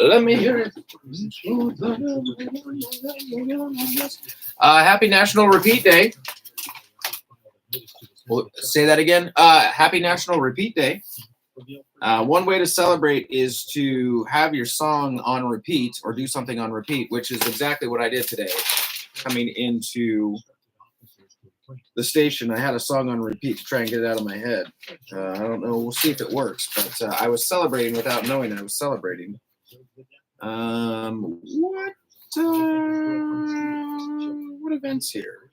Let me hear it. Happy National Repeat Day. We'll say that again. Happy National Repeat Day. One way to celebrate is to have your song on repeat or do something on repeat, which is exactly what I did today. Coming into the station, I had a song on repeat to try and get it out of my head. I don't know. We'll see if it works. But I was celebrating without knowing I was celebrating. What events here?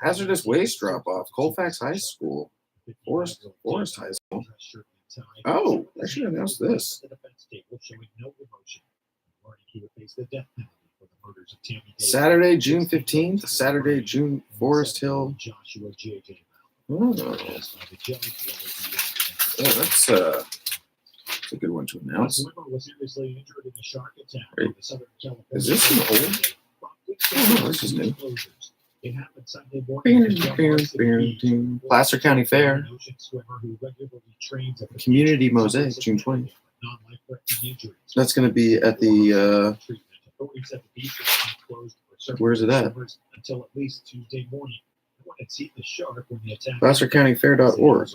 Hazardous waste drop-off. Colfax High School. Forest High School. Oh, I should have announced this. Saturday, June 15th. Saturday, June Forest Hill. Oh, that's a good one to announce. Wait, is this an old? Oh, no, this is new. Placer County Fair. Community Mosaic, June 20th. That's going to be at the, where's it at? PlacerCountyFair.org.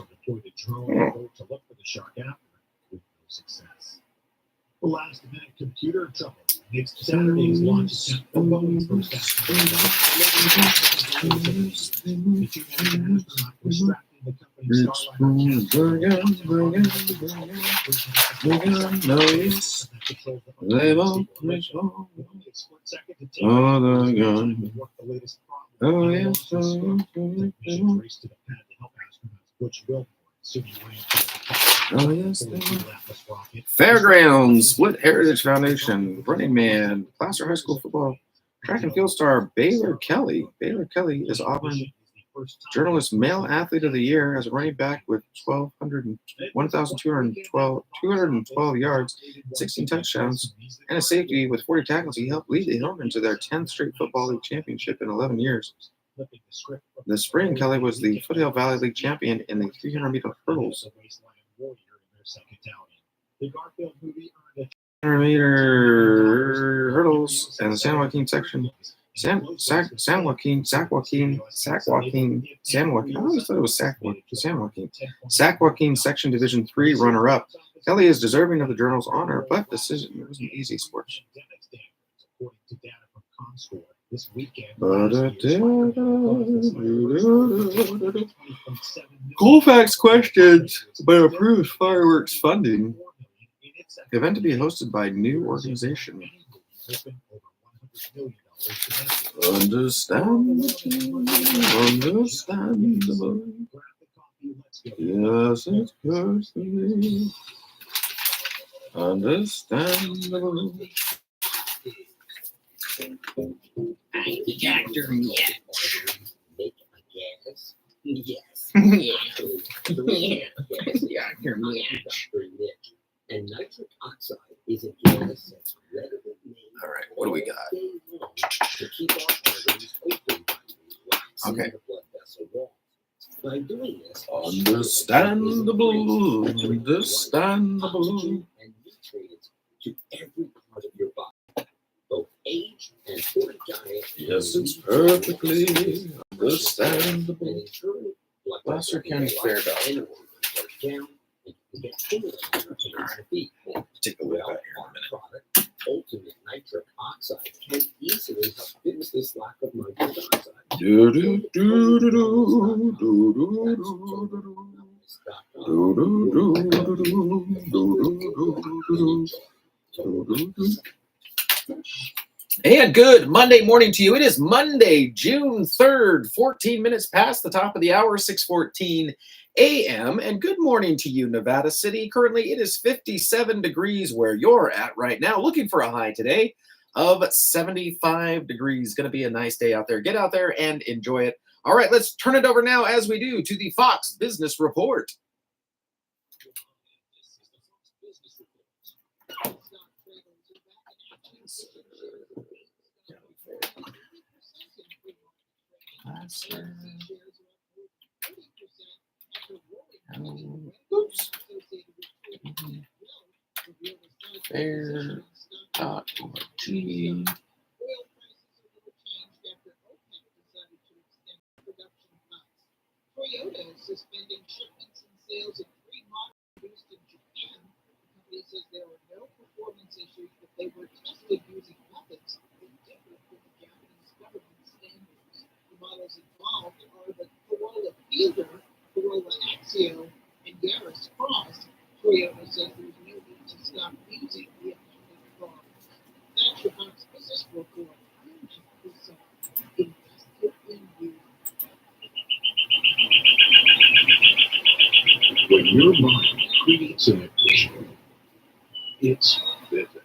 Oh. Last-minute computer trouble makes Saturday's launch attempt for Boeing's first the two-man astronaut was strapped in the company's Oh, yes. Fairgrounds, Split Heritage Foundation, Running Man, Placer High School football, track and field star Baylor Kelly. Baylor Kelly is Auburn Journalist Male Athlete of the Year as a running back with 1,212 yards, 16 touchdowns, and a safety with 40 tackles. He helped lead the Hillmen to their 10th straight Football League championship in 11 years. This spring, Kelly was the Foothill Valley League champion in the 300-meter hurdles. 300-meter hurdles and the San Joaquin section. San Joaquin. I always thought it was San Joaquin. San Joaquin Section Division 3 runner-up. Kelly is deserving of the Journal's honor, but decision it was an easy sport. This weekend, Colfax questions but approves fireworks funding. Event to be hosted by new organization. Understandable. Yes, it's personally understandable. I ain't the actor yet. Yes. And nitric oxide is a gas that's readily made. All right, what do we got? To keep our arteries open by relaxing the blood vessel walls. By doing this, Understandable. and nutrients to every part of your body. Both age and poor diet. Yes, it's perfectly understandable. Placer County Fair. Take a look at here in a minute. Ultimate nitric oxide can easily help fix this lack of nitric oxide. And good Monday morning to you. It is Monday, June 3rd, 14 minutes past the top of the hour, 6:14 a.m. And good morning to you, Nevada City. Currently, it is 57 degrees where you're at right now. Looking for a high today of 75 degrees. Going to be a nice day out there. Get out there and enjoy it. All right, let's turn it over now, as we do, to the Fox Business Report. Oops. fair.org. Toyota is suspending shipments and sales of 3 models produced in Japan. The company says there were no performance issues, but they were tested using methods that differ from the Japanese government standards. The models involved are the Corolla Fever, Corolla Axio, and Yaris Cross. Toyota says there's no need to stop using the affected cars. That's your Fox Business Report. I'm invested in you. When your mind creates an impression, it's vivid.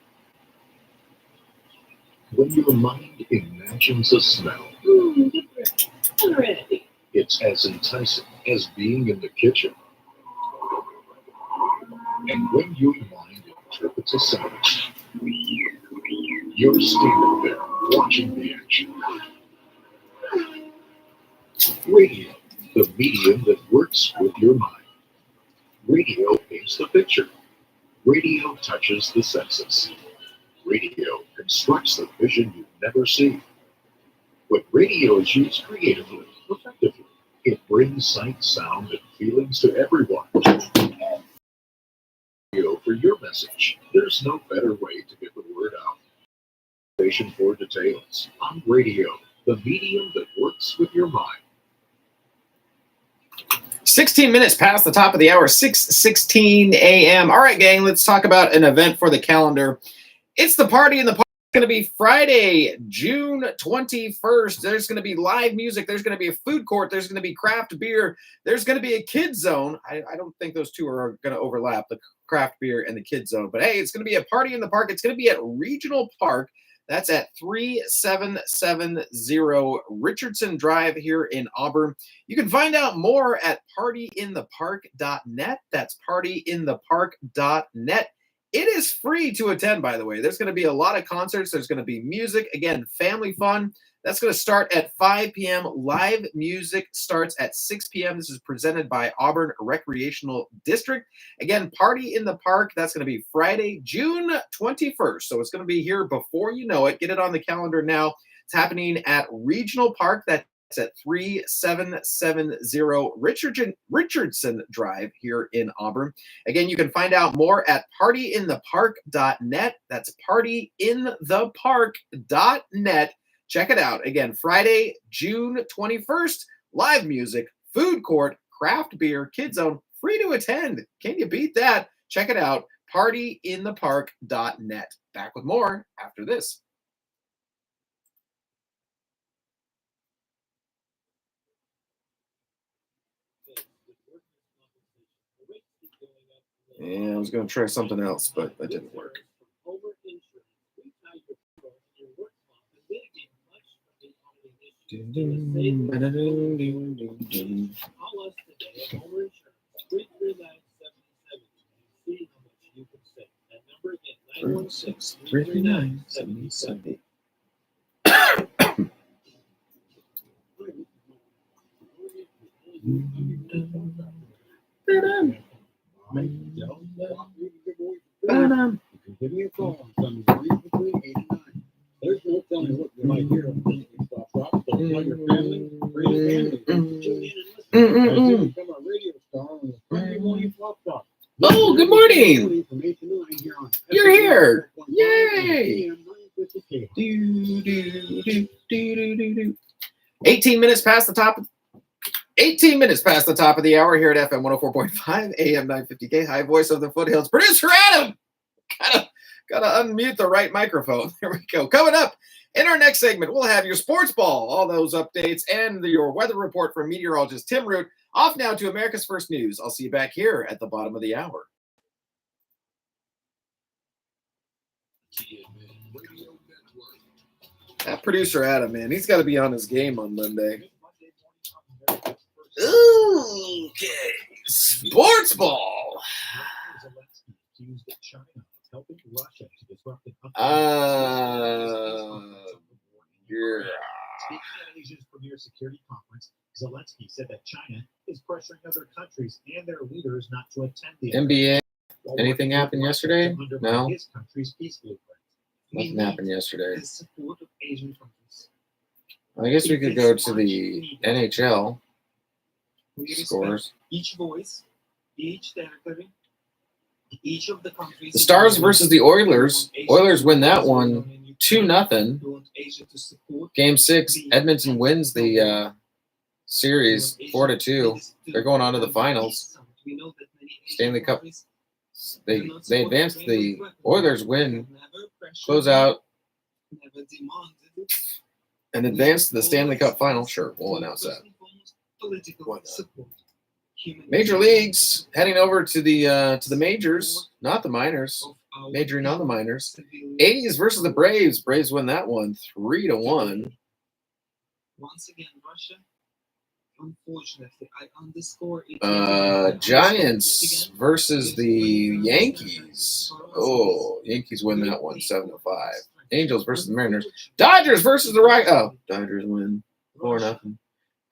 When your mind imagines a smell, it's as enticing as being in the kitchen. And when your mind interprets a sound, you're standing there watching the action. Radio, the medium that works with your mind. Radio paints the picture. Radio touches the senses. Radio constructs the vision you never see. When radio is used creatively, effectively, it brings sight, sound, and feelings to everyone. Radio for your message. There's no better way to get the word out. Station for details. On radio, the medium that works with your mind. 16 minutes past the top of the hour, 6:16 a.m. All right, gang, let's talk about an event for the calendar. It's the Party in the Park. It's going to be Friday, June 21st. There's going to be live music. There's going to be a food court. There's going to be craft beer. There's going to be a kids zone. I don't think those two are going to overlap, the craft beer and the kids zone. But, hey, it's going to be a Party in the Park. It's going to be at Regional Park. That's at 3770 Richardson Drive here in Auburn. You can find out more at partyinthepark.net. That's partyinthepark.net. It is free to attend, by the way. There's going to be a lot of concerts. There's going to be music. Again, family fun. That's going to start at 5 p.m. Live music starts at 6 p.m. This is presented by Auburn Recreational District. Again, Party in the Park. That's going to be Friday, June 21st. So it's going to be here before you know it. Get it on the calendar now. It's happening at Regional Park. That's at 3770 Richardson Drive here in Auburn. Again, you can find out more at partyinthepark.net. That's partyinthepark.net. Check it out. Again, Friday, June 21st, live music, food court, craft beer, kids zone, free to attend. Can you beat that? Check it out, partyinthepark.net. Back with more after this. Yeah, I was going to try something else, but that didn't work. Give me a call on Sunday morning between 8 and 9. There's no telling what you might hear on this Stop Rock. So tell your family, bring your family, tune in and listen. As you become a radio star on the Sunday morning Flop Talk. Oh, good morning. You're here. Yay. 18 minutes past the top of 18 minutes past the top of the hour here at FM 104.5 AM 950K. High voice of the foothills. Producer Adam. Gotta unmute the right microphone. There we go. Coming up in our next segment, we'll have your sports ball, all those updates, and your weather report from meteorologist Tim Root. Off now to America's First News. I'll see you back here at the bottom of the hour. That producer Adam, man, he's got to be on his game on Monday. Okay, sports ball. Yeah. Asia's premier security conference, Zelensky said that China is pressuring other countries and their leaders not to attend the NBA. Anything happened yesterday? No. His country's peace blueprint. Nothing happened yesterday. The support of Asian countries. I guess we could go to the NHL We respect scores. each voice, each territory, each of the countries. The Stars versus the Oilers. Oilers win that one 2-0. We want Asia to support Game 6, Edmonton wins the series 4-2. They're going on to the finals. We know that many Asian Stanley Cup. countries They do not they support advanced. Ukraine The with weapons. Oilers win, Never pressured close them, out, never demanded. and advance to the Stanley Cup final. Sure, we'll announce that. First and foremost, political Why not? support. Human Major rights leagues heading over to the majors, not the minors. of our Majoring on the minors. civilians. A's versus the Braves. Braves win that one 3-1. Once again, Russia. Unfortunately, I underscore it. again, I underscore Giants it again. versus the Yankees. Oh, Yankees win that one 7-5. Angels versus the Mariners. Dodgers versus the Rock. Oh, Dodgers win 4-0.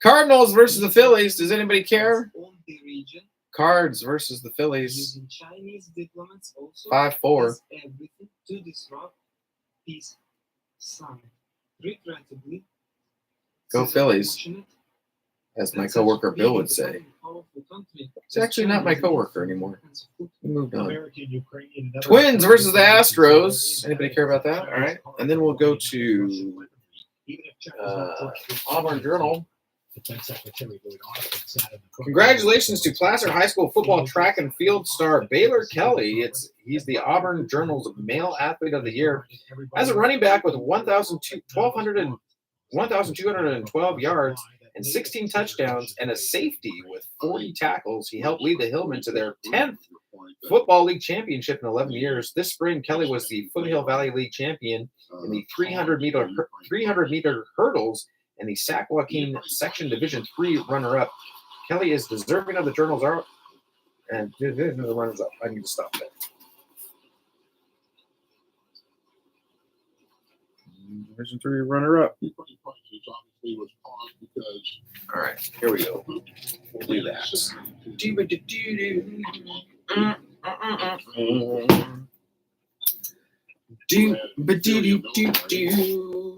Cardinals versus the Phillies. Does anybody care? On the region, Cards versus the Phillies. using Chinese diplomats also 5-4. does everything to disrupt peace summit. Regrettably, Go this is Phillies, unfortunate as my that such coworker a Bill big would and say. developing, powerful country It's as actually not my China is coworker in anymore. hands of Putin. We moved on. American, Ukrainian, and other Twins versus the countries Astros. in Anybody care about that? All right. And then we'll go to Auburn Journal. Defense Secretary Lloyd Austin sat in the Congratulations to Placer High School football track and field star Baylor Kelly. He's the Auburn Journal's Male Athlete of the Year. As a running back with 1,212 yards and 16 touchdowns and a safety with 40 tackles, he helped lead the Hillmen to their 10th Football League championship in 11 years. This spring, Kelly was the Foothill Valley League champion in the 300-meter hurdles and the Sac Joaquin Section Division III runner-up. Kelly is deserving of the Journal's art and the runners-up. I need to stop that. Division III runner-up. All right, here we go. We'll do that.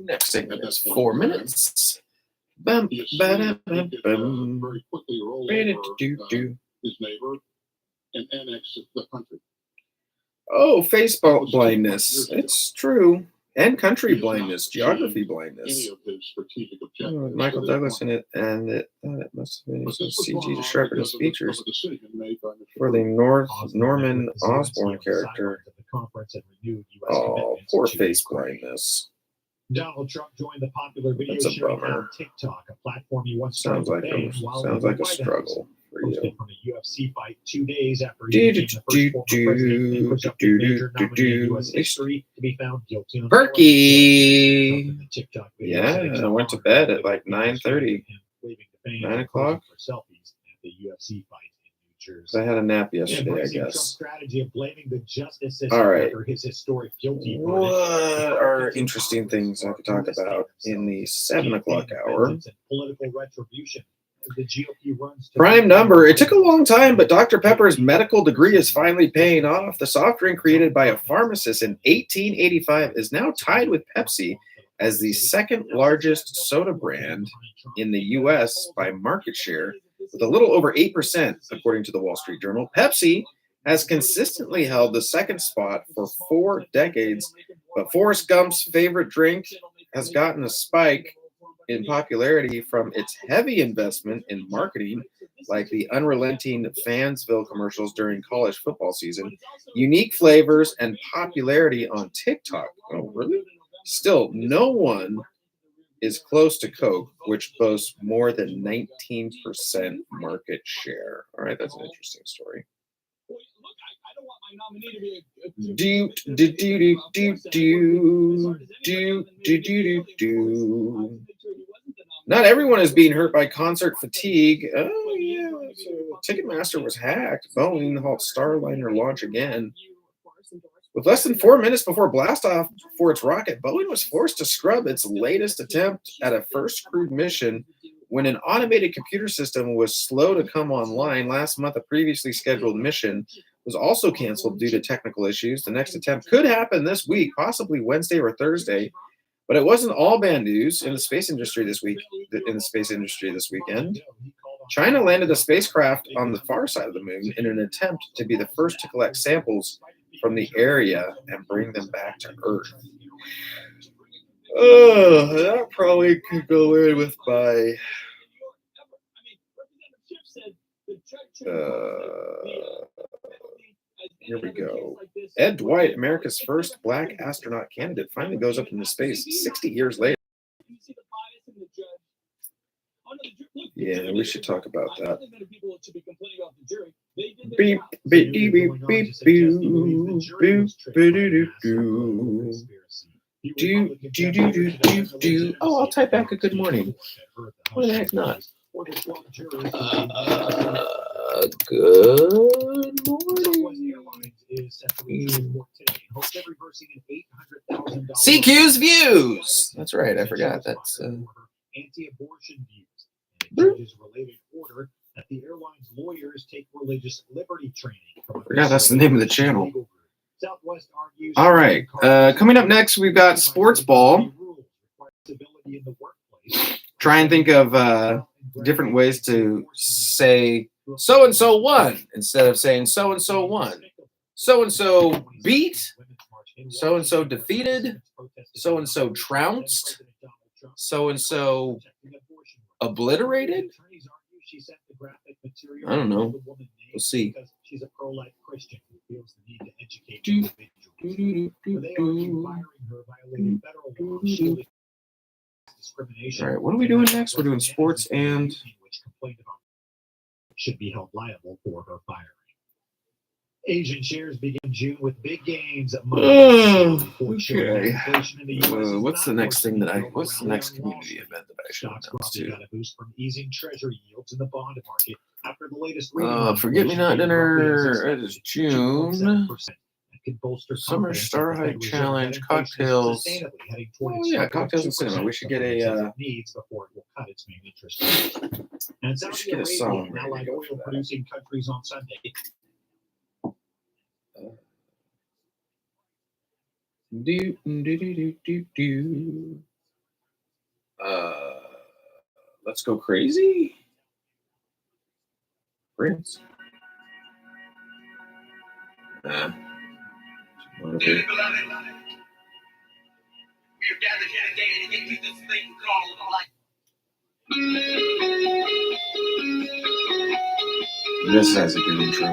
Next segment is 4 minutes. Bum, ba-da-bum, bum. Very quickly rolled Ba-da-do-do. his neighbor and annexed the country. Oh, face blindness. It's true. And country blindness, geography blindness. Any of his strategic Oh, objectives. Michael to this Douglas point. in it, and it must have been But some this was CG going to on sharpen his because of the features decision made by Mr. for the Putin. Norman Osborn character. Oh, poor face blindness. Donald Trump joined the popular video That's a sharing bummer. app TikTok, a platform he once Sounds tried like to ban while in sounds the like a White House. struggle for you. Hosted from a UFC fight 2 days after he became the first former president and presumptive major nominee in U.S. history to be found guilty on Perky. Trump in the TikTok video Yeah, said I went to bed at like 9:30. 9 o'clock? For selfies at the UFC fight in New Jersey. So I had a nap yesterday, I Embracing guess. Trump's strategy of blaming the justice system All right. after his historic guilty verdict. What are interesting things I could talk about in the 7 o'clock hour? And political retribution as the GOP runs to Prime number. It took a long time, but Dr. Pepper's medical degree is finally paying off. The soft drink created by a pharmacist in 1885 is now tied with Pepsi as the second largest soda brand in the U.S. by market share, with a little over 8%, according to the Wall Street Journal. Pepsi has consistently held the second spot for 4 decades, but Forrest Gump's favorite drink has gotten a spike in popularity from its heavy investment in marketing, like the unrelenting Fansville commercials during college football season, unique flavors, and popularity on TikTok. Oh, really? Still, no one is close to Coke, which boasts more than 19% market share. All right, that's an interesting story. Not everyone is being hurt by concert fatigue. Oh, yeah. So Ticketmaster was hacked. Boeing halts Starliner launch again. With less than 4 minutes before blastoff for its rocket, Boeing was forced to scrub its latest attempt at a first crewed mission when an automated computer system was slow to come online. Last month, a previously scheduled mission was also canceled due to technical issues. The next attempt could happen this week, possibly Wednesday or Thursday. But it wasn't all bad news in the space industry this week. In the space industry this weekend, China landed a spacecraft on the far side of the moon in an attempt to be the first to collect samples from the area and bring them back to Earth. Oh, that probably could go in with my. Here we go. Ed Dwight, America's first black astronaut candidate, finally goes up into space 60 years later. Yeah, we should talk about that. Beep, beep, beep, beep, beep, do. Oh, I'll type back a good morning. Why the heck not? Good morning. CQ's views. That's right. I forgot. That's anti-abortion views. And it related order that the airline's lawyers take religious liberty training. Yeah, that's the name of the channel. All right. Coming up next, we've got sports ball. Try and think of different ways to say so-and-so won instead of saying so-and-so won. So-and-so beat, so-and-so defeated, so-and-so trounced, so-and-so obliterated. I don't know. We'll see. She's a pro-life Christian who feels the need to educate individuals. They are firing her, violating federal law. All right, what are we doing next? We're doing sports and should be held liable for her firing. Asian shares begin June with big gains. Okay. What's the next thing what's the next community event that I should announce to? Got a boost from easing treasury yields in the bond market after the latest Forget me not dinner. It is June. Summer Star Hike Challenge, cocktails. Oh yeah, cocktails and cinema. We should get a. We should get a song. Allied oil producing countries on Sunday. Let's go crazy. Prince. Okay. Beloved, we are gathered here today to get through this thing called life. This has a good intro.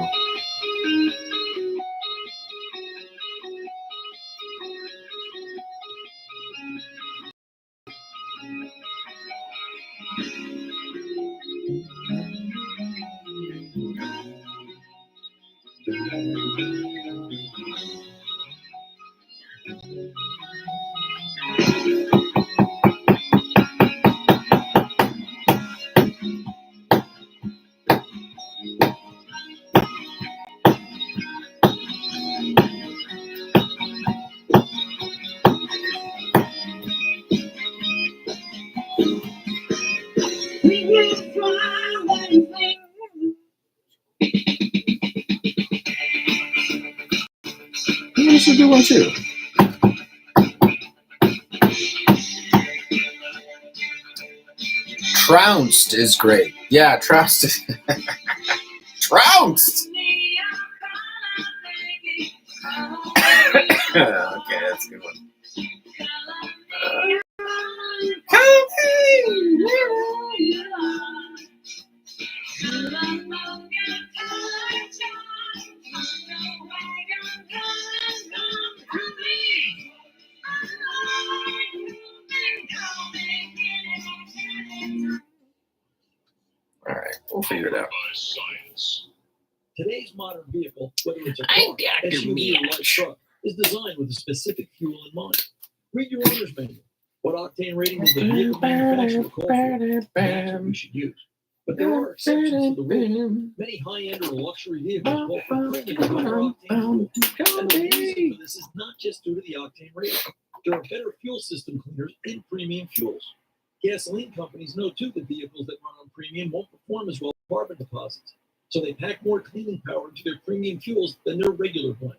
This is a good one too. Trounced is great. Yeah, trounced is trounced. Okay, that's a good one. All right, we'll figure it out. Today's modern vehicle, whether it's a car, SUV, or light truck, is designed with a specific fuel in mind. Read your owner's manual. What octane rating does the vehicle manufacturer call for? That's what we should use. But there are exceptions to the rule. Many high-end or luxury vehicles call for premium higher octane fuel. And the reason for this is not just due to the octane rating. There are better fuel system cleaners in premium fuels. Gasoline companies know too that vehicles that run on premium won't perform as well as carbon deposits. so they pack more cleaning power into their premium fuels than their regular blend.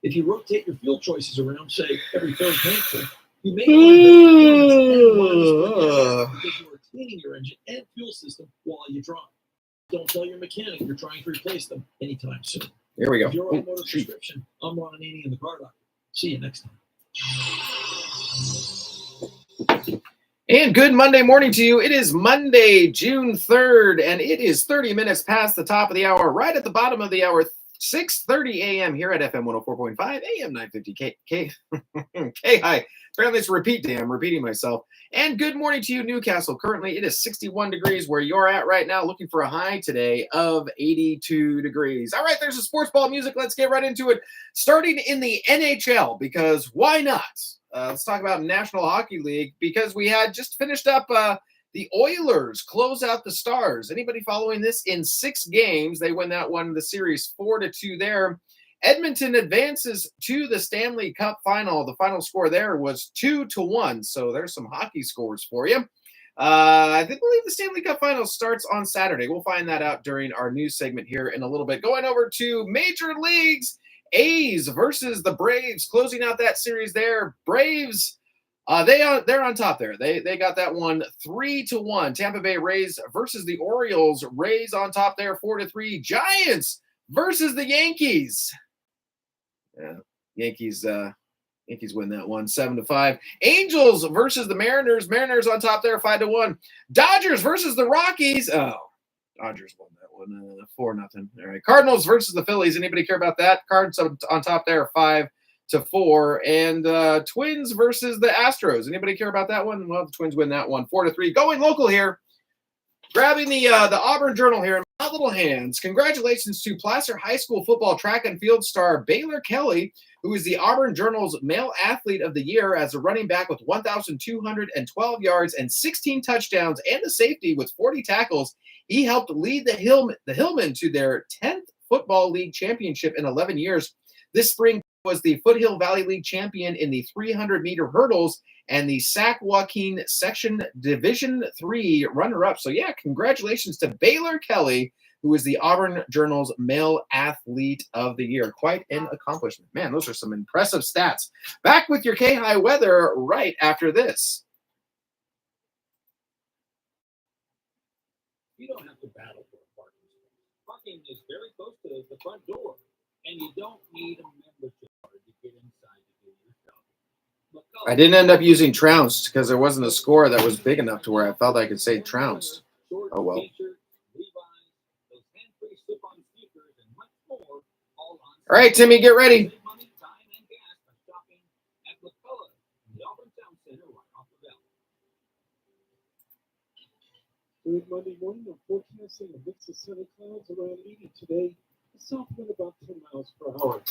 If you rotate your fuel choices around, say, every third tankful, you may find that performance because you are cleaning your engine and fuel system while you drive. Don't tell your mechanic you're trying to replace them anytime soon. Here we go. With your automotive prescription, I'm Ron Ananian in the Car Doctor. See you next time. And good Monday morning to you. It is Monday, June 3rd, and it is 30 minutes past the top of the hour, right at the bottom of the hour, 6:30 a.m. here at FM 104.5, AM 950 KAHI. Apparently it's a repeat day. I'm repeating myself. And good morning to you, Newcastle. Currently, it is 61 degrees where you're at right now, looking for a high today of 82 degrees. All right, there's a sports ball music. Let's get right into it. Starting in the NHL, because why not? Let's talk about National Hockey League, because we had just finished up the Oilers close out the Stars. Anybody following this? In 6 games, they win that one, the series 4-2 there. Edmonton advances to the Stanley Cup final. The final score there was 2-1. So there's some hockey scores for you. I believe the Stanley Cup final starts on Saturday. We'll find that out during our news segment here in a little bit. Going over to Major Leagues, A's versus the Braves, closing out that series there. Braves, they're on top there. They got that one 3-1. Tampa Bay Rays versus the Orioles. Rays on top there 4-3. Giants versus the Yankees. Yeah, Yankees win that one 7-5. Angels versus the Mariners. Mariners on top there 5-1. Dodgers versus the Rockies. Oh, Dodgers won that one 4-0. All right. Cardinals versus the Phillies. Anybody care about that? Cards on top there 5-4. And Twins versus the Astros. Anybody care about that one? Well, the Twins win that one 4-3. Going local here. Grabbing the Auburn Journal here in my little hands. Congratulations to Placer High School football track and field star Baylor Kelly, who is the Auburn Journal's Male Athlete of the Year as a running back with 1,212 yards and 16 touchdowns and a safety with 40 tackles. He helped lead the Hillmen to their 10th Football League championship in 11 years. This spring was the Foothill Valley League champion in the 300-meter hurdles and the Sac Joaquin Section Division III runner-up. So, yeah, congratulations to Baylor Kelly, who is the Auburn Journal's Male Athlete of the Year. Quite an accomplishment. Man, those are some impressive stats. Back with your KAHI weather right after this. You don't have to battle for a parking space. Parking is very close to the front door, and you don't need a membership card to get inside to do your shopping. I didn't end up using trounced because there wasn't a score that was big enough to where I felt I could say trounced. Oh, well. All right, Timmy, get ready. Good Monday morning. Unfortunately, seeing a mix of sunny clouds around 80 today. A soft wind about 10 miles per hour.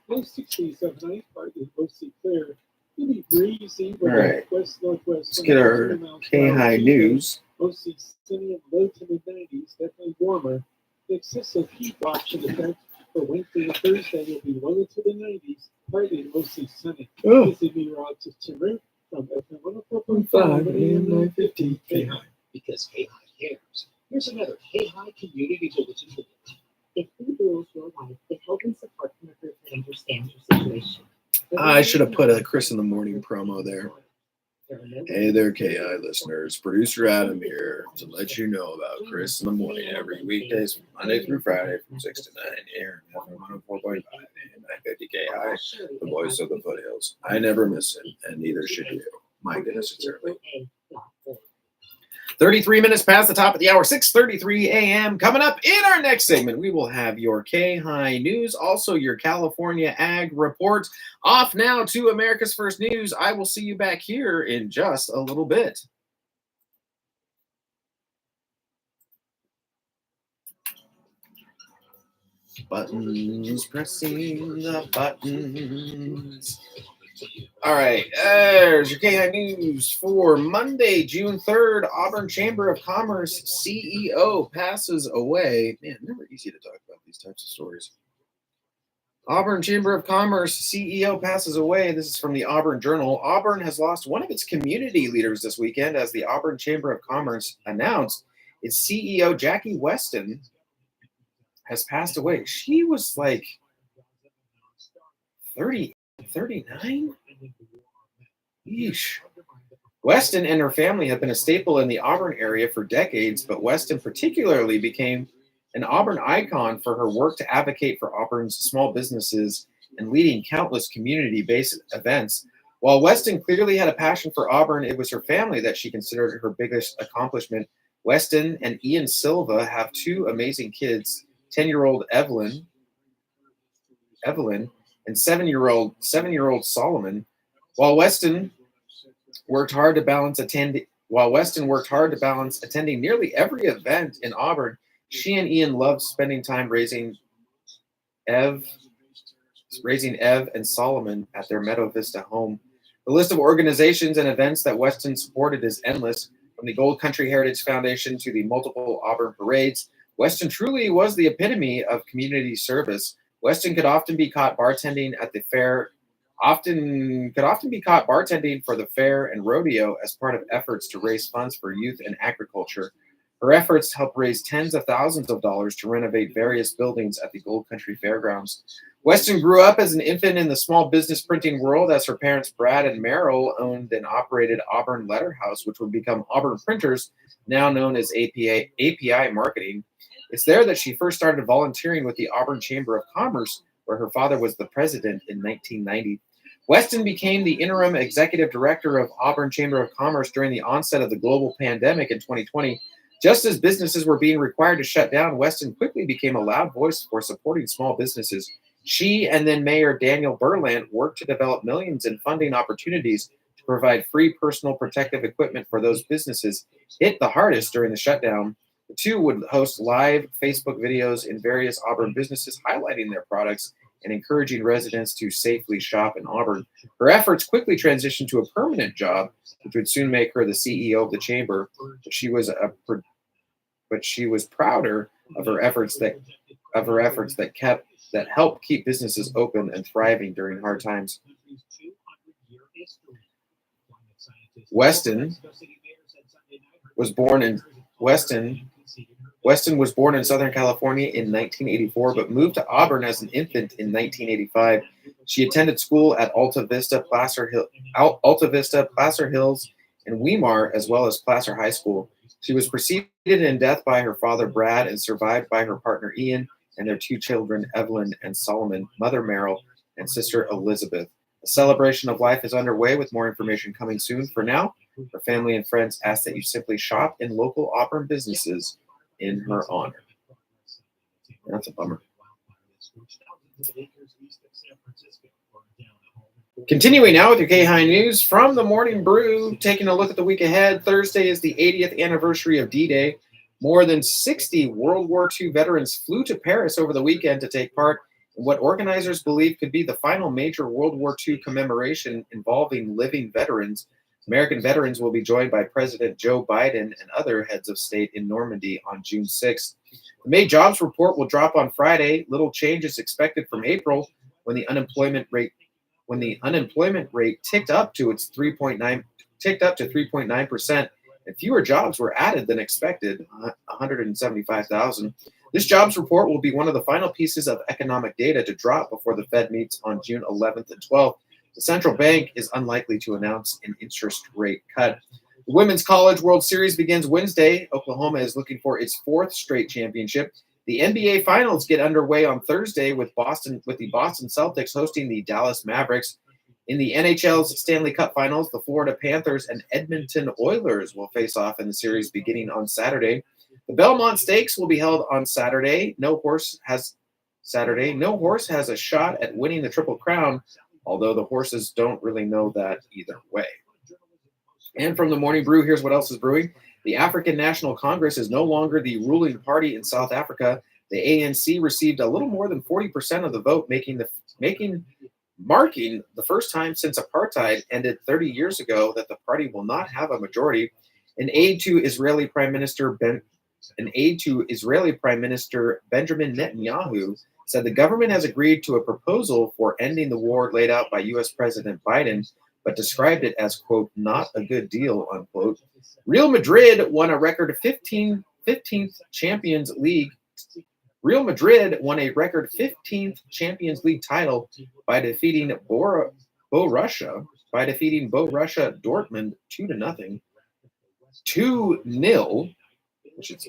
Low 60s overnight, partly mostly clear. It'll be breezy with right. west-northwest. Let's get our KAHI news. Mostly sunny and low to mid-90s, definitely warmer. The excessive heat watch in effect for Wednesday and Thursday will be low to the 90s, partly mostly sunny. This is meteorologist Tim Root from FM 104.5 and AM 950 KAHI. Because KAHI cares. Here's another KAHI community bulletin. If food rules your life, the help and support from a group that understands your situation. I should have put a Chris in the Morning promo there. Hey there, KAHI listeners. Producer Adam here to let you know about Chris in the Morning every weekdays from Monday through Friday from 6 to 9 here on FM 104.5 and 950 KAHI, the voice of the foothills. I never miss it, and neither should you. My goodness, it's early. 33 minutes past the top of the hour, 6:33 a.m. Coming up in our next segment, we will have your KAHI news, also your California Ag Report. Off now to America's First News. I will see you back here in just a little bit. Buttons, pressing the buttons. All right, there's your KAHI news for Monday, June 3rd. Auburn Chamber of Commerce CEO passes away. Man, never easy to talk about these types of stories. Auburn Chamber of Commerce CEO passes away. This is from the Auburn Journal. Auburn has lost one of its community leaders this weekend as the Auburn Chamber of Commerce announced its CEO, Jackie Weston, has passed away. She was like 30, 39? Yeesh. Weston and her family have been a staple in the Auburn area for decades, but Weston particularly became an Auburn icon for her work to advocate for Auburn's small businesses and leading countless community-based events. While Weston clearly had a passion for Auburn, it was her family that she considered her biggest accomplishment. Weston and Ian Silva have two amazing kids, 10-year-old Evelyn, and seven-year-old Solomon. While Weston worked hard to balance attending nearly every event in Auburn, she and Ian loved spending time raising Ev and Solomon at their Meadow Vista home. The list of organizations and events that Weston supported is endless, from the Gold Country Heritage Foundation to the multiple Auburn parades. Weston truly was the epitome of community service. Weston could often be caught bartending at the fair, for the fair and rodeo as part of efforts to raise funds for youth and agriculture. Her efforts helped raise tens of thousands of dollars to renovate various buildings at the Gold Country Fairgrounds. Weston grew up as an infant in the small business printing world as her parents Brad and Merrill owned and operated Auburn Letter House, which would become Auburn Printers, now known as API Marketing. It's there that she first started volunteering with the Auburn Chamber of Commerce, where her father was the president in 1990. Weston became the interim executive director of Auburn Chamber of Commerce during the onset of the global pandemic in 2020. Just as businesses were being required to shut down, Weston quickly became a loud voice for supporting small businesses. She and then Mayor Daniel Berlant worked to develop millions in funding opportunities to provide free personal protective equipment for those businesses hit the hardest during the shutdown. The two would host live Facebook videos in various Auburn businesses highlighting their products and encouraging residents to safely shop in Auburn. Her efforts quickly transitioned to a permanent job, which would soon make her the CEO of the chamber. But she was prouder of her efforts that helped keep businesses open and thriving during hard times. Weston was born in Southern California in 1984, but moved to Auburn as an infant in 1985. She attended school at Alta Vista, Placer Hills, and Weimar, as well as Placer High School. She was preceded in death by her father, Brad, and survived by her partner, Ian, and their two children, Evelyn and Solomon, mother, Merrill, and sister, Elizabeth. A celebration of life is underway with more information coming soon. For now, her family and friends ask that you simply shop in local Auburn businesses in her honor. That's a bummer. Continuing now with your KAHI News from the Morning Brew, taking a look at the week ahead. Thursday is the 80th anniversary of D-Day. More than 60 World War II veterans flew to Paris over the weekend to take part in what organizers believe could be the final major World War II commemoration involving living veterans. American veterans will be joined by President Joe Biden and other heads of state in Normandy on June 6th. The May jobs report will drop on Friday. Little change is expected from April when the unemployment rate ticked up to 3.9%, and fewer jobs were added than expected, 175,000. This jobs report will be one of the final pieces of economic data to drop before the Fed meets on June 11th and 12th. The central bank is unlikely to announce an interest rate cut. The Women's College World Series begins Wednesday. Oklahoma is looking for its fourth straight championship. The NBA Finals get underway on Thursday with the Boston Celtics hosting the Dallas Mavericks. In the NHL's Stanley Cup Finals, the Florida Panthers and Edmonton Oilers will face off in the series beginning on Saturday. The Belmont Stakes will be held on Saturday. No horse has a shot at winning the Triple Crown, although the horses don't really know that either way. And from the Morning Brew, here's what else is brewing. The African National Congress is no longer the ruling party in South Africa. The ANC received a little more than 40% of the vote, marking the first time since apartheid ended 30 years ago that the party will not have a majority. An aide to Israeli Prime Minister Benjamin Netanyahu said the government has agreed to a proposal for ending the war laid out by U.S. President Biden, but described it as, quote, not a good deal, unquote. Real Madrid won a record 15th Champions League Real Madrid won a record 15th Champions League title by defeating Borussia Dortmund 2-0. 2-0, which is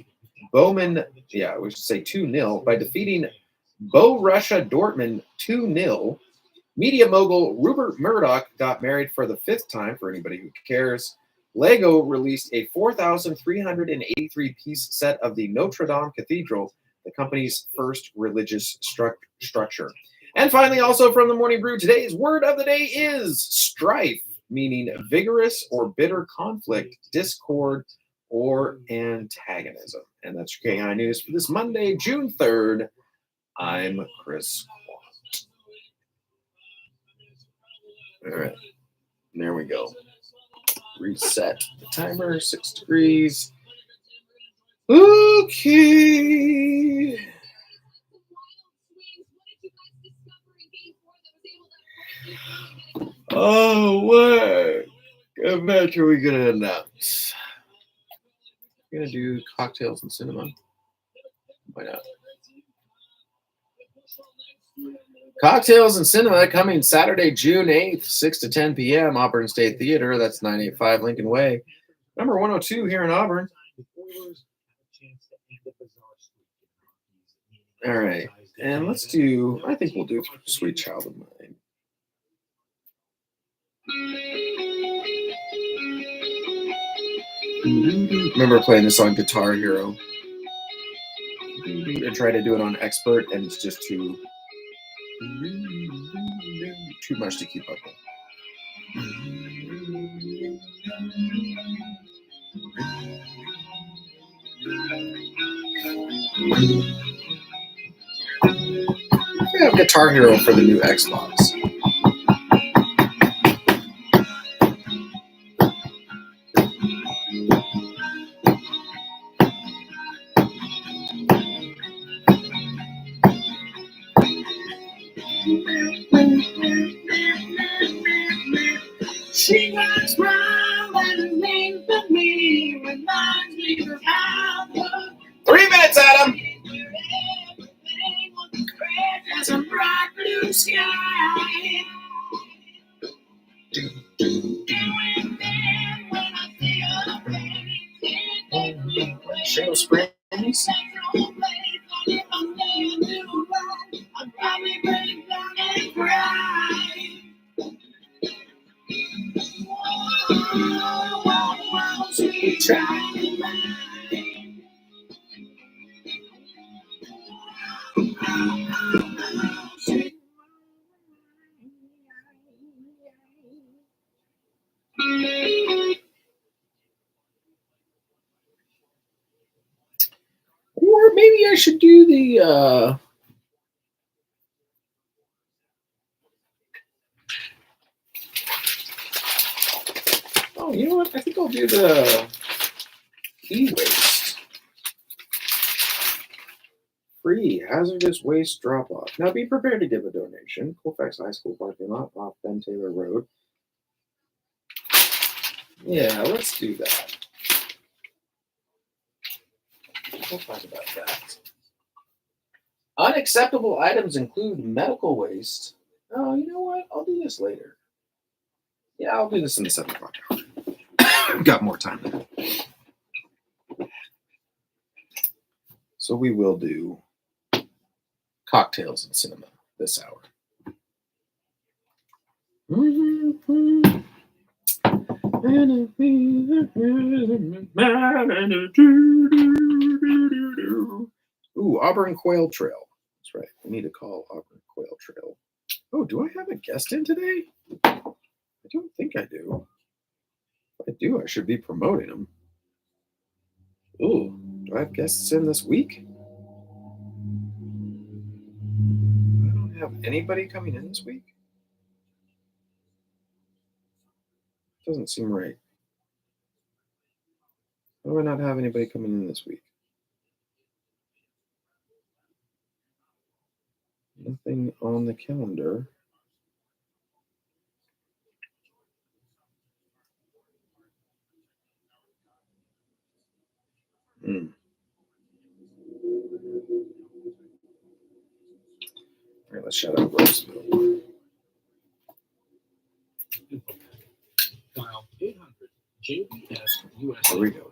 Bowman, yeah, we should say 2-0 by defeating Borussia Dortmund 2-0. Media mogul Rupert Murdoch got married for the 5th time, for anybody who cares. Lego released a 4,383-piece set of the Notre Dame Cathedral, the company's first religious structure. And finally, also from the Morning Brew, today's word of the day is strife, meaning vigorous or bitter conflict, discord, or antagonism. And that's your KAHI News for this Monday, June 3rd. I'm Chris. All right, there we go. Reset the timer, 6 degrees. Okay. Oh, what event are we going to announce? We're going to do cocktails and cinema. Why not? Cocktails and Cinema coming Saturday, June 8th, 6 to 10 p.m. Auburn State Theater. That's 985 Lincoln Way. Number 102 here in Auburn. All right. And let's do, I think we'll do Sweet Child of Mine. Remember playing this on Guitar Hero. I try to do it on Expert, and it's just too much to keep up with. I have Guitar Hero for the new Xbox. She got a smile and a name for me, reminds me of how the 3 minutes, Adam. There's a bright blue sky. Shadow Springs. I'm probably break down and cry. Whoa, sweet child of mine. Or maybe I should do the oh, you know what? I think I'll do the e-waste. Free hazardous waste drop-off. Now be prepared to give a donation. Colfax High School parking lot off Ben Taylor Road. Yeah, let's do that. We'll talk about that. Unacceptable items include medical waste. Oh, you know what? I'll do this later. Yeah, I'll do this in the 7 o'clock hour. I've got more time there. So we will do cocktails and cinema this hour. Ooh, Auburn Quail Trail. That's right. We need to call Auburn Quail Trail. Oh, do I have a guest in today? I don't think I do. If I do, I should be promoting them. Ooh, do I have guests in this week? I don't have anybody coming in this week. Doesn't seem right. How do I not have anybody coming in this week? Nothing on the calendar. Shut up, Roseville. Dial 800 JBS USA. There we go.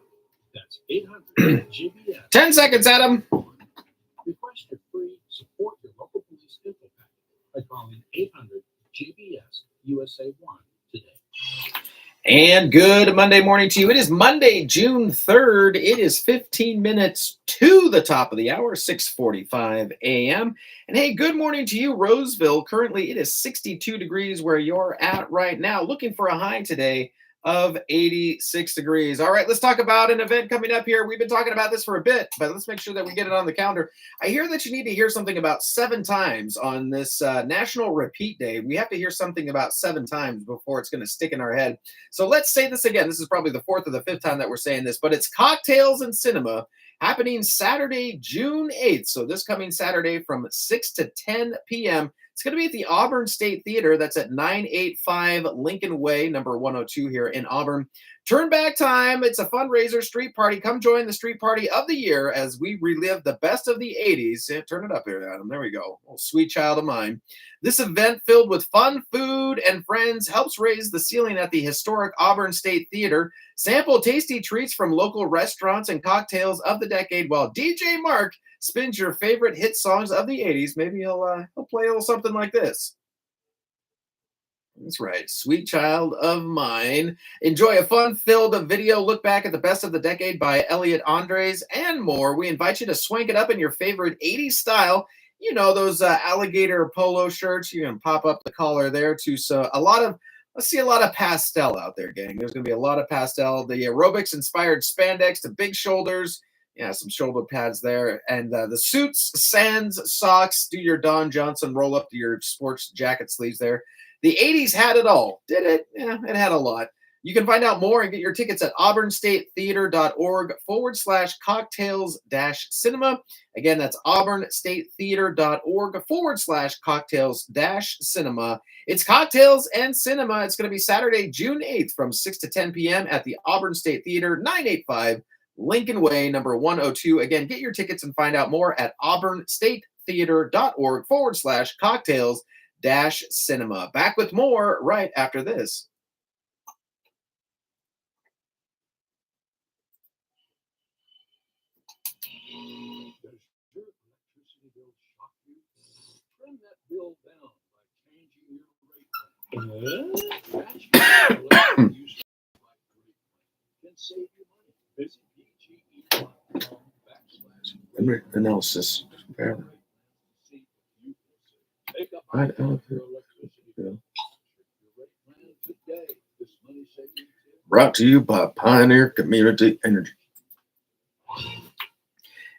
That's 800 JBS. 10 seconds, Adam. Request your free support your local police info packet by calling 800 JBS USA 1 today. And good Monday morning to you. It is Monday, June 3rd. It is 15 minutes to the top of the hour, 6:45 a.m. And hey, good morning to you, Roseville. Currently, it is 62 degrees where you're at right now, looking for a high today of 86 degrees. All right, let's talk about an event coming up here. We've been talking about this for a bit, but let's make sure that we get it on the calendar. I hear that you need to hear something about 7 times on this National Repeat Day. We have to hear something about 7 times before it's going to stick in our head. So let's say this again. This is probably the 4th or the 5th time that we're saying this, but it's Cocktails and Cinema happening Saturday, June 8th. So this coming Saturday from 6 to 10 p.m. It's going to be at the Auburn State Theater. That's at 985 Lincoln Way, number 102 here in Auburn. Turn back time. It's a fundraiser street party. Come join the street party of the year as we relive the best of the 80s. Yeah, turn it up here, Adam. There we go. Oh, sweet child of mine. This event filled with fun, food, and friends helps raise the ceiling at the historic Auburn State Theater. Sample tasty treats from local restaurants and cocktails of the decade while DJ Mark spins your favorite hit songs of the 80s. Maybe he'll play a little something like this. That's right. Sweet child of mine. Enjoy a fun-filled video look back at the best of the decade by Elliot Andres and more. We invite you to swank it up in your favorite 80s style. You know, those alligator polo shirts. You can pop up the collar there too. So let's see a lot of pastel out there, gang. There's going to be a lot of pastel. The aerobics-inspired spandex, the big shoulders. Yeah, some shoulder pads there. And the suits, sands, socks. Do your Don Johnson roll up to your sports jacket sleeves there. The 80s had it all. Did it? Yeah, it had a lot. You can find out more and get your tickets at auburnstatetheater.org/cocktails-cinema. Again, that's auburnstatetheater.org/cocktails-cinema. It's Cocktails and Cinema. It's going to be Saturday, June 8th from 6 to 10 p.m. at the Auburn State Theater, 985 Lincoln Way, number 102. Again, get your tickets and find out more at auburnstatetheater.org/cocktails-cinema. Back with more right after this. Does your electricity bill shock you? Trim that bill down by changing your rate plan. Match your electric use like rate plan can save you money. Visit PGE.com/. Analysis. Forever. I'd Brought to you by Pioneer Community Energy.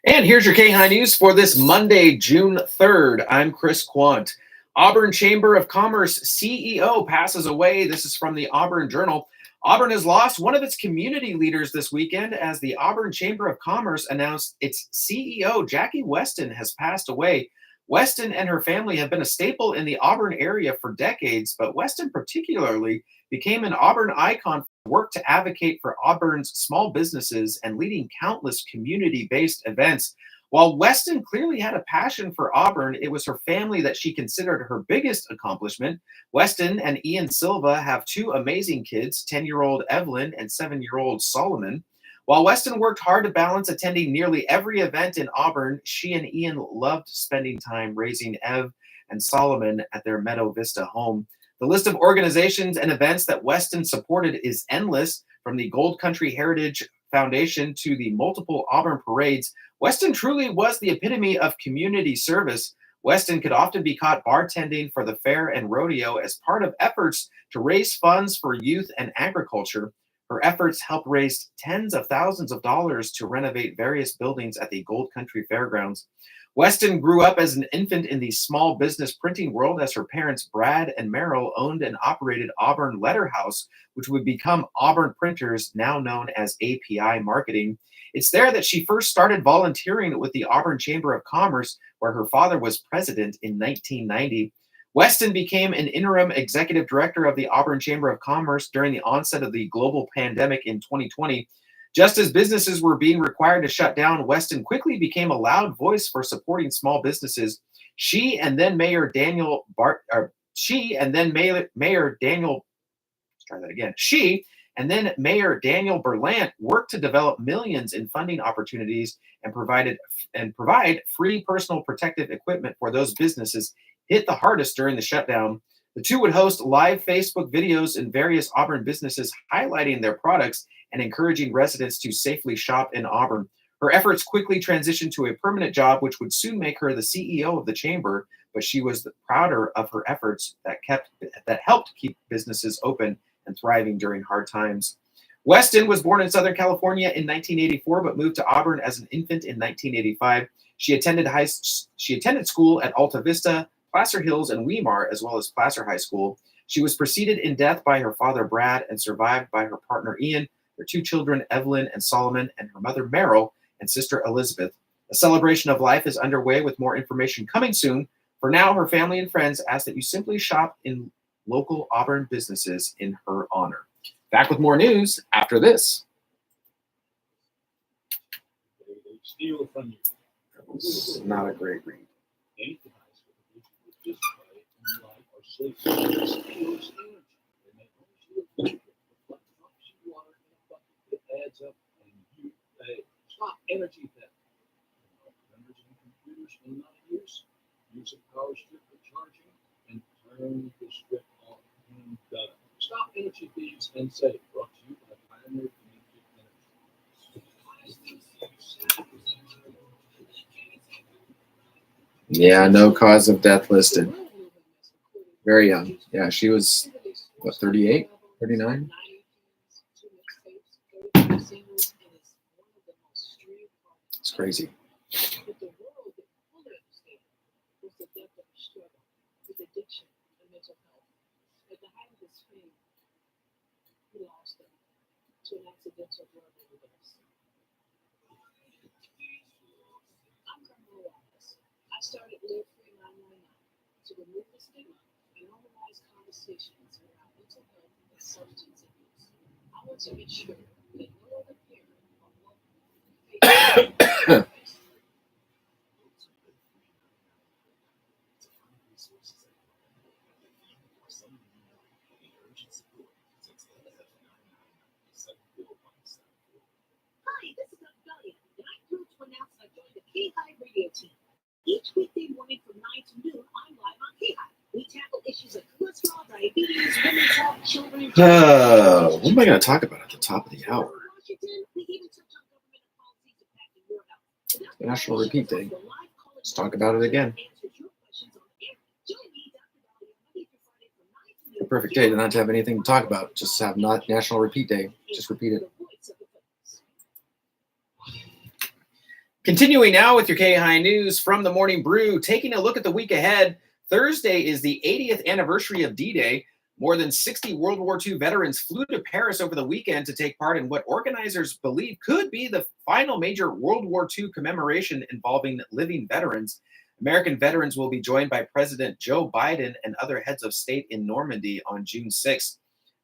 And here's your KAHI News for this Monday, June 3rd. I'm Chris Quant. Auburn Chamber of Commerce CEO passes away. This is from the Auburn Journal. Auburn has lost one of its community leaders this weekend as the Auburn Chamber of Commerce announced its CEO, Jackie Weston, has passed away. Weston and her family have been a staple in the Auburn area for decades, but Weston particularly became an Auburn icon for work to advocate for Auburn's small businesses and leading countless community-based events. While Weston clearly had a passion for Auburn, it was her family that she considered her biggest accomplishment. Weston and Ian Silva have 2 amazing kids, 10-year-old Evelyn and 7-year-old Solomon. While Weston worked hard to balance attending nearly every event in Auburn, she and Ian loved spending time raising Ev and Solomon at their Meadow Vista home. The list of organizations and events that Weston supported is endless, from the Gold Country Heritage Foundation to the multiple Auburn parades. Weston truly was the epitome of community service. Weston could often be caught bartending for the fair and rodeo as part of efforts to raise funds for youth and agriculture. Her efforts helped raise tens of thousands of dollars to renovate various buildings at the Gold Country Fairgrounds. Weston grew up as an infant in the small business printing world as her parents, Brad and Merrill, owned and operated Auburn Letter House, which would become Auburn Printers, now known as API Marketing. It's there that she first started volunteering with the Auburn Chamber of Commerce, where her father was president in 1990. Weston became an interim executive director of the Auburn Chamber of Commerce during the onset of the global pandemic in 2020. Just as businesses were being required to shut down, Weston quickly became a loud voice for supporting small businesses. She and then Mayor Daniel She and then Mayor Daniel. Let's try that again. She and then Mayor Daniel Berlant worked to develop millions in funding opportunities and provide free personal protective equipment for those businesses hit the hardest during the shutdown. The two would host live Facebook videos in various Auburn businesses highlighting their products and encouraging residents to safely shop in Auburn. Her efforts quickly transitioned to a permanent job, which would soon make her the CEO of the chamber, but she was prouder of her efforts that helped keep businesses open and thriving during hard times. Weston was born in Southern California in 1984, but moved to Auburn as an infant in 1985. She attended school at Alta Vista, Placer Hills, and Weimar, as well as Placer High School. She was preceded in death by her father, Brad, and survived by her partner, Ian, their two children, Evelyn and Solomon, and her mother, Meryl, and sister, Elizabeth. A celebration of life is underway with more information coming soon. For now, her family and friends ask that you simply shop in local Auburn businesses in her honor. Back with more news after this. They steal from you. It's not a great read. Any device with a digital display in light or sleep steals energy. They may only steal energy, but drops of water in a bucket that adds up and you pay. Stop energy theft. Printers and computers in non-use. Use a power strip for charging and turn the strip off and done. Stop energy thieves and save. Brought to you by Pioneer Community Energy. Yeah, no cause of death listed. Very young. Yeah, she was, what, 38, 39? It's crazy. But the world that fully understand was the depth of her struggle with addiction and mental health. At the height of his fame, he lost them to an accidental drug overdose. I'm Carmel Wallace. I started Live Free 999 to remove the stigma and normalize conversations around mental health and substance abuse. I want to make sure that no other parent or woman faces Hi, this is Australia, and I'm thrilled to announce I joined the KAHI radio team. Each weekday morning from 9 to noon, I'm live on KAHI. We tackle issues like cholesterol, diabetes, women's health, children. What am I going to talk about at the top of the hour? Washington, we even touch on government policies impacting your health. National Repeat Day. Let's talk about it again. The perfect day to not to have anything to talk about. Just have not National Repeat Day. Just repeat it. Continuing now with your KAHI News from the Morning Brew, taking a look at the week ahead. Thursday is the 80th anniversary of D-Day. More than 60 World War II veterans flew to Paris over the weekend to take part in what organizers believe could be the final major World War II commemoration involving living veterans. American veterans will be joined by President Joe Biden and other heads of state in Normandy on June 6th.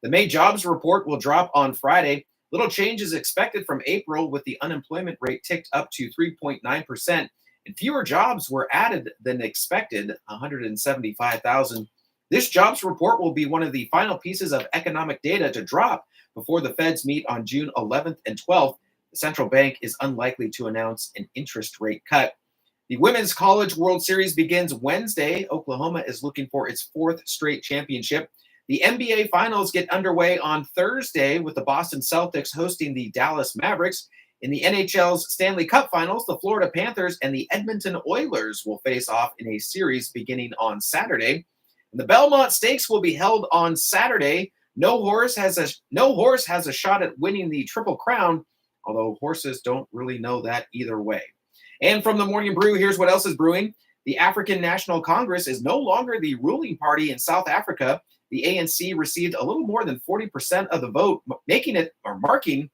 The May jobs report will drop on Friday. Little change is expected from April, with the unemployment rate ticked up to 3.9%, and fewer jobs were added than expected, 175,000. This jobs report will be one of the final pieces of economic data to drop before the Feds meet on June 11th and 12th. The central bank is unlikely to announce an interest rate cut. The Women's College World Series begins Wednesday. Oklahoma is looking for its fourth straight championship. The NBA Finals get underway on Thursday with the Boston Celtics hosting the Dallas Mavericks. In the NHL's Stanley Cup Finals, the Florida Panthers and the Edmonton Oilers will face off in a series beginning on Saturday. And the Belmont Stakes will be held on Saturday. No horse has a shot at winning the Triple Crown, although horses don't really know that either way. And from the Morning Brew, here's what else is brewing. The African National Congress is no longer the ruling party in South Africa. The ANC received a little more than 40% of the vote, marking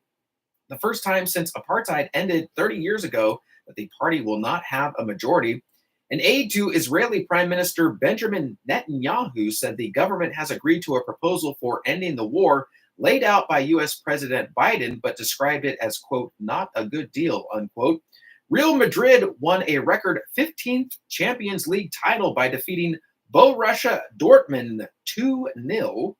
the first time since apartheid ended 30 years ago that the party will not have a majority. An aide to Israeli Prime Minister Benjamin Netanyahu said the government has agreed to a proposal for ending the war laid out by U.S. President Biden, but described it as, quote, not a good deal, unquote. Real Madrid won a record 15th Champions League title by defeating Borussia Dortmund 2-0.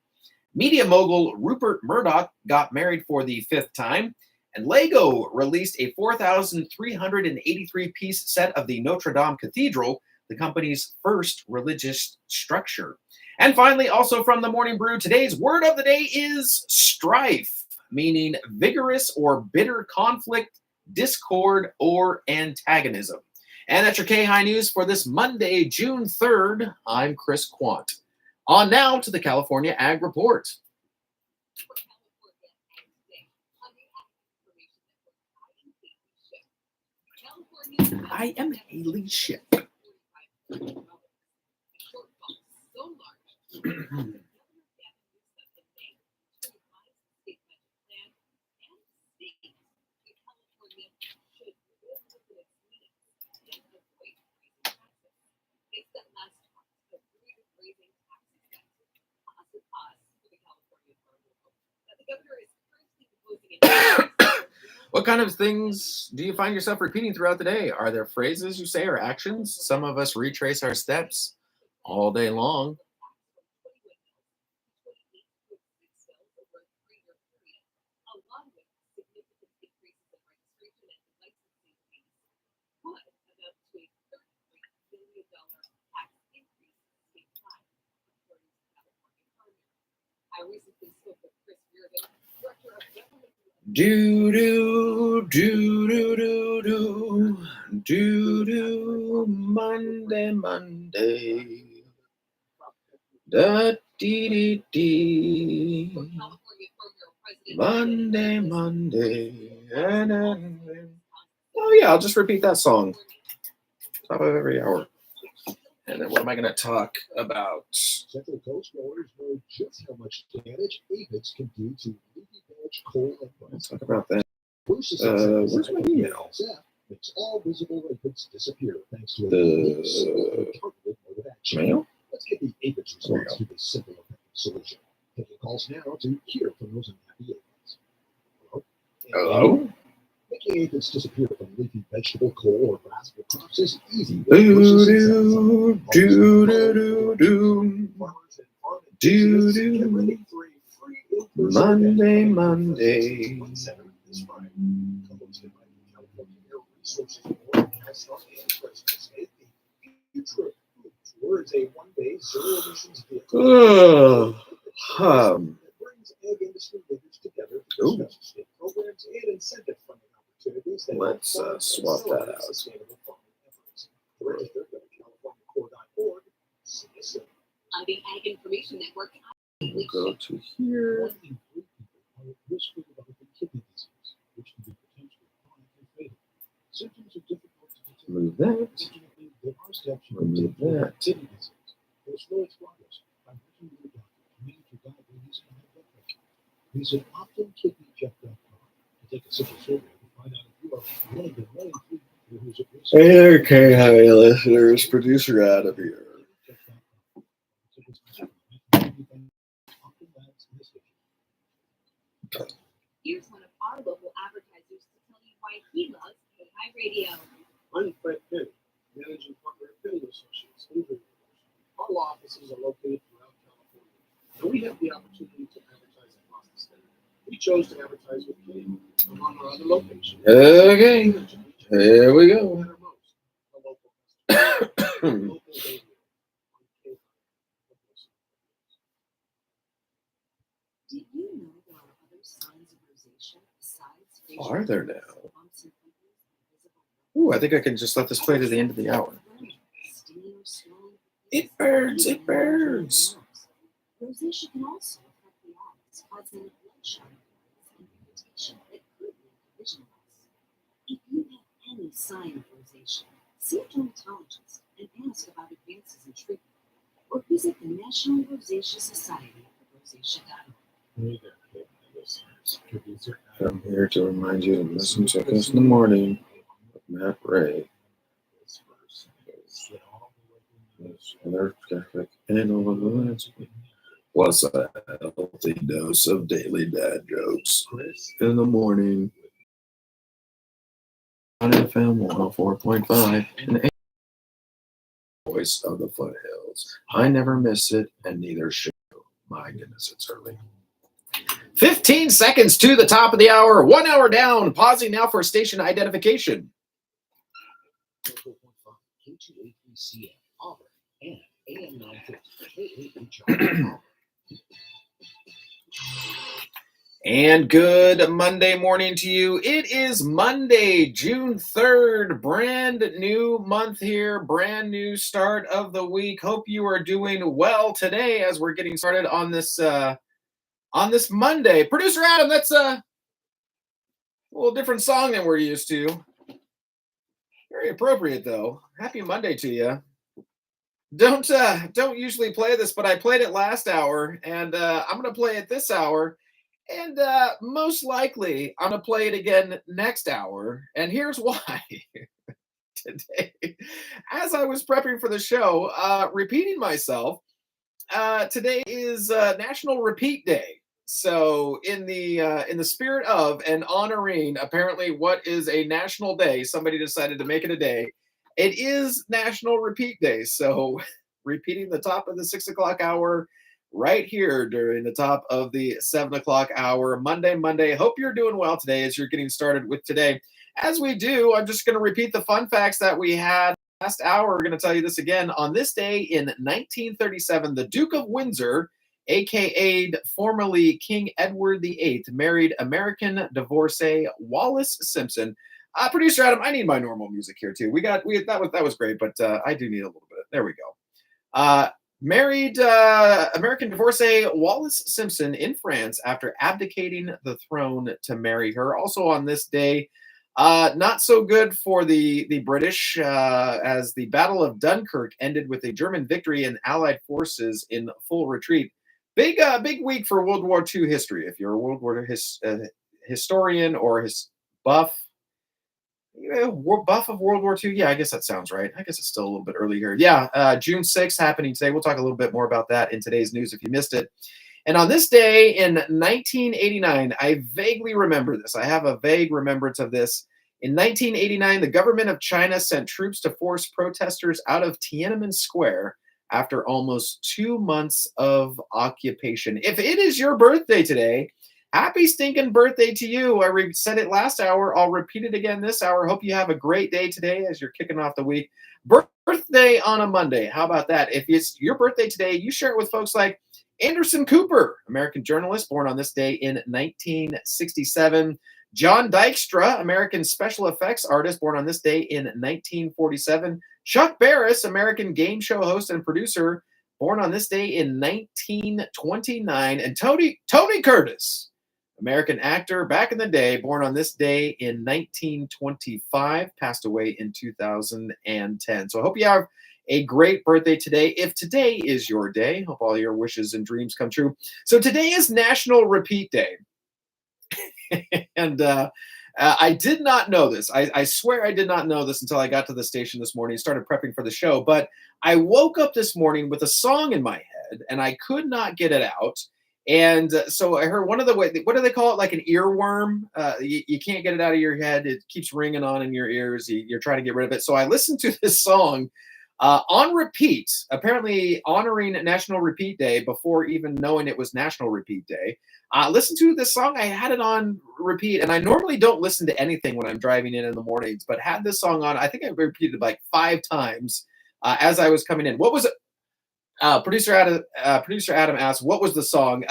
Media mogul Rupert Murdoch got married for the 5th time. And Lego released a 4,383-piece set of the Notre Dame Cathedral, the company's first religious structure. And finally, also from the Morning Brew, today's word of the day is strife, meaning vigorous or bitter conflict, discord, or antagonism. And that's your KAHI News for this Monday, June 3rd. I'm Chris Quant. On now to the California Ag Report. I am Haley Ship. What kind of things do you find yourself repeating throughout the day? Are there phrases you say or actions? Some of us retrace our steps all day long. Do do do do do do do do Monday da dee dee dee Monday. Oh yeah, I'll just repeat that song top of every hour. And then what am I going to talk about? Central Coast growers know just how much damage aphids can do to leafy veg, coal, and Let's talk about that. Where's my email? Makes all visible aphids disappear thanks to a The targeted mode of action. Mail? Let's get the aphids response to this simple effective solution. Taking calls now to hear from those unhappy aphids. Hello? Making aphids disappear from leafy vegetable, coal, or grassable crops is easy. Do do do do do do do Monday. Towards a one-day zero-emissions vehicle. Brings egg industry leaders together to discuss state programs and incentive funding opportunities. Let's swap that out. Sustainable farming efforts. Register at californiacorps.org. See you soon. On the Ag Information Network, We'll go to here. 1 in 3 people are at risk for developing kidney disease, which can be potentially chronic and fatal. Symptoms are difficult to detect. Remove that. Fortunately, there are steps you can Remove take to that. prevent kidney disease. There's no progress by working with your doctor to manage your diabetes and high blood pressure. Visit optumkidneycheck.com to take a simple survey to find out if you are one of the 1 in 3 people who's at risk. Hey there, KAHI listeners. Producer Adam here. here's one of our local advertisers to tell you why he loves KAHI Radio. I'm Fred Penny, managing partner at Penny Associates. Our law offices are located throughout California, and we have the opportunity to advertise across the state. We chose to advertise with Penny among our other locations. Okay, here we go. Did you know there are other signs of rosacea besides facial Are there now? bumps and pimples and visible Ooh, I think I can just let this play to the end of the hour. stinging or swelling? It burns, it burns. Rosacea can also affect the eyes, causing bloodshot and irritation that could lead to vision loss. If you have any sign of rosacea, see a dermatologist and ask about advances in treatment, or visit the National Rosacea Society at rosacea.org. Hey there, KAHI listeners. Producer I'm here to remind you to listen to us in the morning with Matt Ray. This verse is that all the way Another Catholic and all of the landscape. Plus a healthy dose of daily dad jokes Chris in the morning. on FM 104.5 and AM. Voice of the foothills. I never miss it, and neither should you. My goodness, it's early. 15 seconds to the top of the hour. 1 hour down. Pausing now for station identification. K283CM Auburn and AM 950 KAHI. And good Monday morning to you. It is Monday, June 3rd, brand new month here, brand new start of the week. Hope you are doing well today as we're getting started on this Monday. Producer Adam, that's a little different song than we're used to. Very appropriate though. Happy Monday to you. Don't usually play this, but I played it last hour, and I'm gonna play it this hour. And most likely, I'm going to play it again next hour. And here's why. Today, as I was prepping for the show, repeating myself, today is National Repeat Day. So in the spirit of and honoring apparently what is a national day, somebody decided to make it a day. It is National Repeat Day. So repeating the top of the 6 o'clock hour right here during the top of the 7 o'clock hour, Monday. Hope you're doing well today as you're getting started with today. As we do, I'm just going to repeat the fun facts that we had last hour. We're going to tell you this again. On this day in 1937, the Duke of Windsor, aka formerly King Edward VIII, married American divorcee Wallis Simpson. Producer Adam, I need my normal music here too. That was great, but I do need a little bit. There we go. Married American divorcee Wallis Simpson in France after abdicating the throne to marry her. Also on this day, not so good for the British as the Battle of Dunkirk ended with a German victory and Allied forces in full retreat. Big week for World War II history. If you're a World War historian or buff. Buff of World War II. Yeah, I guess that sounds right. I guess it's still a little bit early here. Yeah, June 6th happening today. We'll talk a little bit more about that in today's news if you missed it. And on this day in 1989, I vaguely remember this. I have a vague remembrance of this. In 1989, the government of China sent troops to force protesters out of Tiananmen Square after almost 2 months of occupation. If it is your birthday today, happy stinking birthday to you. I said it last hour. I'll repeat it again this hour. Hope you have a great day today as you're kicking off the week. Birthday on a Monday. How about that? If it's your birthday today, you share it with folks like Anderson Cooper, American journalist, born on this day in 1967. John Dykstra, American special effects artist, born on this day in 1947. Chuck Barris, American game show host and producer, born on this day in 1929. And Tony Curtis, American actor back in the day, born on this day in 1925, passed away in 2010. So I hope you have a great birthday today. If today is your day, hope all your wishes and dreams come true. So today is National Repeat Day. And I did not know this. I swear I did not know this until I got to the station this morning and started prepping for the show. But I woke up this morning with a song in my head, and I could not get it out. And so I heard one of what do they call it? Like an earworm. You can't get it out of your head. It keeps ringing on in your ears. You're trying to get rid of it. So I listened to this song on repeat, apparently honoring National Repeat Day before even knowing it was National Repeat Day. Listen to this song. I had it on repeat, and I normally don't listen to anything when I'm driving in the mornings, but had this song on. I think I repeated it like 5 times as I was coming in. What was it? Producer Adam asked, what was the song?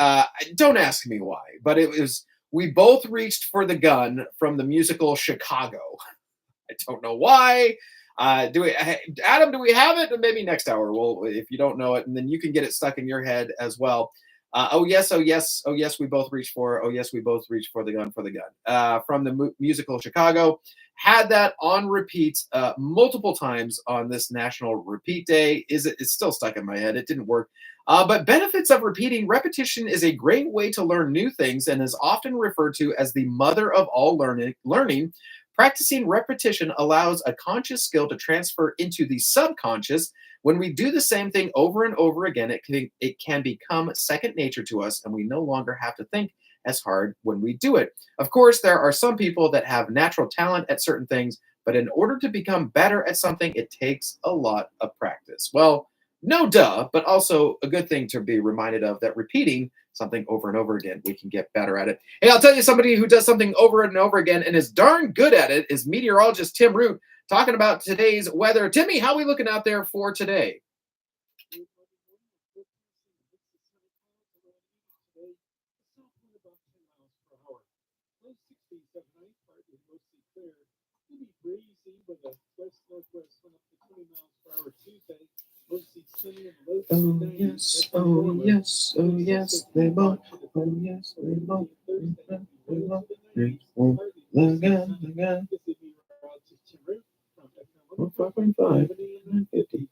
Don't ask me why, but it was We Both Reached for the Gun from the musical Chicago. I don't know why. Adam, do we have it? Maybe next hour. Well, if you don't know it, and then you can get it stuck in your head as well. Oh yes, we both reached for. Oh yes, we both reached for the gun, from the musical Chicago. Had that on repeat multiple times on this National Repeat Day. It's still stuck in my head. It didn't work. But benefits of repeating. Repetition is a great way to learn new things and is often referred to as the mother of all learning. Practicing repetition allows a conscious skill to transfer into the subconscious. When we do the same thing over and over again, it can become second nature to us, and we no longer have to think as hard when we do it. Of course, there are some people that have natural talent at certain things, but in order to become better at something, it takes a lot of practice. Well, no duh, but also a good thing to be reminded of that repeating something over and over again, we can get better at it. Hey, I'll tell you somebody who does something over and over again and is darn good at it is meteorologist Tim Root talking about today's weather. Timmy, how are we looking out there for today? Oh yes, oh yes, oh yes, they both. Oh yes, they both. Again, again. 4.5, 50.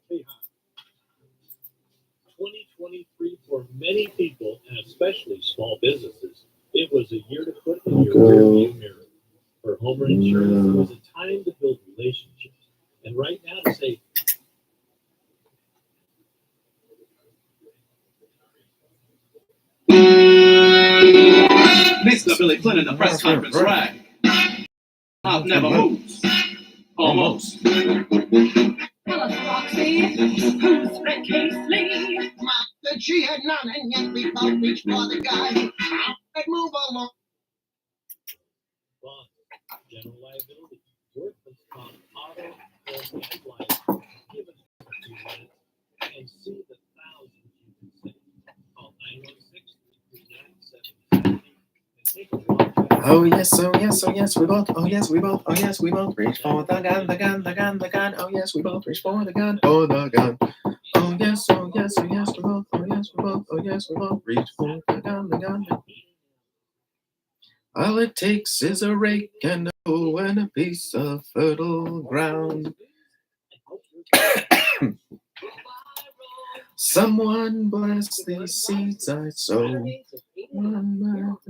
2023 for many people, and especially small businesses, it was a year to put in your rearview mirror. For Homer Insurance, it was a time to build relationships. And right now to say, Mr. Billy Clinton, the press conference rag. Mouth never moves. Almost. Tell us, Roxy, who's Red Casely? That she had none, and yet we both reached for the gun. I'd move along. bond, general liability, workman's comp, auto, home, and life. Give us 2 minutes and see the thousands you can save. Call 916-339-7070 and take a walk. Oh yes, oh yes, oh yes, we both. Oh yes, we both. Oh yes, we both reach for the gun, the gun, the gun, the gun. Oh yes, we both reach for the gun, for the gun. Oh yes, oh yes, oh yes, we both. Oh yes, we both. Oh yes, we both reach for the gun, the gun. All it takes is a rake and a hoe and a piece of fertile ground. Someone bless these seeds I sow. Now.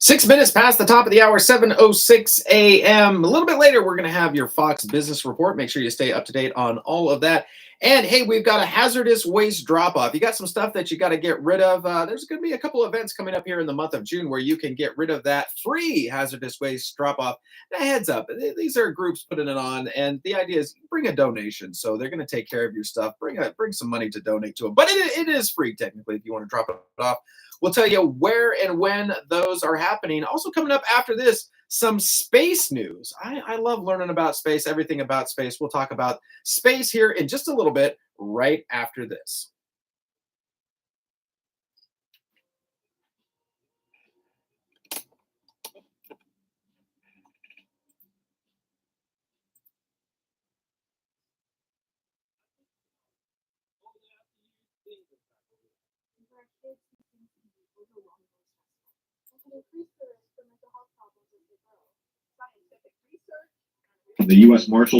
6 minutes past the top of the hour, 7:06 a.m. A little bit later, we're going to have your Fox Business Report. Make sure you stay up to date on all of that. And hey, we've got a hazardous waste drop-off. You got some stuff that you got to get rid of. There's going to be a couple events coming up here in the month of June where you can get rid of that free hazardous waste drop-off. Now, heads up, these are groups putting it on, and the idea is bring a donation. So they're going to take care of your stuff. Bring some money to donate to them. But it is free, technically, if you want to drop it off. We'll tell you where and when those are happening. Also coming up after this, some space news. I love learning about space, everything about space. We'll talk about space here in just a little bit, right after this. The U.S. Marshal.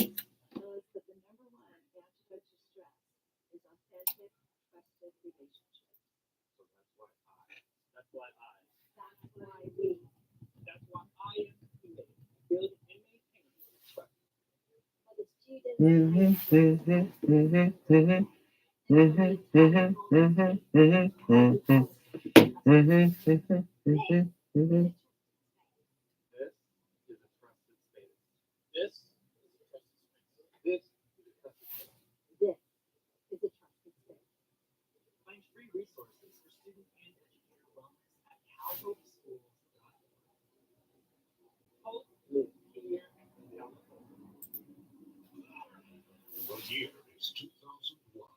Find free resources for student and educator wellness at calhopeschools.org. Hope live here in California. The year is 2001.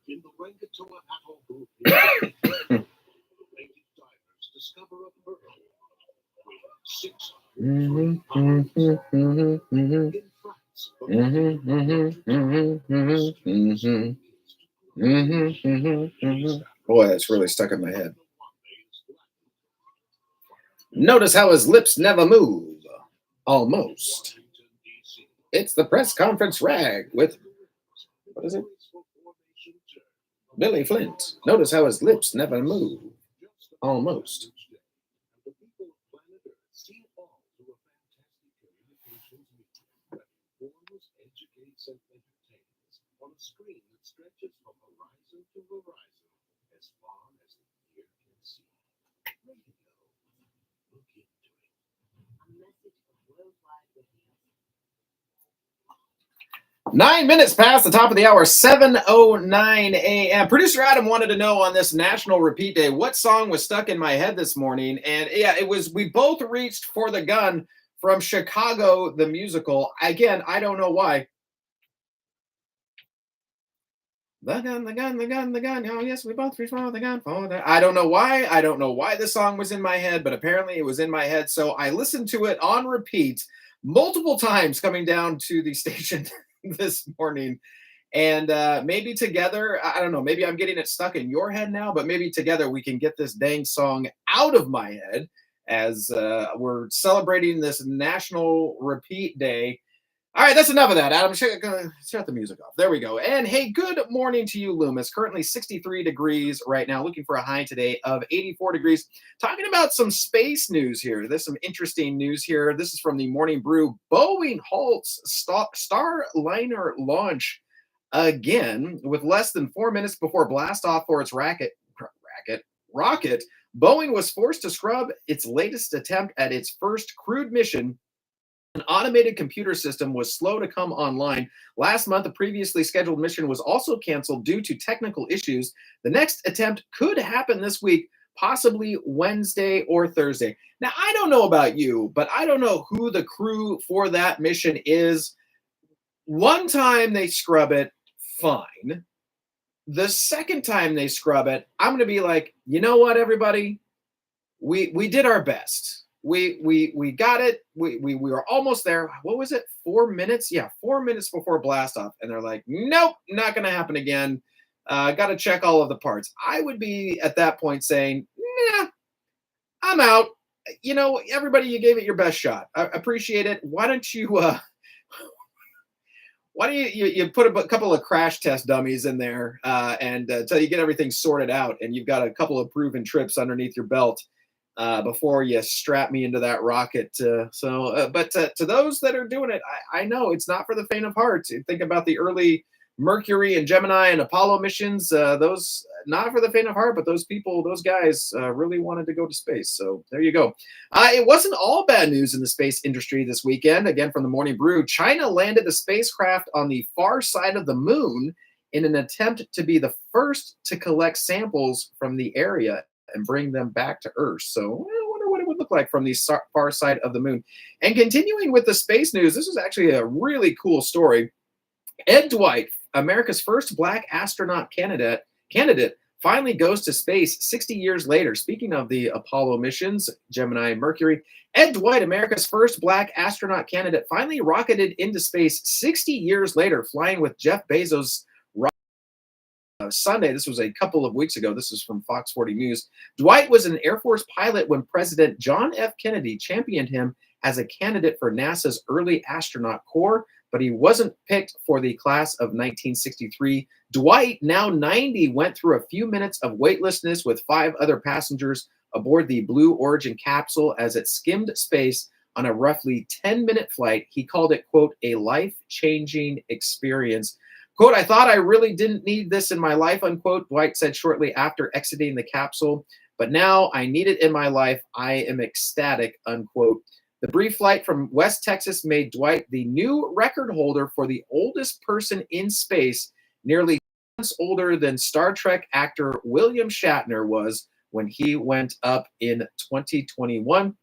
In the Rangatoa Atoll Group, native divers discover a pearl with 600 in France. Boy, that's really stuck in my head. Notice how his lips never move. Almost. It's the press conference rag with, what is it? Billy Flint. Notice how his lips never move. Almost. The people of planet Earth see all through a fantastic communications medium that informs, educates, and entertains on a screen that stretches from 9 minutes past the top of the hour, 7:09 a.m. Producer Adam wanted to know on this National Repeat Day what song was stuck in my head this morning. And yeah, it was We Both Reached for the Gun from Chicago, the musical. Again, I don't know why. The gun, the gun, the gun, the gun. Oh, yes, we both reached for the gun. For the... I don't know why. I don't know why the song was in my head, but apparently it was in my head. So I listened to it on repeat multiple times coming down to the station this morning. And maybe together, I don't know, maybe I'm getting it stuck in your head now, but maybe together we can get this dang song out of my head as we're celebrating this National Repeat Day. All right, that's enough of that, Adam. Shut the music off. There we go. And hey, good morning to you, Loomis. Currently 63 degrees right now, looking for a high today of 84 degrees. Talking about some space news here. There's some interesting news here. This is from the Morning Brew. Boeing halts Starliner launch again with less than 4 minutes before blastoff for its rocket. Boeing was forced to scrub its latest attempt at its first crewed mission. An automated computer system was slow to come online. Last month, a previously scheduled mission was also canceled due to technical issues. The next attempt could happen this week, possibly Wednesday or Thursday. Now, I don't know about you, but I don't know who the crew for that mission is. One time they scrub it, fine. The second time they scrub it, I'm going to be like, you know what, everybody? We did our best. We got it. We were almost there. What was it? 4 minutes? Yeah, 4 minutes before blast off. And they're like, nope, not going to happen again. Got to check all of the parts. I would be at that point saying, nah, I'm out. You know, everybody, you gave it your best shot. I appreciate it. Why don't you put a couple of crash test dummies in there and until you get everything sorted out and you've got a couple of proven trips underneath your belt before you strap me into that rocket. But to those that are doing it, I know it's not for the faint of heart. Think about the early Mercury and Gemini and Apollo missions. Those not for the faint of heart, but those people, those guys really wanted to go to space. So there you go. It wasn't all bad news in the space industry this weekend. Again, from the Morning Brew, China landed a spacecraft on the far side of the moon in an attempt to be the first to collect samples from the area and bring them back to Earth. So I wonder what it would look like from the far side of the moon. And continuing with the space news, this is actually a really cool story. Ed Dwight, America's first Black astronaut candidate, finally goes to space 60 years later. Speaking of the Apollo missions, Gemini and Mercury, Ed Dwight, America's first Black astronaut candidate, finally rocketed into space 60 years later, flying with Jeff Bezos. Sunday, this was a couple of weeks ago. This is from Fox 40 News. Dwight was an Air Force pilot when President John F. Kennedy championed him as a candidate for NASA's early astronaut corps, but he wasn't picked for the class of 1963. Dwight, now 90, went through a few minutes of weightlessness with 5 other passengers aboard the Blue Origin capsule as it skimmed space on a roughly 10-minute flight. He called it, quote, a life-changing experience. Quote, I thought I really didn't need this in my life, unquote, Dwight said shortly after exiting the capsule. But now I need it in my life. I am ecstatic, unquote. The brief flight from West Texas made Dwight the new record holder for the oldest person in space, nearly 2 months older than Star Trek actor William Shatner was when he went up in 2021.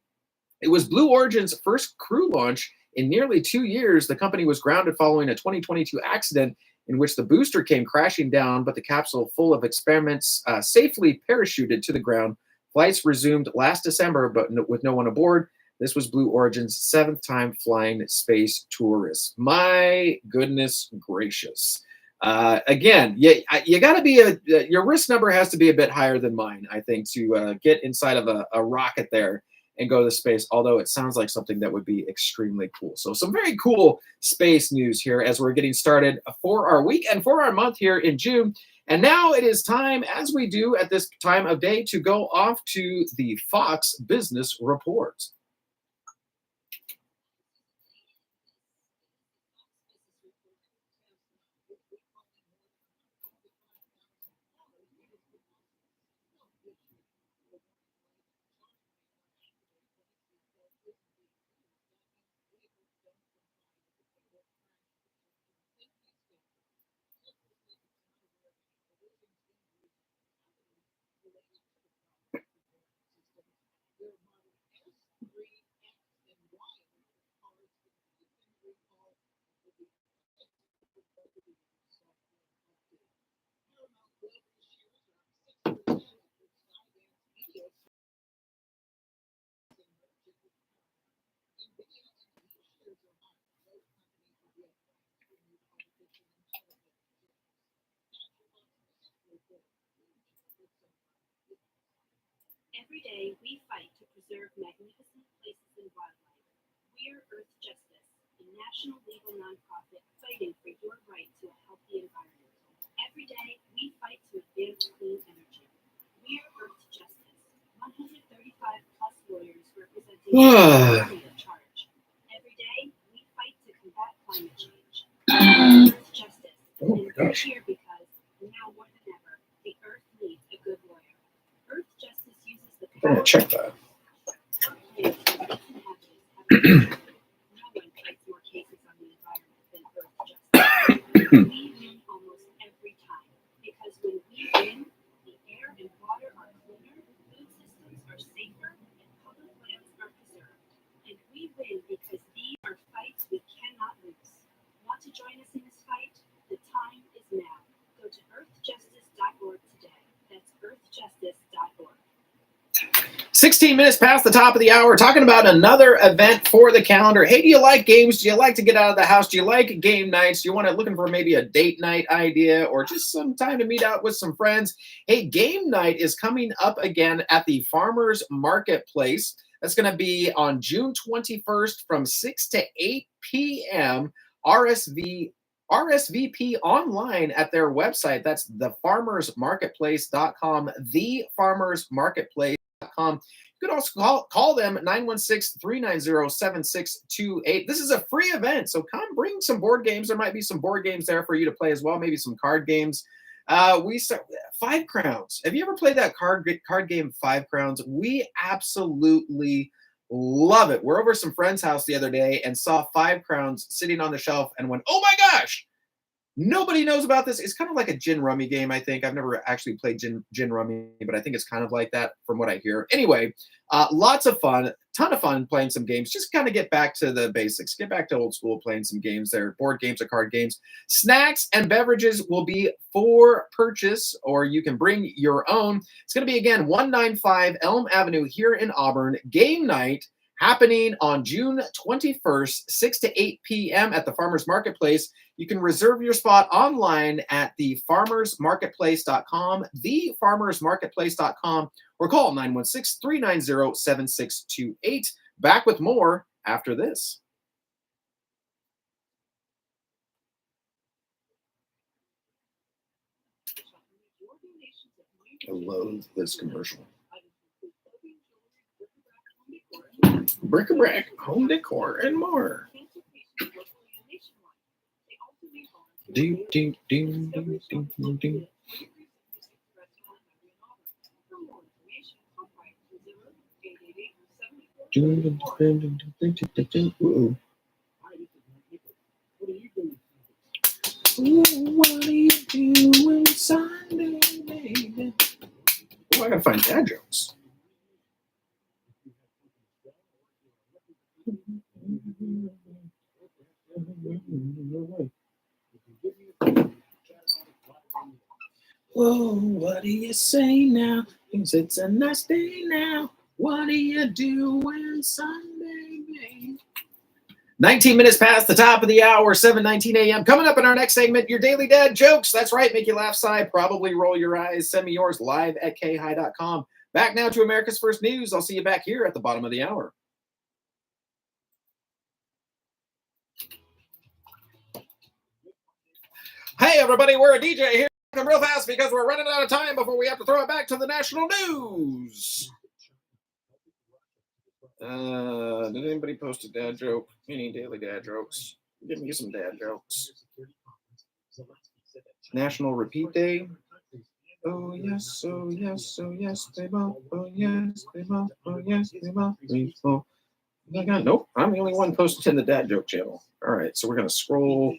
It was Blue Origin's first crew launch in nearly 2 years. The company was grounded following a 2022 accident in which the booster came crashing down, but the capsule full of experiments safely parachuted to the ground. Flights resumed last December, but with no one aboard. This was Blue Origin's 7th time flying space tourists. My goodness gracious. Again, you got to be your risk number has to be a bit higher than mine, I think, to get inside of a rocket there and go to space, although it sounds like something that would be extremely cool. So some very cool space news here as we're getting started for our week and for our month here in June. And now it is time, as we do at this time of day, to go off to the Fox Business Report. Every day, we fight to preserve magnificent places and wildlife. We're Earth Justice, a national legal nonprofit fighting for your right to a healthy environment. Every day, we fight to advance clean energy. We're Earth Justice, 135 plus lawyers representing free of charge. Every day, we fight to combat climate change. Earth Justice, and we're here because now more than ever, the Earth needs a good lawyer. Earth Justice uses the I'm gonna check that. no one fights more cases on the environment than Earth Justice. We win almost every time because when we win, the air and water are cleaner, food systems are safer, and public lands are preserved. And we win because these are fights we cannot lose. Want to join us in this fight? The time is now. Go to earthjustice.org today. That's earthjustice.org. 16 minutes past the top of the hour, talking about another event for the calendar. Hey, do you like games? Do you like to get out of the house? Do you like game nights? Do you want to looking for maybe a date night idea or just some time to meet out with some friends? Hey, game night is coming up again at the Farmers Marketplace. That's going to be on June 21st from 6 to 8 p.m. RSVP online at their website. That's thefarmersmarketplace.com, thefarmersmarketplace.com. You can also call them 916-390-7628. This is a free event, so come bring some board games. There might be some board games there for you to play as well, maybe some card games. We start 5 Crowns. Have you ever played that card game 5 Crowns? We absolutely love it. We're over some friend's house the other day and saw 5 Crowns sitting on the shelf and went, oh my gosh, nobody knows about this. It's kind of like a gin rummy game, I think. I've never actually played gin rummy, but I think it's kind of like that from what I hear. Anyway, lots of fun, ton of fun playing some games. Just kind of get back to the basics. Get back to old school playing some games there, board games or card games. Snacks and beverages will be for purchase, or you can bring your own. It's going to be, again, 195 Elm Avenue here in Auburn. Game night happening on June 21st, 6 to 8 p.m. at the Farmers Marketplace. You can reserve your spot online at thefarmersmarketplace.com, thefarmersmarketplace.com, or call 916-390-7628. Back with more after this. I love this commercial. Bric-a-brac, home decor, and more. Do, do, do, do, do, do, do. Ooh. What are you doing Sunday, baby? Oh, I gotta find dad jokes. Whoa, what do you say now? Thinks it's a nice day now. What are you doing Sunday, babe? 19 minutes past the top of the hour, 7:19 a.m. Coming up in our next segment, your daily dad jokes. That's right, make you laugh, sigh, probably roll your eyes. Send me yours live at KAHI.com. Back now to America's First News. I'll see you back here at the bottom of the hour. Hey, everybody, we're a DJ here. Real fast because we're running out of time before we have to throw it back to the national news. Did anybody post a dad joke? Any daily dad jokes? Give me some dad jokes. National Repeat Day. Oh yes, oh yes, oh yes, they both. Oh yes, they both. Oh yes, they both. Oh, nope, I'm the only one posted in the dad joke channel. All right, so we're gonna scroll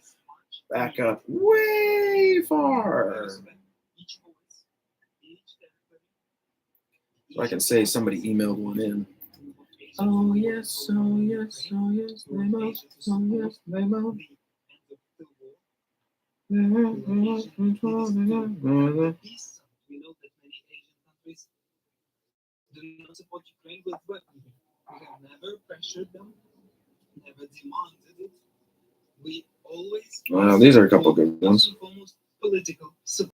back up way far. So I can say somebody emailed one in. Oh yes, oh yes, oh yes, they both. Oh yes, they both. peace. We know that many Asian countries do not support Ukraine with weaponry. We have never pressured them, never demanded it. We always Wow, these are a couple good ones. first and foremost political support.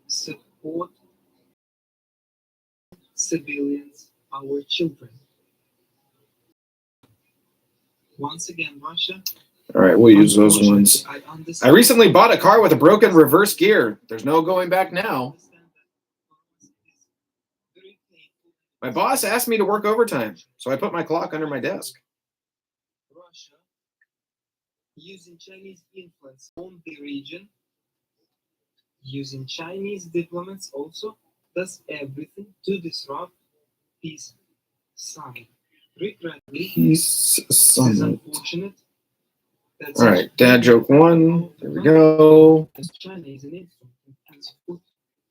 Support civilians, our children. Once again, Russia. All right, we'll use those ones. I I recently bought a car with a broken reverse gear. There's no going back now. My boss asked me to work overtime, so I put my clock under my desk. Russia, using Chinese influence on the region, using Chinese diplomats also, does everything to disrupt peace summit. Regrettably, Peace it is summit. unfortunate that All right, dad joke one. There we go. China is an instrument and support.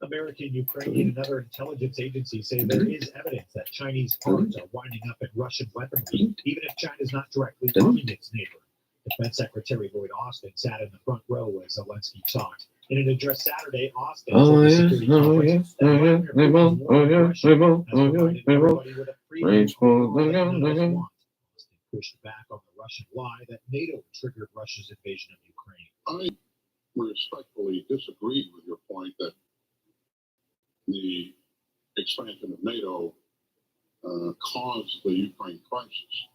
American, Ukrainian, and other intelligence agencies say there is evidence that Chinese arms are winding up in Russian weaponry, even if China is not directly arming its neighbor. Defense Secretary Lloyd Austin sat in the front row as Zelensky talked. In an address Saturday, Austin told the security conference that Vladimir Putin's war on Russia has provided everybody with a freedom that none of us want. Austin pushed back on the Russian lie that NATO triggered Russia's invasion of Ukraine. I respectfully disagree with your point that the expansion of NATO caused the Ukraine crisis.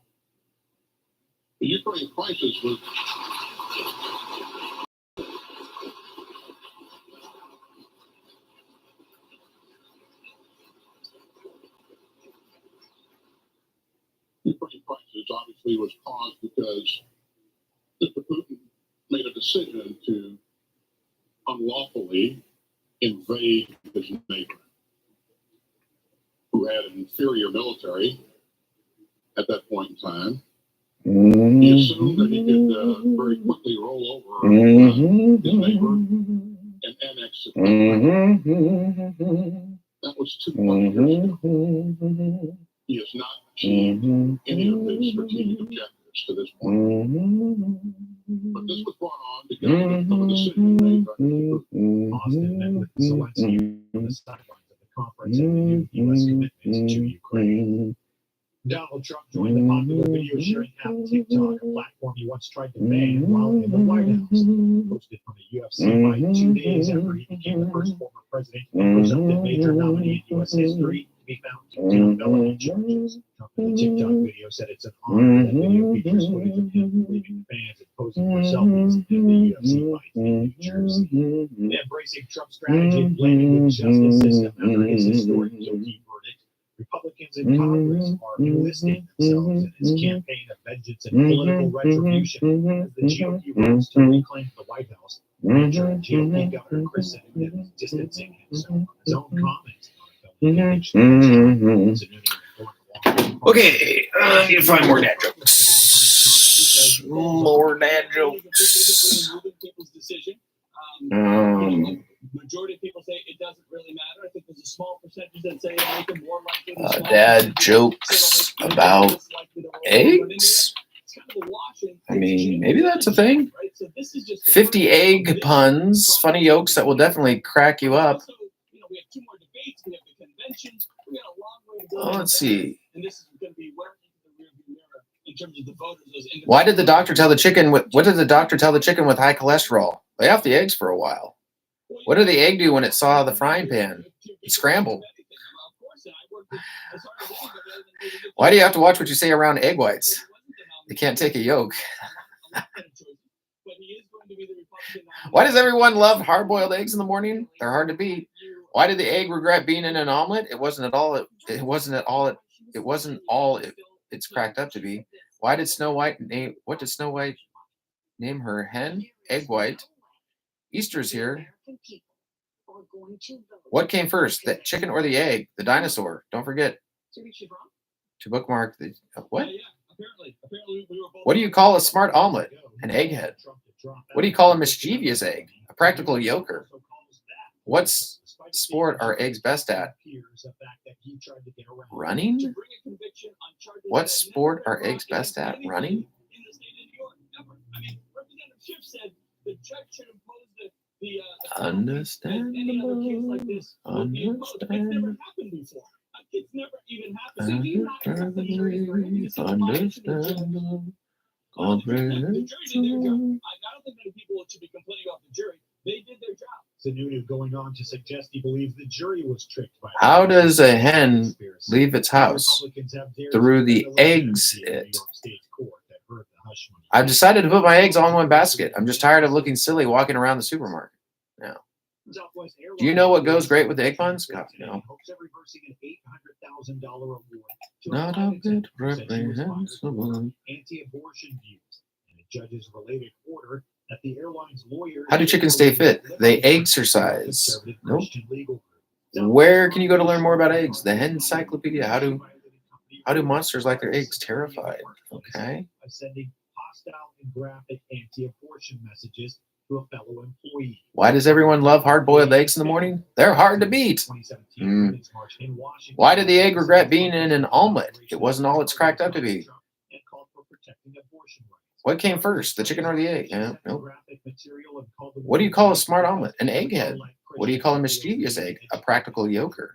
The Ukraine crisis was obviously was caused because Mr. Putin made a decision to unlawfully invade his neighbor, who had an inferior military at that point in time. He assumed that he could very quickly roll over his neighbor and annex it. That was 200 years ago. He has not achieved any of his strategic objectives to this point. But this was brought on because of a decision made by Mr. Putin. Austin met with Zelensky on the sidelines of the conference and renewed U.S. commitments to Ukraine. Donald Trump joined the popular video sharing app TikTok, a platform he once tried to ban while in the White House. Posted from the UFC fight 2 days after he became the first former president and presumptive major nominee in U.S. history to be found guilty on felony charges. Trump in the TikTok video said it's an honor that video features footage of him leaving fans and posing for selfies in the UFC fight in New Jersey. Embracing Trump's strategy and blaming the justice system after his historic guilty verdict, Republicans in Congress are enlisting themselves in his campaign of vengeance and political retribution as the GOP runs to reclaim the White House. Major GOP Governor Chris Sununu is distancing himself from his own comments on a felony conviction. Okay, I need to find more dad jokes. More dad jokes. Majority of people say it doesn't really matter. I think there's a small percentage that say it'll make them more likely to dad jokes about eggs? I mean, maybe that's a thing. 50 egg puns, funny jokes that will definitely crack you up. Oh, let's see. Why did the doctor tell the chicken what did the doctor tell the chicken with high cholesterol? Lay off the eggs for a while. What did the egg do when it saw the frying pan? It scrambled. Why do you have to watch what you say around egg whites? They can't take a yolk. Why does everyone love hard-boiled eggs in the morning? They're hard to beat. Why did the egg regret being in an omelet? It wasn't all it's cracked up to be. What did Snow White name her hen? Egg White. Easter's here. What came first, the chicken or the egg? The dinosaur. Don't forget to bookmark the what? What do you call a smart omelet? An egghead. What do you call a mischievous egg? A practical yoker. What sport are eggs best at? Running? What sport are eggs best at? Running? Schiff said the judge should impose the Understandable. any other case like this would be imposed. It's never happened before. It's never even happened. So do you not accept the jury for anything that's Understandable. the jury did their job. I don't think many people should be complaining about the jury. They did their job. Sununu going on to suggest he believes the jury was tricked by. How does a hen leave its house? Through the eggs it. I've decided to put my eggs all in one basket. I'm just tired of looking silly walking around the supermarket now. Do you know what goes great with the egg buns? God, no. Not a bit reprehensible. Anti-abortion views and a judge's related order that the airline's lawyers. How do chickens stay fit? They exercise. Nope. Where can you go to learn more about eggs? The Hen Encyclopedia. How do monsters like their eggs? Terrified. Okay. Sending hostile and graphic anti-abortion messages to a fellow employee. Why does everyone love hard-boiled eggs in the morning? They're hard to beat. Why did the egg regret being in an omelet? It wasn't all it's cracked up to be. What came first, the chicken or the egg? Yeah, nope. What do you call a smart omelet? An egghead. What do you call a mischievous egg? A practical yoker.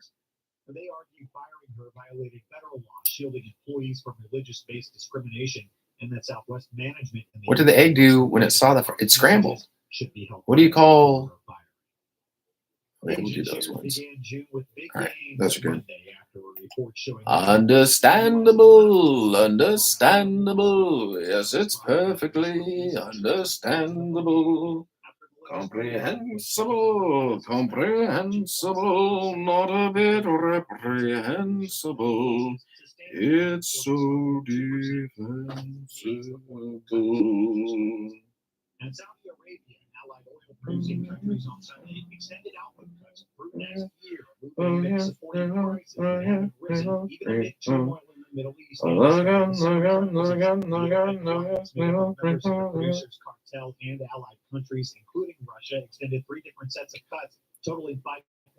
They argue firing her violated federal law shielding employees from religious-based discrimination, and that Southwest management. What did the egg do when it saw it scrambled? What do you call? Okay, we'll do those ones. All right, those are good. Understandable, understandable. Yes, it's perfectly understandable. Comprehensible, comprehensible, not a bit reprehensible. It's so defensible. And Saudi Arabia and allied oil-producing countries on Sunday extended output cuts through next year, moving supporting prices that have risen even amid turmoil in the Middle East. Producers cartel and allied countries, including Russia, extended 3 different sets of cuts, totaling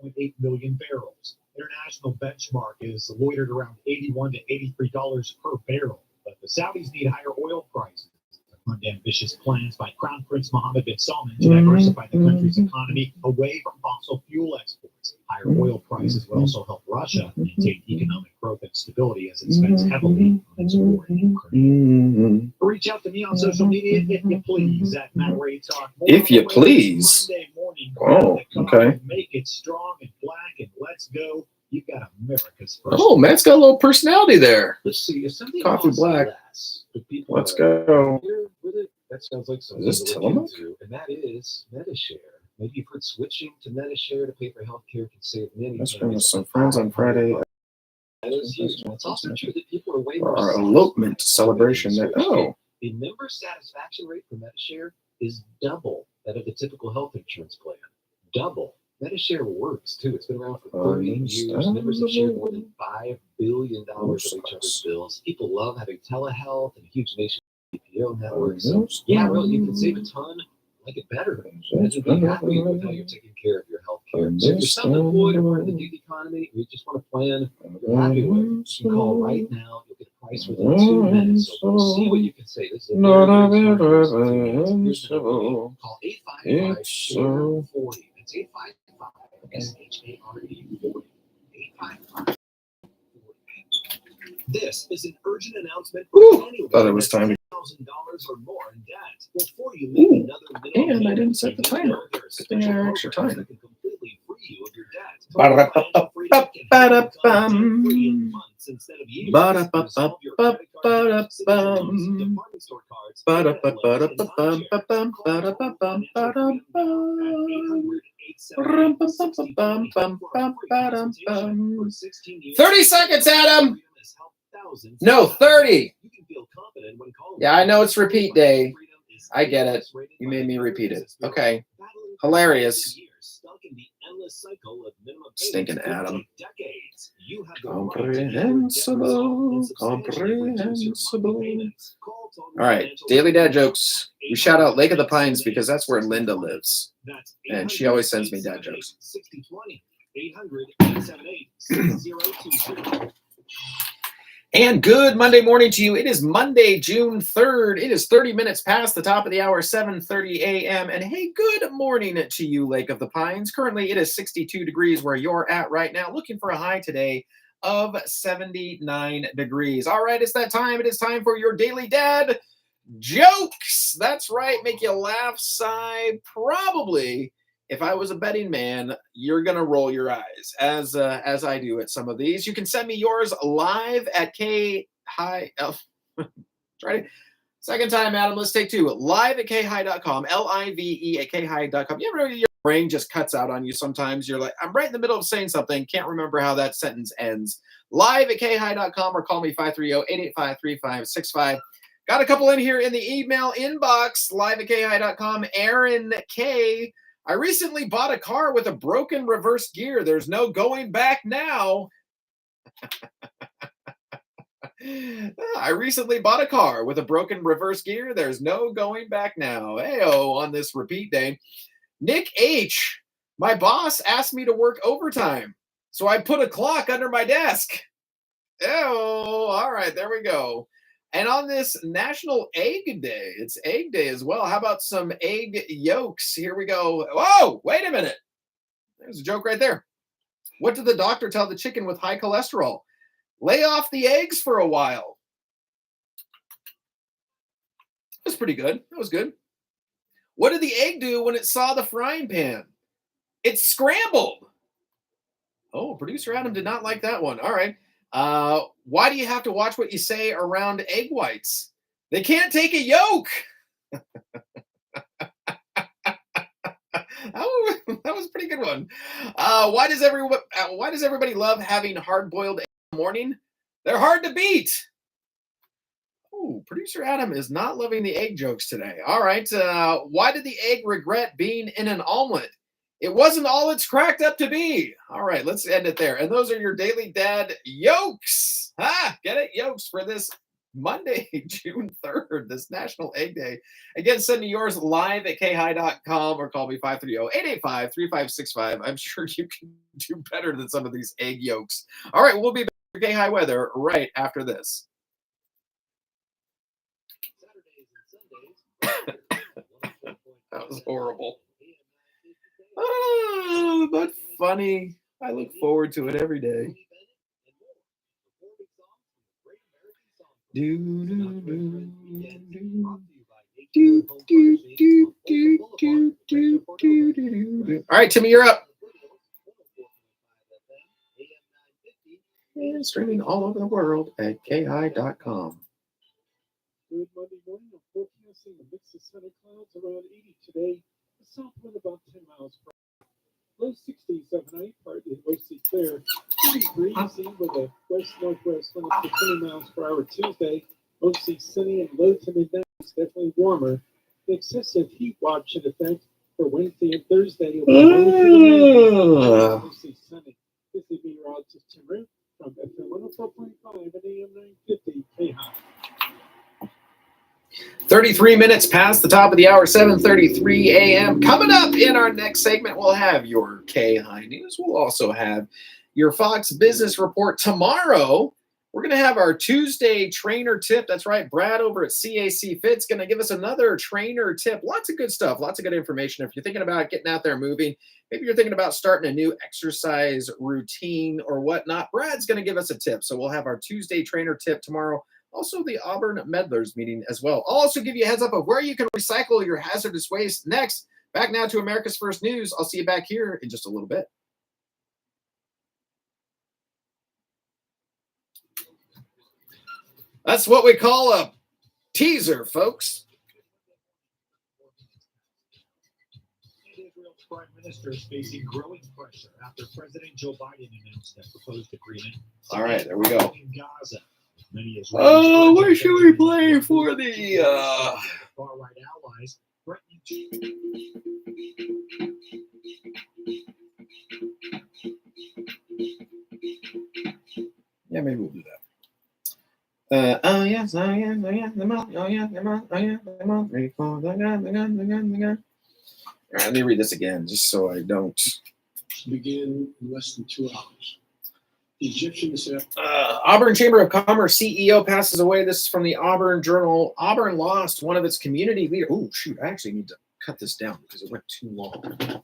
5.8 million barrels. International benchmark is loitered around $81 to $83 per barrel, but the Saudis need higher oil prices. Fund ambitious plans by Crown Prince Mohammed bin Salman to diversify the country's economy away from fossil fuel exports. Higher oil prices would also help Russia maintain economic growth and stability as it spends heavily on its war in Ukraine. Reach out to me on social media if you please at Matt Ray Talk. If you please. Monday morning, Oh, okay. Make it strong and black and let's go. You've got America's first. Oh, Matt's got a little personality there. Let's see. If something Coffee black. Let's go. That sounds like something Is this Tillamook? And that is MediShare. Maybe you've heard switching to MediShare to pay for healthcare can save many. Let's bring us some friends on Friday. That is huge. It's also true that people are way For more our satisfied elopement with celebration. MediShare. Oh, The member satisfaction rate for MediShare is double that of the typical health insurance plan. Double. MediShare works too. It's been around for 30 years. Members have shared more than $5 billion of each other's bills. People love having telehealth and huge nation PPO networks. So, yeah, really, you can save a ton, like it better. And be happy with how you're taking care of your health care. So if you're self-employed or part of the gig economy, or you just want a plan you're happy with, you can call right now. You'll get a price within 2 minutes. So we'll see what you can save. This is a very, very smart call 855-40. That's 855-SHARE40. 855. This is an urgent announcement for anyone thought it was time. $1,000 or more in debt before you leave another minimum And I didn't payment. set the timer. There are Good thing I had extra programs time. that can completely free you of your debt. Ba-da-ba-ba-ba-ba-da-bum. Free in months instead of years. Ba-da-ba-ba-ba-ba-da-bum. Resolve your credit card debt, department store cards, Ba-da-ba-ba-da-ba-bum, ba-da-ba-bum, ba-da-bum. Rum, bum, bum, bum, bum, bum, bum, bum. 30 seconds, Adam. No, 30. Yeah, I know it's repeat day. I get it. You made me repeat it. Okay. Hilarious. Stinking Adam. Comprehensible. Comprehensible. All right. Daily dad jokes. We shout out Lake of the Pines because that's where Linda lives. And she always sends me dad jokes. 6020 800 878 6020. And good Monday morning to you. It is Monday, June 3rd. It is 30 minutes past the top of the hour, 7:30 a.m. And hey, good morning to you, Lake of the Pines. Currently, it is 62 degrees where you're at right now, looking for a high today of 79 degrees. All right, it's that time. It is time for your Daily Dad jokes. That's right. Make you laugh, sigh, probably. If I was a betting man, you're gonna roll your eyes as I do at some of these. You can send me yours live at KAHI. Try it. Second time, Adam. Let's take two. Live at KAHI.com. LIVE at KAHI.com. You ever your brain just cuts out on you sometimes? You're like, I'm right in the middle of saying something, can't remember how that sentence ends. Live at KAHI.com or call me 530-885-3565. Got a couple in here in the email inbox. Live at KAHI.com. Aaron K. I recently bought a car with a broken reverse gear. There's no going back now. I recently bought a car with a broken reverse gear. There's no going back now. Heyo, on this repeat day. Nick H. My boss asked me to work overtime, so I put a clock under my desk. Oh, all right, there we go. And on this National Egg Day, it's Egg Day as well. How about some egg yolks? Here we go. Whoa, wait a minute. There's a joke right there. What did the doctor tell the chicken with high cholesterol? Lay off the eggs for a while. That's pretty good. That was good. What did the egg do when it saw the frying pan? It scrambled. Oh, producer Adam did not like that one. All right. Why do you have to watch what you say around egg whites? They can't take a yolk. That was a pretty good one. Why does everybody love having hard-boiled eggs in the morning? They're hard to beat. Oh, producer Adam is not loving the egg jokes today. All right. Why did the egg regret being in an omelet? It wasn't all it's cracked up to be. All right, let's end it there. And those are your Daily Dad yolks. Get it? Yolks for this Monday, June 3rd, this National Egg Day. Again, send me yours live at KAHI.com or call me 530-885-3565. I'm sure you can do better than some of these egg yolks. All right, we'll be back for KAHI weather right after this. That was horrible. Oh, but funny. I look forward to it every day. All right, Timmy, you're up. And streaming all over the world at KAHI.com. Good Monday morning. Unfortunately, seeing a mix of sun and clouds around 80 today. The south wind about 10 miles per hour. Low 60s overnight, partly mostly clear. Pretty breezy with a west-northwest wind up to 20 miles per hour Tuesday. Mostly sunny and low to midnight. It's definitely warmer. The excessive heat watch in effect for Wednesday and Thursday. Mostly sunny. This is meteorologist Tim Root from FM 104.5 and AM 950 KAHI. 33 minutes past the top of the hour, 7:33 a.m. Coming up in our next segment, we'll have your KAHI News. We'll also have your Fox Business Report tomorrow. We're going to have our Tuesday trainer tip. That's right. Brad over at CAC Fit's going to give us another trainer tip. Lots of good stuff. Lots of good information. If you're thinking about getting out there and moving, maybe you're thinking about starting a new exercise routine or whatnot, Brad's going to give us a tip. So we'll have our Tuesday trainer tip tomorrow. Also, the Auburn Meddlers meeting as well. I'll also give you a heads up of where you can recycle your hazardous waste next. Back now to America's First News. I'll see you back here in just a little bit. That's what we call a teaser, folks. Israel's prime minister is facing growing pressure after President Joe Biden announced that proposed agreement. All right, there we go. In Gaza. Oh, what should we play for the far-right allies? Yeah, maybe we'll do that. Oh yes, oh yes, oh yes, oh yes, oh yes, recall the gun. All right, let me read this again, just so I don't begin in less than 2 hours. Egyptian descent. Auburn Chamber of Commerce CEO passes away. This is from the Auburn Journal. Auburn lost one of its community leaders. Oh, shoot. I actually need to cut this down because it went too long.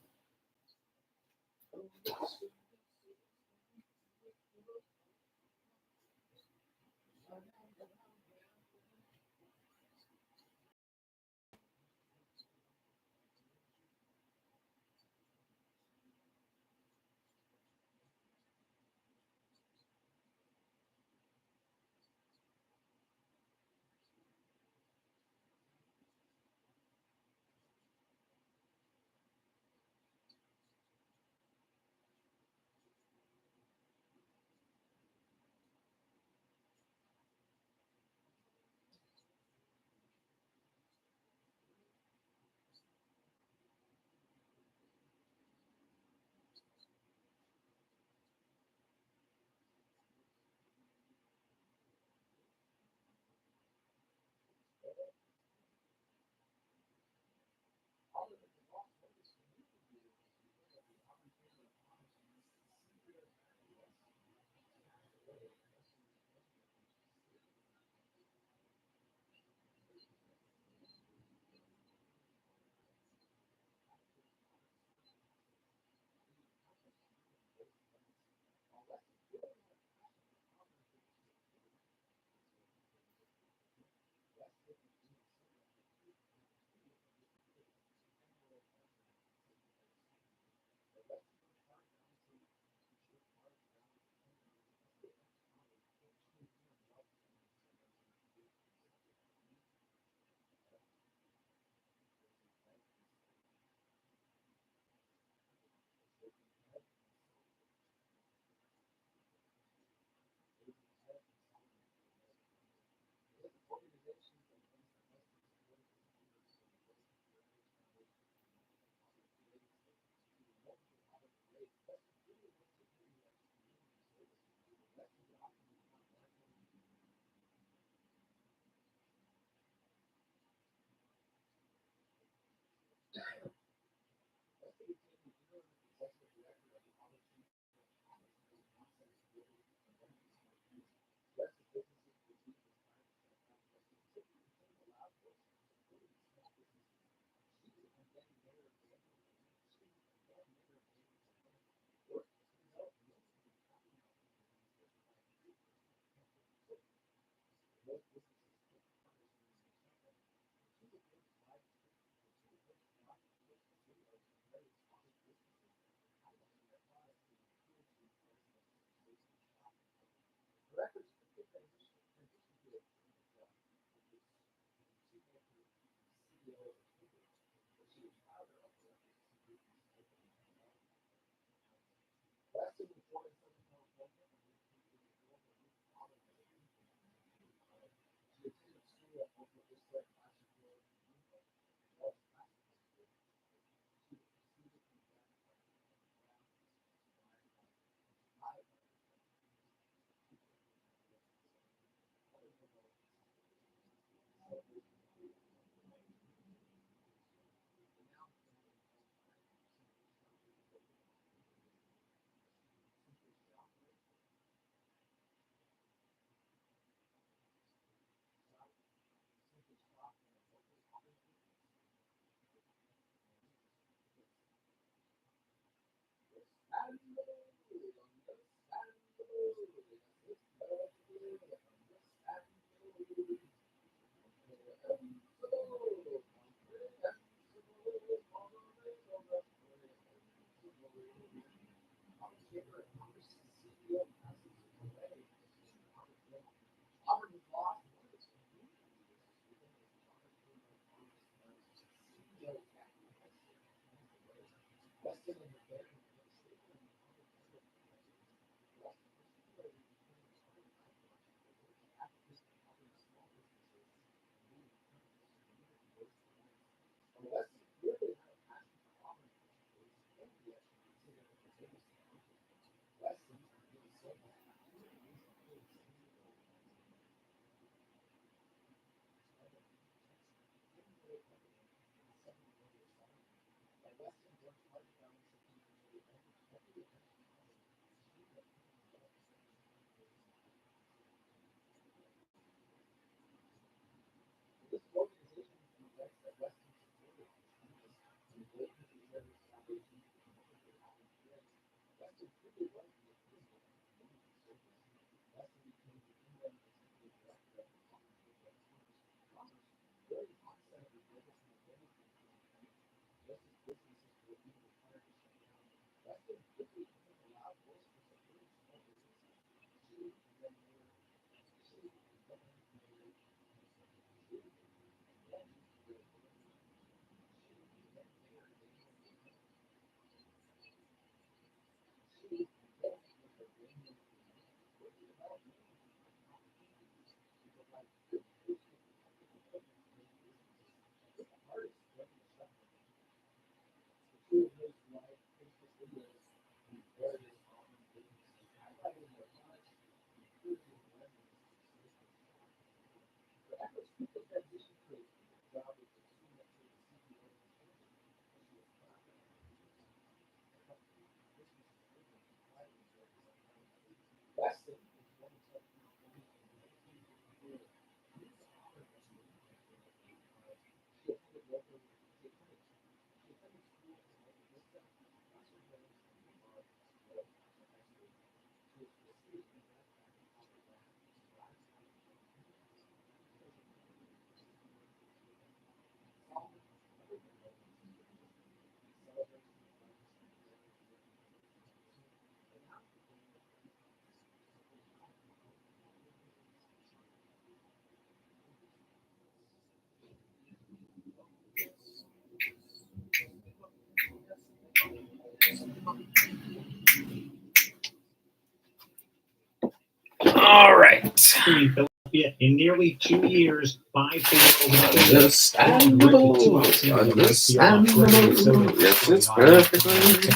All right. Philadelphia in nearly 2 years, 5-4 over the Understandable. Understandable. Yes, it's perfectly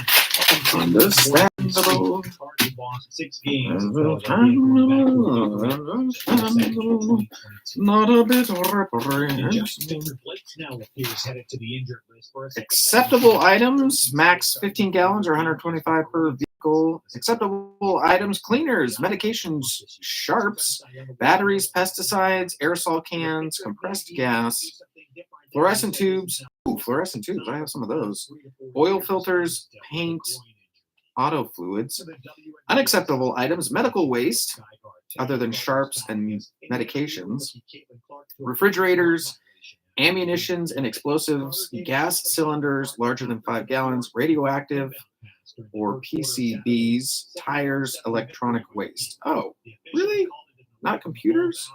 understandable. Lost 6 games. Understandable. Not a bit Victor Blake now appears headed to the injured list for a acceptable items, max 15 gallons or 125 per vehicle. Acceptable items, cleaners, medications, sharps, batteries, pesticides, aerosol cans, compressed gas, fluorescent tubes. Ooh, fluorescent tubes. I have some of those. Oil filters, paint, auto fluids. Unacceptable items, medical waste, other than sharps and medications, refrigerators, ammunitions and explosives, gas cylinders larger than 5 gallons, radioactive or PCBs, tires, electronic waste. Oh, really? Not computers?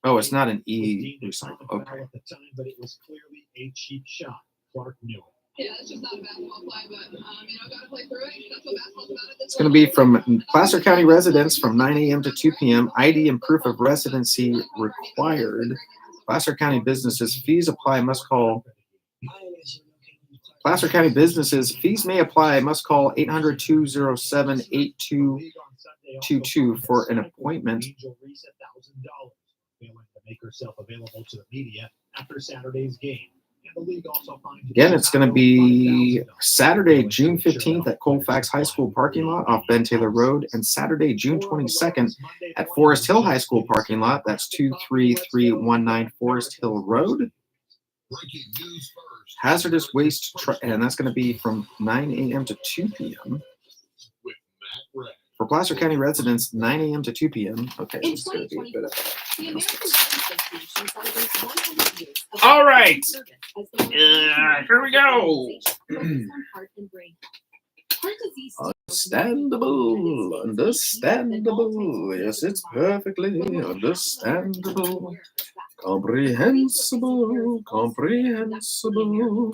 Oh, it's not an e-recycle. Okay. But it was clearly a cheap shot. Clark knew it. Yeah, it's just not a basketball play, but gotta play through it. That's what basketball's about. It's going to be from Placer County residents from 9 a.m. to 2 p.m. ID and proof of residency required. Placer County businesses fees apply. Must call. Placer County businesses fees may apply. Must call 800-207-8222 for an appointment. Angel Reese $1,000, failing to make herself available to the media after Saturday's game. And the league also finds Again, it's going to be Saturday, June 15th at Colfax High School parking lot off Ben Taylor Road, and Saturday, June 22nd at Forest Hill High School parking lot. That's 23319 Forest Hill Road. Hazardous waste, and that's going to be from 9 a.m. to 2 p.m. For Placer County residents, 9 a.m. to 2 p.m. Okay, this is going to be a bit of all right. Here we go. Understandable. Understandable. Yes, it's perfectly understandable. Comprehensible. Comprehensible.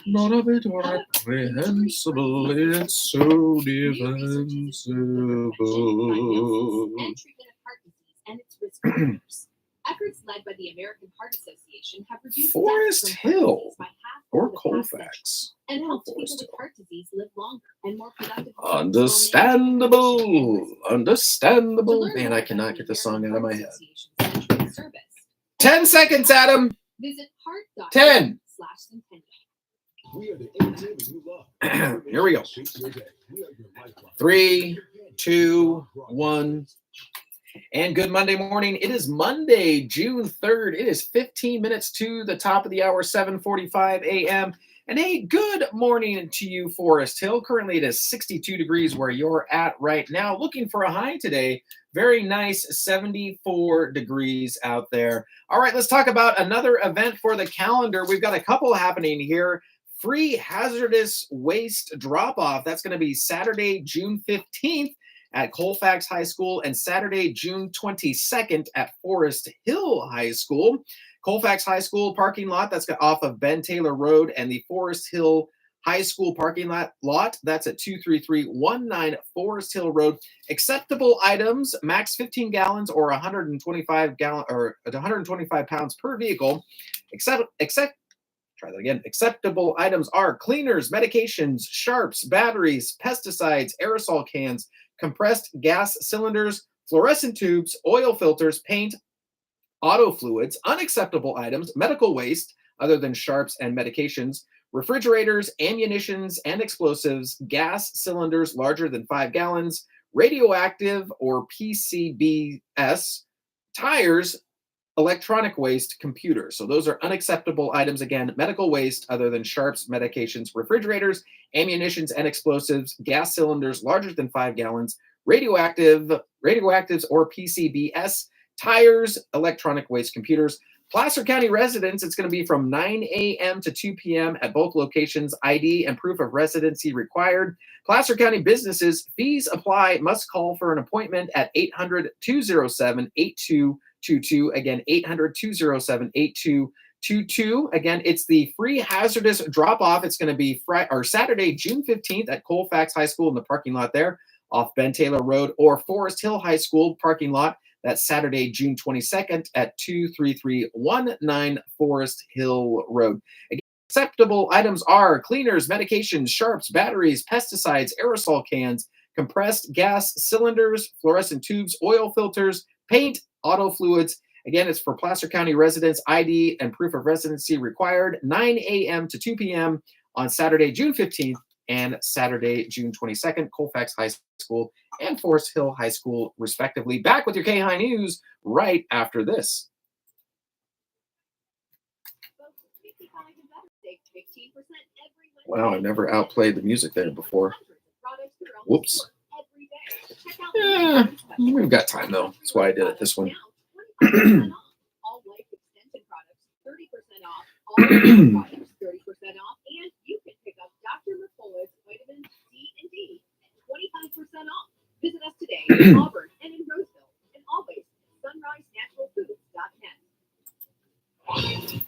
Not a bit reprehensible. It's so defensible. Efforts led by the American Heart Association have reduced Forest deaths from heart Hill disease by half or over the past century, Colfax. and helped people Forest with Hill. heart disease live longer and more productive. Understandable. Understandable. Man, I cannot get the song out of my head. 10 seconds, Adam. Visit heart.org 10. We are the A team you love. Here we go. 3, 2, 1. And good Monday morning. It is Monday, June 3rd. It is 15 minutes to the top of the hour, 7:45 a.m. And hey, good morning to you, Forest Hill. Currently, it is 62 degrees where you're at right now. Looking for a high today. Very nice, 74 degrees out there. All right, let's talk about another event for the calendar. We've got a couple happening here free hazardous waste drop-off. That's going to be Saturday, June 15th at Colfax High School and Saturday, June 22nd at Forest Hill High School. Colfax High School parking lot, that's off of Ben Taylor Road, and the Forest Hill High School parking lot, that's at 23319 Forest Hill Road. Acceptable items, max 15 gallons or 125 pounds per vehicle. Acceptable items are cleaners, medications, sharps, batteries, pesticides, aerosol cans, compressed gas cylinders, fluorescent tubes, oil filters, paint, auto fluids. Unacceptable items, medical waste other than sharps and medications, refrigerators, ammunitions and explosives, gas cylinders larger than 5 gallons, radioactive or PCBs, tires, electronic waste, computers. So those are unacceptable items. Again, medical waste other than sharps, medications, refrigerators, ammunitions and explosives, gas cylinders larger than 5 gallons, radioactives or PCBs, tires, electronic waste, computers. Placer County residents, it's going to be from 9 a.m. to 2 p.m. at both locations. ID and proof of residency required. Placer County businesses, fees apply. Must call for an appointment at 800-207-8222. Again, 800-207-8222. Again, it's the free hazardous drop-off. It's going to be Saturday, June 15th at Colfax High School in the parking lot there off Ben Taylor Road, or Forest Hill High School parking lot. That's Saturday, June 22nd at 23319 Forest Hill Road. Again, acceptable items are cleaners, medications, sharps, batteries, pesticides, aerosol cans, compressed gas cylinders, fluorescent tubes, oil filters, paint, auto fluids. Again, it's for Placer County residents. ID and proof of residency required. 9 a.m. to 2 p.m. on Saturday, June 15th and Saturday, June 22nd, Colfax High School and Forest Hill High School, respectively. Back with your KAHI News right after this. Wow, I've never outplayed the music there before. Whoops. Yeah, we've got time, though. That's why I did it this one. All life extension products, 30% off. All products, 30% off. And you can pick up Dr. McCullough's vitamins C and D at 25% off. Visit us today in Auburn and in Roseville, and always sunrisenaturalfoods.net.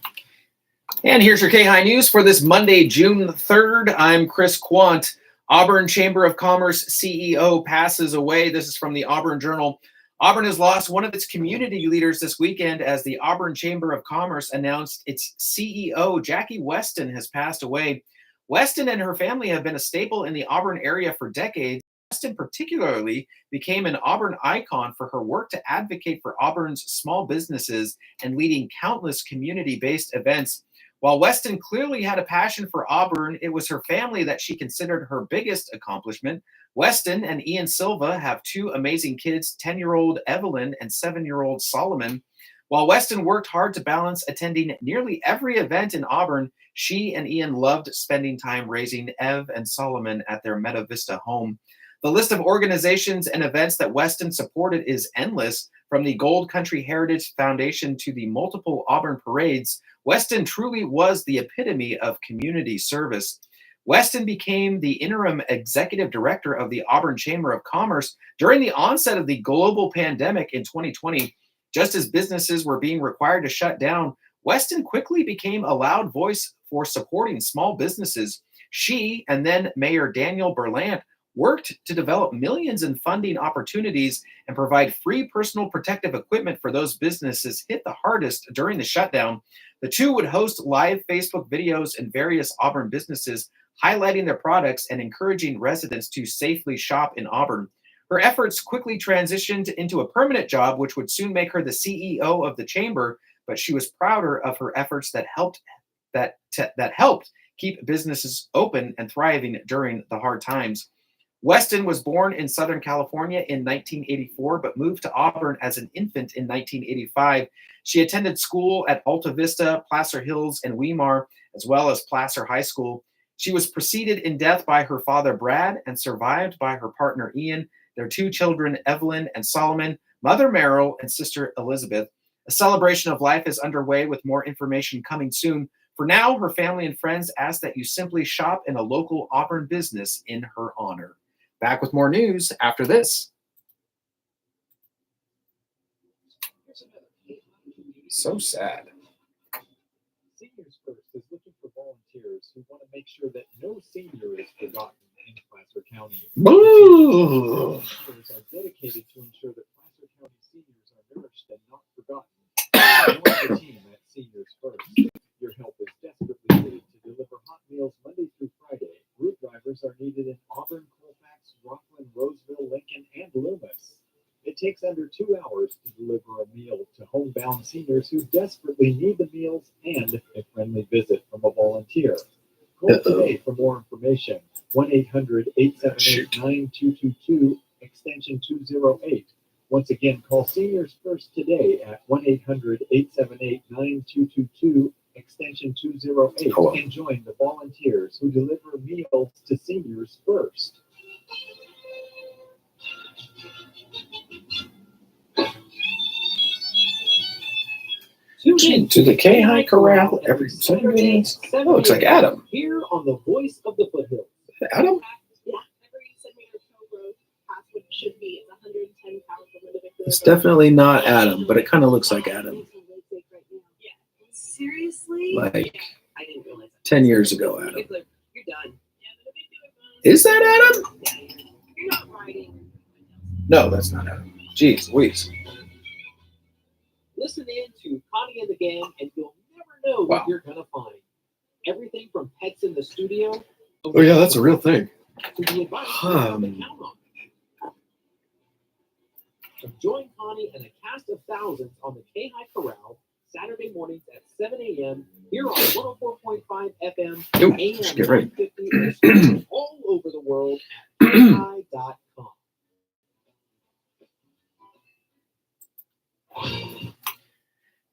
And here's your KAHI News for this Monday, June 3rd. I'm Chris Quant. Auburn Chamber of Commerce CEO passes away. This is from the Auburn Journal. Auburn has lost one of its community leaders this weekend as the Auburn Chamber of Commerce announced its CEO, Jackie Weston, has passed away. Weston and her family have been a staple in the Auburn area for decades. Weston particularly became an Auburn icon for her work to advocate for Auburn's small businesses and leading countless community-based events. While Weston clearly had a passion for Auburn, it was her family that she considered her biggest accomplishment. Weston and Ian Silva have two amazing kids, 10-year-old Evelyn and 7-year-old Solomon. While Weston worked hard to balance attending nearly every event in Auburn, she and Ian loved spending time raising Ev and Solomon at their Meta Vista home. The list of organizations and events that Weston supported is endless, from the Gold Country Heritage Foundation to the multiple Auburn parades. Weston truly was the epitome of community service. Weston became the interim executive director of the Auburn Chamber of Commerce during the onset of the global pandemic in 2020. Just as businesses were being required to shut down, Weston quickly became a loud voice for supporting small businesses. She and then Mayor Daniel Berlant worked to develop millions in funding opportunities and provide free personal protective equipment for those businesses hit the hardest during the shutdown. The two would host live Facebook videos in various Auburn businesses, highlighting their products and encouraging residents to safely shop in Auburn. Her efforts quickly transitioned into a permanent job, which would soon make her the CEO of the chamber, but she was prouder of her efforts that helped keep businesses open and thriving during the hard times. Weston was born in Southern California in 1984, but moved to Auburn as an infant in 1985. She attended school at Alta Vista, Placer Hills, and Weimar, as well as Placer High School. She was preceded in death by her father, Brad, and survived by her partner, Ian, their two children, Evelyn and Solomon, mother, Meryl, and sister, Elizabeth. A celebration of life is underway with more information coming soon. For now, her family and friends ask that you simply shop in a local Auburn business in her honor. Back with more news after this. So sad. Seniors First is looking for volunteers who want to make sure that no senior is forgotten in Placer County. Boo! Volunteers are dedicated to ensure that Placer County seniors are nourished and not forgotten. Join the team at Seniors First. Your help is desperately needed to deliver hot meals Monday through Friday. Route drivers are needed in Auburn, Colfax, Rockland, Roseville, Lincoln, and Loomis. It takes under 2 hours to deliver a meal to homebound seniors who desperately need the meals and a friendly visit from a volunteer. Call today for more information. 1-800-878-9222, extension 208. Once again, call Seniors First today at 1-800-878-9222, extension 208, and join the volunteers who deliver meals to seniors first. Tune in to the KAHI Corral every Saturday. Oh, looks like Adam. Here on the Voice of the Foothills. Adam? Yeah, every centimeter toe growth past what it should be. It's 110 pounds of limited. It's definitely not Adam, but it kind of looks like Adam. Yeah. Seriously? Like I didn't realize that. 10 years ago, Adam. You're done. Is that Adam? You're not riding. No, that's not Adam. Jeez Louise. Listen in to Connie and the Gang, and you'll never know what you're going to find. Everything from pets in the studio. Oh, yeah, that's a real thing. To the advice you can count on. Join Connie and a cast of thousands on the KAHI Corral Saturday mornings at 7 a.m. here on 104.5 FM Ooh, AM just get ready. 950 all over the world at KAHI.com.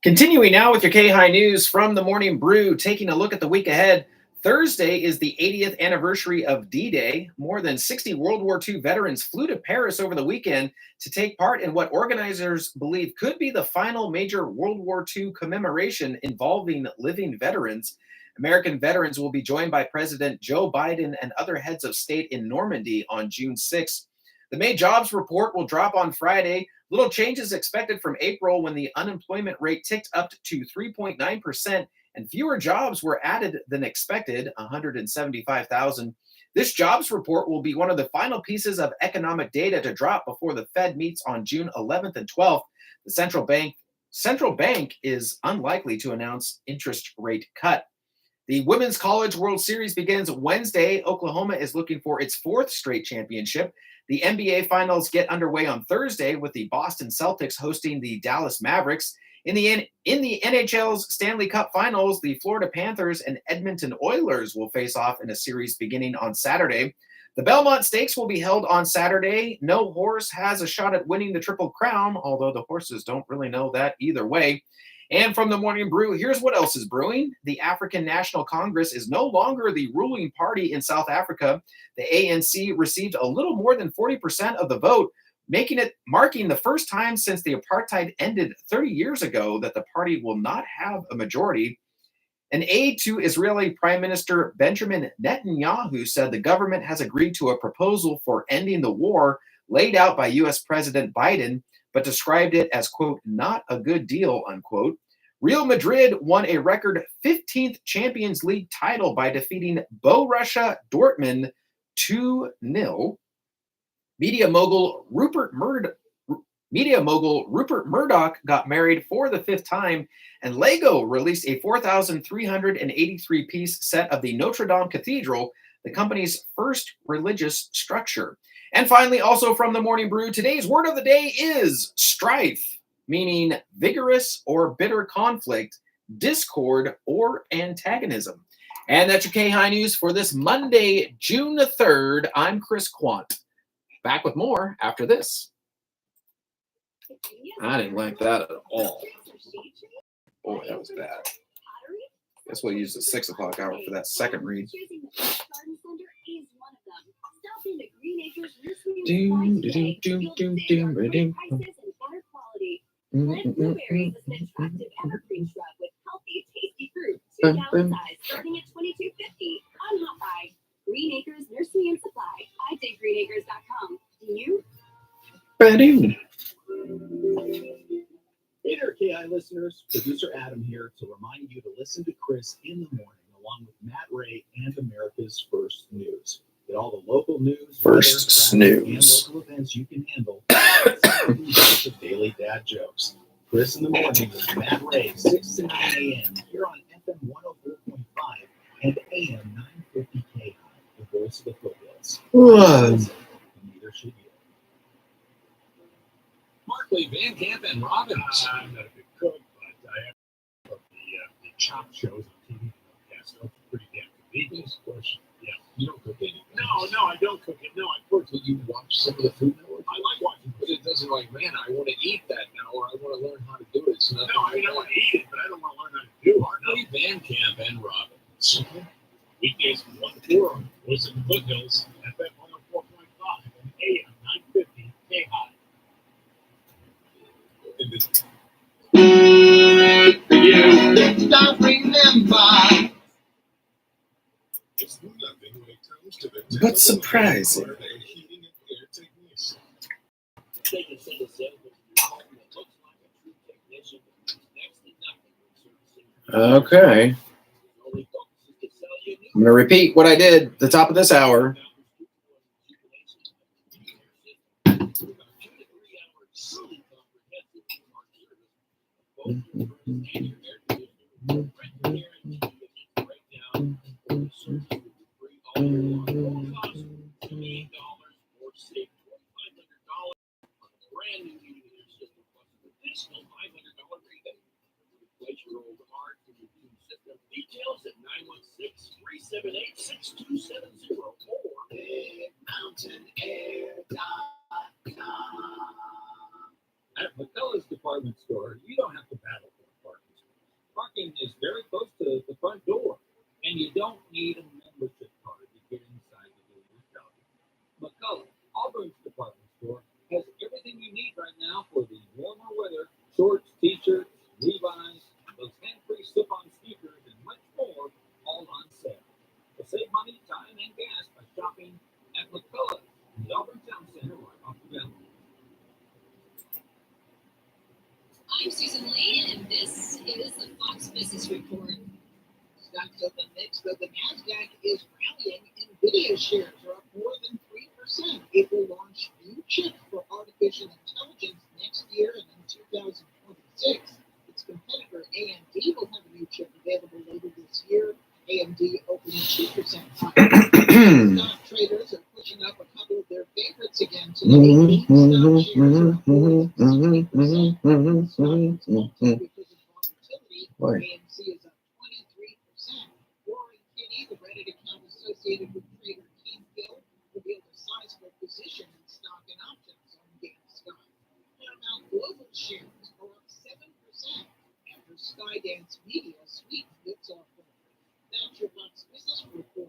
Continuing now with your KAHI news from the Morning Brew, taking a look at the week ahead. Thursday is the 80th anniversary of D-Day. More than 60 World War II veterans flew to Paris over the weekend to take part in what organizers believe could be the final major World War II commemoration involving living veterans. American veterans will be joined by President Joe Biden and other heads of state in Normandy on June 6th. The May jobs report will drop on Friday. Little changes expected from April when the unemployment rate ticked up to 3.9%. And fewer jobs were added than expected, 175,000. This jobs report will be one of the final pieces of economic data to drop before the Fed meets on June 11th and 12th. The central bank is unlikely to announce interest rate cut. The Women's College World Series begins Wednesday. Oklahoma is looking for its 4th straight championship. The NBA Finals get underway on Thursday with the Boston Celtics hosting the Dallas Mavericks. In the NHL's Stanley Cup Finals, the Florida Panthers and Edmonton Oilers will face off in a series beginning on Saturday. The Belmont Stakes will be held on Saturday. No horse has a shot at winning the Triple Crown, although the horses don't really know that either way. And from the Morning Brew, here's what else is brewing. The African National Congress is no longer the ruling party in South Africa. The ANC received a little more than 40% of the vote, marking the first time since the apartheid ended 30 years ago that the party will not have a majority. An aide to Israeli Prime Minister Benjamin Netanyahu said the government has agreed to a proposal for ending the war laid out by U.S. President Biden, but described it as, quote, not a good deal, unquote. Real Madrid won a record 15th Champions League title by defeating Borussia Dortmund 2-0. Media mogul Rupert Murdoch got married for the 5th time, and Lego released a 4,383-piece set of the Notre Dame Cathedral, the company's first religious structure. And finally, also from the Morning Brew, today's word of the day is strife, meaning vigorous or bitter conflict, discord, or antagonism. And that's your KAHI news for this Monday, June 3rd. I'm Chris Quant. Back with more after this. I didn't like that at all. Boy, that was bad. Guess we'll use the 6 o'clock hour for that second read. Plant blueberries is an attractive evergreen shrub with healthy, tasty fruit. 2-gallon size starting at $22.50 on Hot Buy. Green Acres Nursery and Supply. I say greenacres.com. Do you? Ba-doo. Hey there, KI listeners. Producer Adam here to remind you to listen to Chris in the morning along with Matt Ray and America's First News. Get all the local news, First weather, traffic, snooze. and local events you can handle. Of daily dad jokes. Chris in the morning with Matt Ray, 6 to 9 a.m. here on FM 104.5 and AM 950 KI, the voice of the foothills. Neither should you. Markley, Van Camp, and Robbins. I'm not a big cook, but I have the chop shows on TV. Yeah, so it's pretty damn convenient. Of course, yeah. You don't cook anything. No, I don't cook it. No, unfortunately, you watch some of the Food Network. I like watching, but it doesn't like, man, I want to eat that now, or I want to learn how to do it. It's not. No, I mean, I want to eat it, but I don't want to learn how to do it. Markley, Van Camp, and Robbins. Weekdays from 1 to 4 on Voice of the Foothills, FM 104.5 and AM 950 KI. You don't remember. It's nothing when it comes to the But surprising. and heating and air technician. They can send a salesman to your home that looks like a true technician, but does next to nothing when servicing. Okay. Only focuses to sell you new. I'm going to repeat what I did at the top of this hour. About 2 to 3 hours, truly comprehensive customer service. Both your first and your air conditioner, right guarantee that you break down or the service will be free all year long. Cost $28 or save $2,500 on a brand new heating and air system plus an additional $500 rebate. Replace your old hard for your new system. Details at 916-378-6270 or mountainair.com. At McCullough's department store, you don't have to battle for a parking space. Parking is very close to the front door, and you don't need a membership card to get inside to do your shopping. McCullough, Auburn's department store, has everything you need right now for the warmer weather: shorts, t-shirts, Levi's, those hand-free slip-on sneakers, and much more, all on sale. So save money, time, and gas by shopping at McCullough in the Auburn Town Center right off the mountain. I'm Susan Lee, and this is the Fox Business Report. Stocks of the mix, though the NASDAQ is rallying. NVIDIA shares are up more than 3%. It will launch new chip for artificial intelligence next year and in 2026. Its competitor AMD will have a new chip available later this year. AMD opening 2% higher. Stock traders are pushing up a couple of their favorites again today. GameStop shares are up more than 60%. Stock is also because of volatility. AMC is up 23%. Warren Kinney, the Reddit account associated with trader Keith Gill, revealed a sizable position in stock and options on GameStop. Paramount Global shares are up 7% after Skydance Media sweetened its offer. That's your Fox Business Report.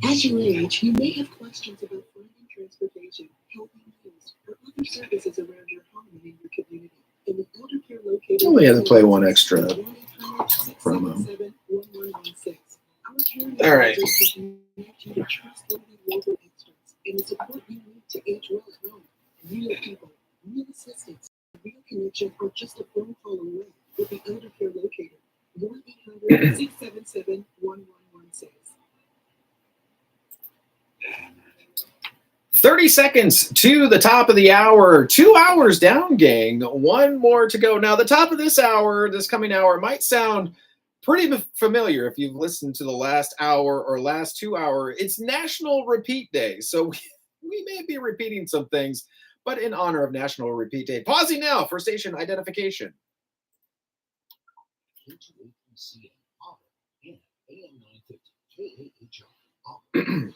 As you age, you may have questions about finding transportation, helping meals, or other services around your home and in your community. In the elder care located, Only had to play one extra promo. All right. You to trustworthy local experts and the support you need to age well at home. Real people, real assistance, real connection, or just a phone call away with the elder care locator. 1-800-677-1116. 30 seconds to the top of the hour. 2 hours down, gang. One more to go. Now, the top of this hour, this coming hour, might sound pretty familiar if you've listened to the last hour or last 2 hour. It's National Repeat Day, so we may be repeating some things, but in honor of National Repeat Day. Pausing now for station identification. KTAPC Auburn and AM 950 KAHI Auburn.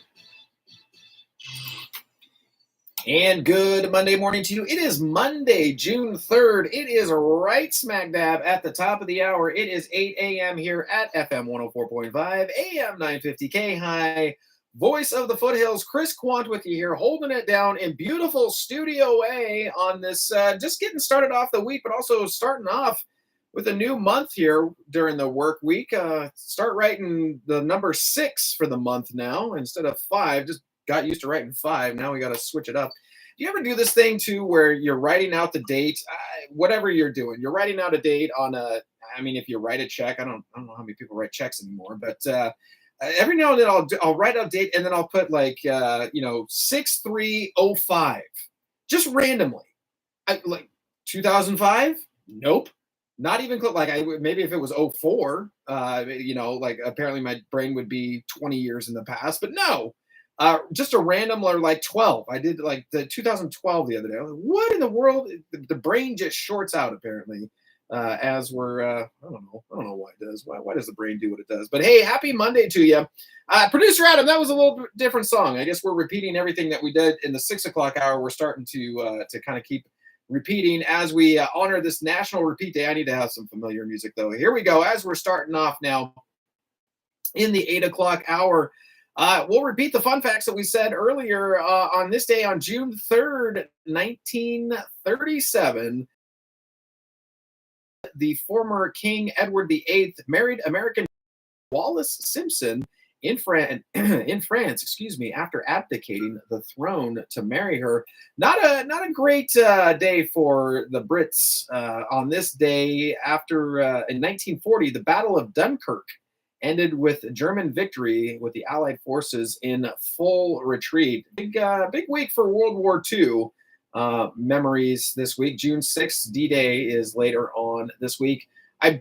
And good Monday morning to you. It is Monday, June 3rd. It is right smack dab at the top of the hour. It is 8 a.m. here at FM 104.5, AM 950 KAHI, voice of the foothills, Chris Quant with you here, holding it down in beautiful Studio A on this, just getting started off the week, but also starting off with a new month here during the work week. Start writing the number 6 for the month now instead of 5. Just got used to writing 5. Now we got to switch it up. Do you ever do this thing too where you're writing out the date, whatever you're doing, you're writing out a date on a, I mean, if you write a check, I don't know how many people write checks anymore, but every now and then I'll write out a date and then I'll put like, 6305, just randomly. Like 2005? Nope. Not even like maybe if it was 04, like apparently my brain would be 20 years in the past, but no, just a random or like 12. I did like the 2012 the other day. I was like, what in the world? The brain just shorts out apparently. As we're, I don't know why it does. Why does the brain do what it does? But hey, happy Monday to you. Producer Adam, that was a little different song. I guess we're repeating everything that we did in the 6 o'clock hour. We're starting to kind of keep repeating as we honor this National Repeat Day. I need to have some familiar music though. Here we go. As we're starting off now in the 8 o'clock hour, we'll repeat the fun facts that we said earlier on this day on June 3rd, 1937. The former King Edward VIII married American Wallis Simpson in France, after abdicating the throne to marry her. Not a great day for the Brits on this day. After in 1940, the Battle of Dunkirk ended with German victory, with the Allied forces in full retreat. Big week for World War II. Memories this week. June 6th, D-Day is later on this week. I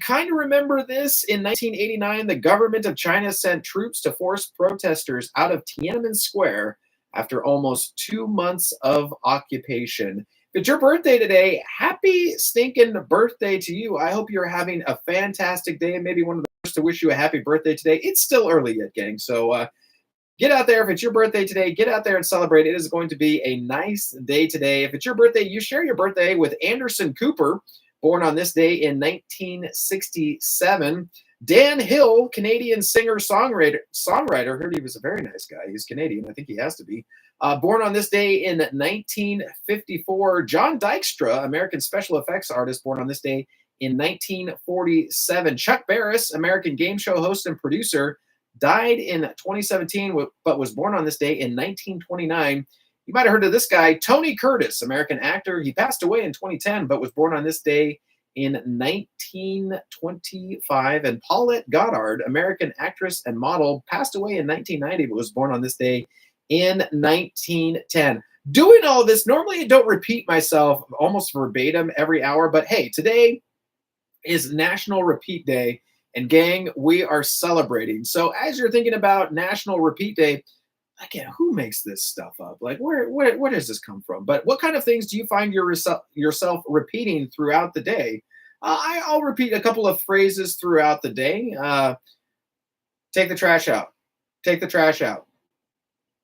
kind of remember this. In 1989, the government of China sent troops to force protesters out of Tiananmen Square after almost 2 months of occupation. If it's your birthday today, happy stinking birthday to you. I hope you're having a fantastic day and maybe one of the first to wish you a happy birthday today. It's still early yet, gang, so get out there. If it's your birthday today, get out there and celebrate. It is going to be a nice day today. If it's your birthday, you share your birthday with Anderson Cooper, born on this day in 1967. Dan Hill, Canadian singer-songwriter. Heard he was a very nice guy. He's Canadian. I think he has to be. Born on this day in 1954. John Dykstra, American special effects artist, born on this day in 1947. Chuck Barris, American game show host and producer, died in 2017, but was born on this day in 1929. You might have heard of this guy, Tony Curtis, American actor. He passed away in 2010, but was born on this day in 1925. And Paulette Goddard, American actress and model, passed away in 1990, but was born on this day in 1910. Doing all this, normally I don't repeat myself almost verbatim every hour, but hey, today is National Repeat Day. And gang, we are celebrating. So as you're thinking about National Repeat Day, again, who makes this stuff up? Like, where does this come from? But what kind of things do you find yourself repeating throughout the day? I'll repeat a couple of phrases throughout the day. Take the trash out. Take the trash out.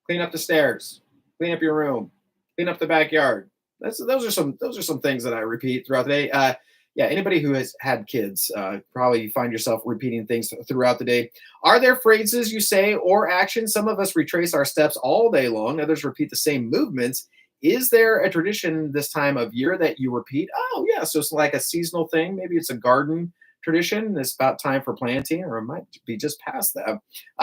Clean up the stairs. Clean up your room. Clean up the backyard. Those are some things that I repeat throughout the day. Yeah, anybody who has had kids probably find yourself repeating things throughout the day. Are there phrases you say or actions? Some of us retrace our steps all day long. Others repeat the same movements. Is there a tradition this time of year that you repeat? Oh, yeah. So it's like a seasonal thing. Maybe it's a garden tradition. It's about time for planting, or it might be just past that.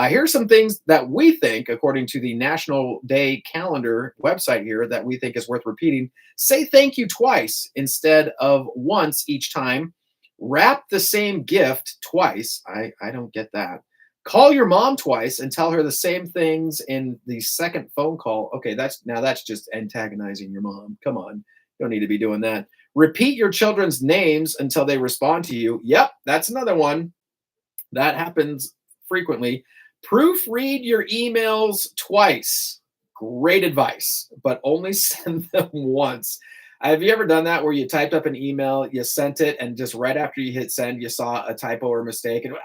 Here's some things that we think, according to the National Day Calendar website here, that we think is worth repeating. Say thank you twice instead of once each time. Wrap the same gift twice. I don't get that. Call your mom twice and tell her the same things in the second phone call. Okay, that's just antagonizing your mom. Come on. You don't need to be doing that. Repeat your children's names until they respond to you. Yep, that's another one. That happens frequently. Proofread your emails twice. Great advice, but only send them once. Have you ever done that where you typed up an email, you sent it, and just right after you hit send, you saw a typo or mistake, and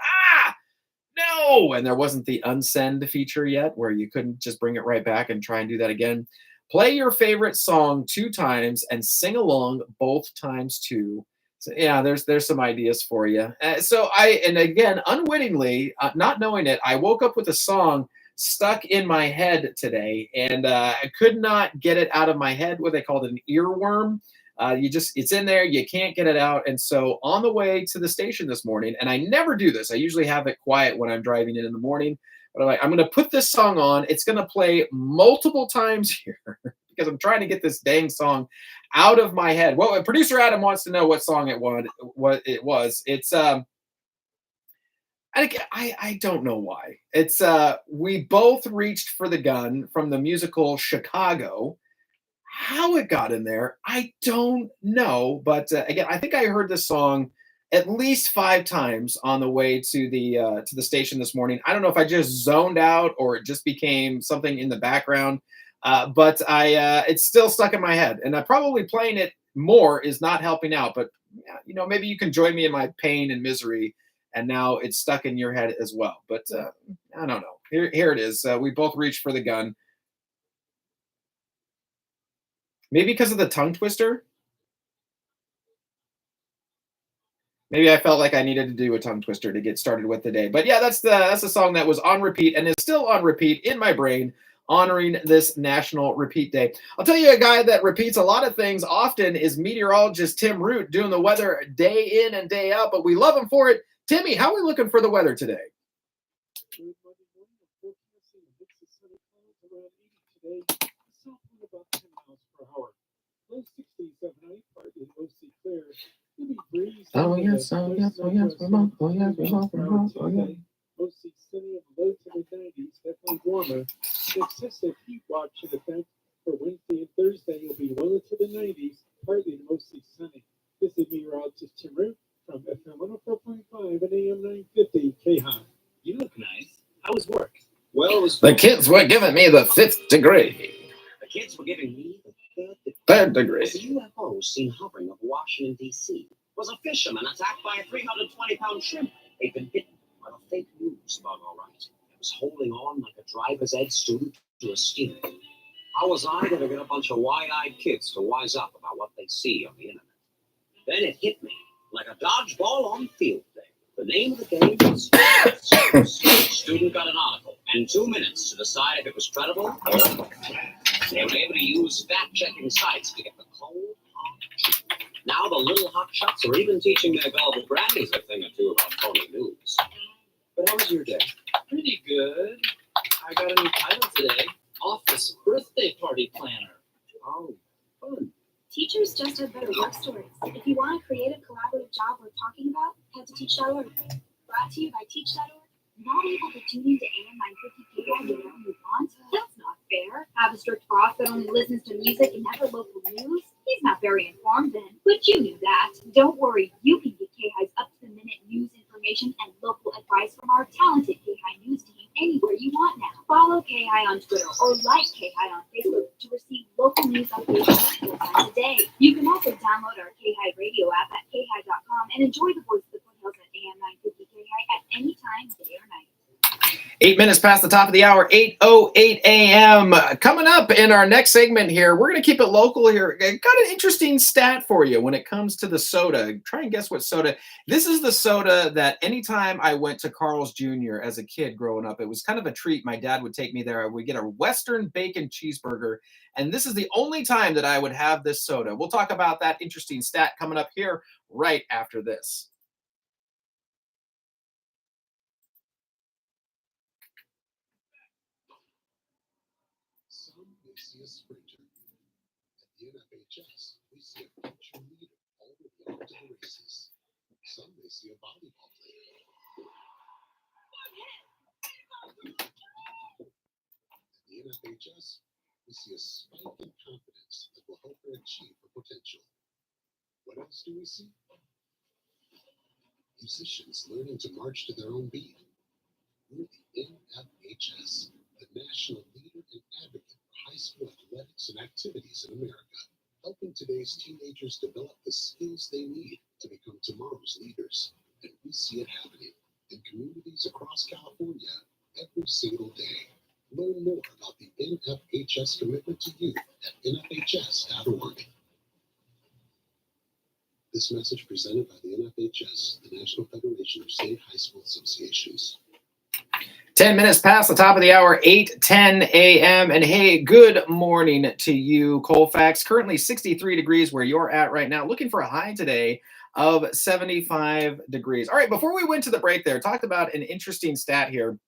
no! And there wasn't the unsend feature yet where you couldn't just bring it right back and try and do that again. Play your favorite song 2 times and sing along both times too. So yeah, there's some ideas for you. And again, unwittingly, not knowing it, I woke up with a song stuck in my head today, and I could not get it out of my head. What they called an earworm. It's in there, you can't get it out. And so on the way to the station this morning, and I never do this, I usually have it quiet when I'm driving in the morning, but I'm going to put this song on. It's going to play multiple times here because I'm trying to get this dang song out of my head. Well, producer Adam wants to know what song it was. It's I don't know why. It's We Both Reached for the Gun from the musical Chicago. How it got in there, I don't know. But again, I think I heard this song at least 5 times on the way to the station this morning. I don't know if I just zoned out or it just became something in the background. But it's still stuck in my head, and probably playing it more is not helping out. But maybe you can join me in my pain and misery. And now it's stuck in your head as well. But I don't know. Here it is. We both reached for the gun. Maybe because of the tongue twister. Maybe I felt like I needed to do a tongue twister to get started with the day. But yeah, that's the song that was on repeat and is still on repeat in my brain, honoring this National Repeat Day. I'll tell you a guy that repeats a lot of things often is meteorologist Tim Root, doing the weather day in and day out, but we love him for it. Timmy, how are we looking for the weather today? Good Monday morning, forecasting a mix of sunny clouds around 80 today. South wind about 10 miles per hour. Low 60s overnight, partly mostly clear. There'll be breeze. Oh yes, Mostly sunny and low to mid 90s, definitely warmer. An excessive heat watch in effect for Wednesday and Thursday will be low to the 90s, partly mostly sunny. This is meteorologist Tim Root from FM 104.5 and AM 950 KAHI. You look nice. How was work? Well, it was The kids were giving me the 5th degree. The kids were giving me the Third degree. Was a UFO seen hovering over Washington, D.C. Was a fisherman attacked by a 320-pound shrimp. They'd been bitten by the fake news bug, all right. It was holding on like a driver's ed student to a steamer. How was I going to get a bunch of wide-eyed kids to wise up about what they see on the internet? Then it hit me like a dodgeball on field day. The name of the game is Student got an article and 2 minutes to decide if it was credible or not. They were able to use fact-checking sites to get the cold, hard truth. Now the little hotshots are even teaching their gullible grannies a thing or two about phony news. But how was your day? Pretty good. I got a new title today. Office Birthday Party Planner. Oh, fun. Teachers just have better work stories. If you want a creative, collaborative job worth talking about, head to teach.org. Brought to you by teach.org. Not able to tune into AM 950 KAHI whenever you want? That's not fair. Have a strict boss that only listens to music and never local news? He's not very informed then. But you knew that. Don't worry, you can get KAHI's up-to-the-minute news information and local advice from our talented KAHI news team anywhere you want now. Follow KAHI on Twitter or like KAHI on Facebook to receive local news updates multiple times a day. You can also download our KAHI radio app at KAHI.com and enjoy the voice of the foothills at AM 950 KAHI at any time, day or night. 8 minutes past the top of the hour, 8:08 a.m. Coming up in our next segment here, we're going to keep it local here. I got an interesting stat for you when it comes to the soda. Try and guess what soda. This is the soda that anytime I went to Carl's Jr. as a kid growing up, it was kind of a treat. My dad would take me there. I would get a Western bacon cheeseburger, and this is the only time that I would have this soda. We'll talk about that interesting stat coming up here right after this. Some may see a sprinter. At the NFHS, we see a future leader already off to the races. Some may see a volleyball player. At the NFHS, we see a spike in confidence that will help her achieve her potential. What else do we see? Musicians learning to march to their own beat. We're the NFHS, the national leader and advocate for high school athletics and activities in America, helping today's teenagers develop the skills they need to become tomorrow's leaders. And we see it happening in communities across California every single day. Learn more about the NFHS commitment to youth at nfhs.org. This message presented by the NFHS, the National Federation of State High School Associations. 10 minutes past the top of the hour, 8:10 a.m. And hey, good morning to you, Colfax. Currently 63 degrees where you're at right now. Looking for a high today of 75 degrees. All right, before we went to the break there, talked about an interesting stat here.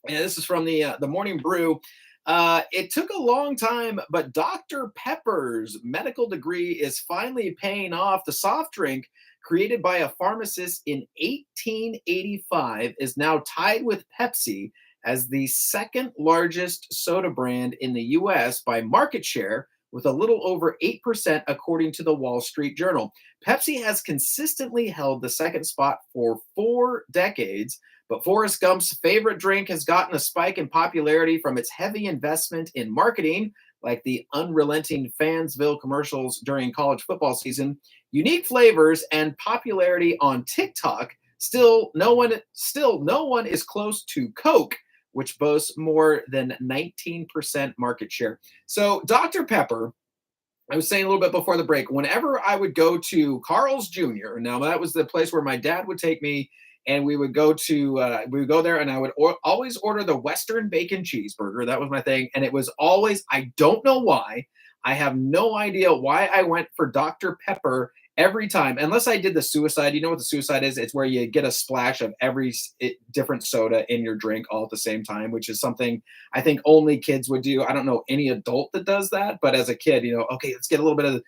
And this is from the Morning Brew. It took a long time, but Dr. Pepper's medical degree is finally paying off. The soft drink created by a pharmacist in 1885 is now tied with Pepsi as the second largest soda brand in the US by market share, with a little over 8%, according to the Wall Street Journal. Pepsi has consistently held the second spot for 4 decades. But Forrest Gump's favorite drink has gotten a spike in popularity from its heavy investment in marketing, like the unrelenting Fansville commercials during college football season, unique flavors, and popularity on TikTok. Still, no one is close to Coke, which boasts more than 19% market share. So Dr. Pepper, I was saying a little bit before the break, whenever I would go to Carl's Jr., now that was the place where my dad would take me, and we would go there, and I would always order the Western bacon cheeseburger. That was my thing. And it was always, I don't know why. I have no idea why I went for Dr. Pepper every time, unless I did the suicide. You know what the suicide is? It's where you get a splash of every different soda in your drink all at the same time, which is something I think only kids would do. I don't know any adult that does that, but as a kid, okay, let's get a little bit of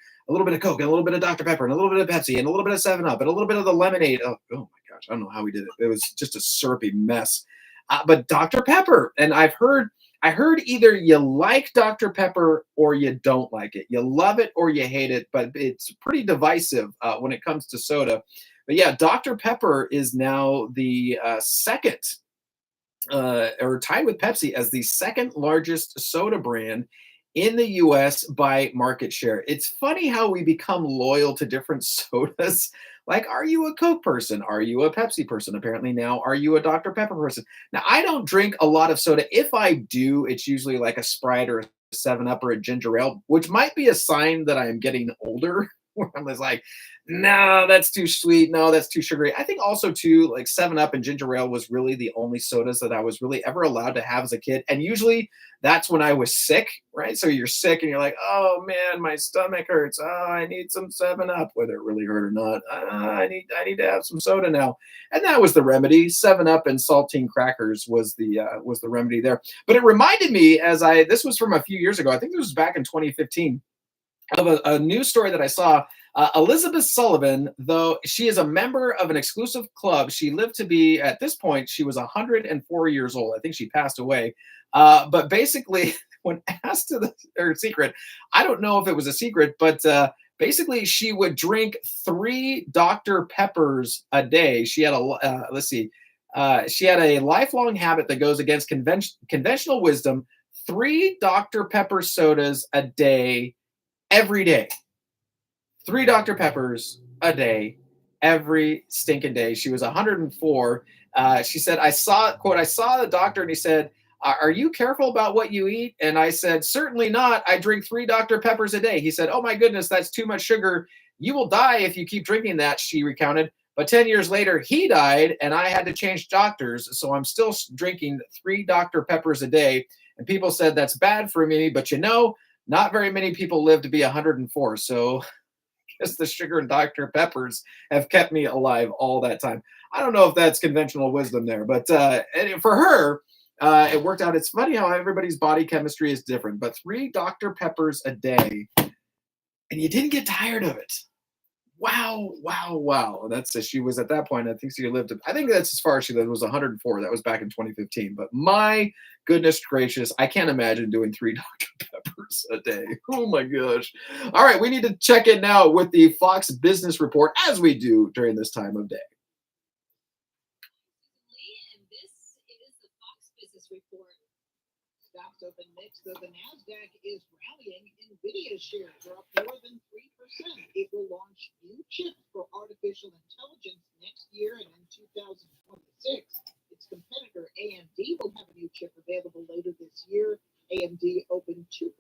Coke and a little bit of Dr. Pepper and a little bit of Pepsi and a little bit of 7-Up and a little bit of the lemonade. Oh my gosh, I don't know how we did it. It was just a syrupy mess. But Dr. Pepper, and I heard either you like Dr. Pepper or you don't like it. You love it or you hate it, but it's pretty divisive when it comes to soda. But yeah, Dr. Pepper is now the second, or tied with Pepsi as the second largest soda brand in the US by market share. It's funny how we become loyal to different sodas. Like, are you a Coke person? Are you a Pepsi person? Apparently now, are you a Dr. Pepper person? Now, I don't drink a lot of soda. If I do, it's usually like a Sprite or a 7-Up or a ginger ale, which might be a sign that I am getting older. Where I'm just like, no, that's too sweet. No, that's too sugary. I think also too, like 7-Up and ginger ale was really the only sodas that I was really ever allowed to have as a kid. And usually that's when I was sick, right? So you're sick and you're like, oh man, my stomach hurts. Oh, I need some 7-Up, whether it really hurt or not. I need to have some soda now. And that was the remedy. 7-Up and saltine crackers was the remedy there. But it reminded me, this was from a few years ago. I think this was back in 2015. Of a news story that I saw. Elizabeth Sullivan, though she is a member of an exclusive club, she lived to be, at this point, she was 104 years old. I think she passed away. But basically, when asked to her secret, I don't know if it was a secret, but basically she would drink 3 Dr. Peppers a day. She had she had a lifelong habit that goes against conventional wisdom. 3 Dr. Pepper sodas a day, every day. 3 Dr. Peppers a day, every stinking day. She was 104. She said, I saw the doctor and he said, are you careful about what you eat? And I said, certainly not. I drink 3 Dr. Peppers a day. He said, oh my goodness, that's too much sugar. You will die if you keep drinking that, she recounted. But 10 years later, he died and I had to change doctors. So I'm still drinking 3 Dr. Peppers a day. And people said that's bad for me, but not very many people live to be 104. So I guess the sugar and Dr. Peppers have kept me alive all that time. I don't know if that's conventional wisdom there, but for her, it worked out. It's funny how everybody's body chemistry is different, but 3 Dr. Peppers a day, and you didn't get tired of it. Wow, wow, wow. She was at that point, I think that's as far as she lived, was 104. That was back in 2015. But my goodness gracious, I can't imagine doing 3 Dr. Peppers a day. Oh my gosh. All right, we need to check in now with the Fox Business Report, as we do during this time of day. And this is the Fox Business Report. Stocks open mixed, though the NASDAQ is rallying. NVIDIA shares are up more than 3%. It will launch new chips for artificial intelligence next year and in 2026. Its competitor AMD will have a new chip available later this year. AMD opened 2%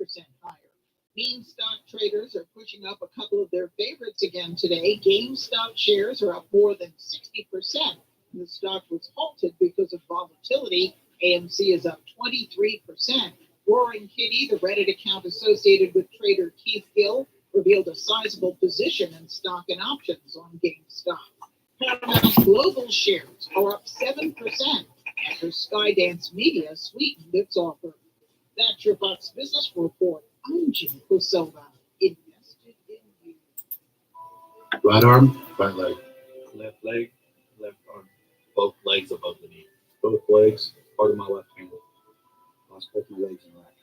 higher. Meme stock traders are pushing up a couple of their favorites again today. GameStop shares are up more than 60%. The stock was halted because of volatility. AMC is up 23%. Roaring Kitty, the Reddit account associated with trader Keith Gill, revealed a sizable position in stock and options on GameStop. Paramount Global shares are up 7% after Skydance Media sweetened its offer. That's your Bucks Business Report. I'm Jim Silva. Invested in you. Right arm, right leg. Left leg, left arm. Both legs above the knee. Both legs. Part of my left hand. Lost both my legs in the rack.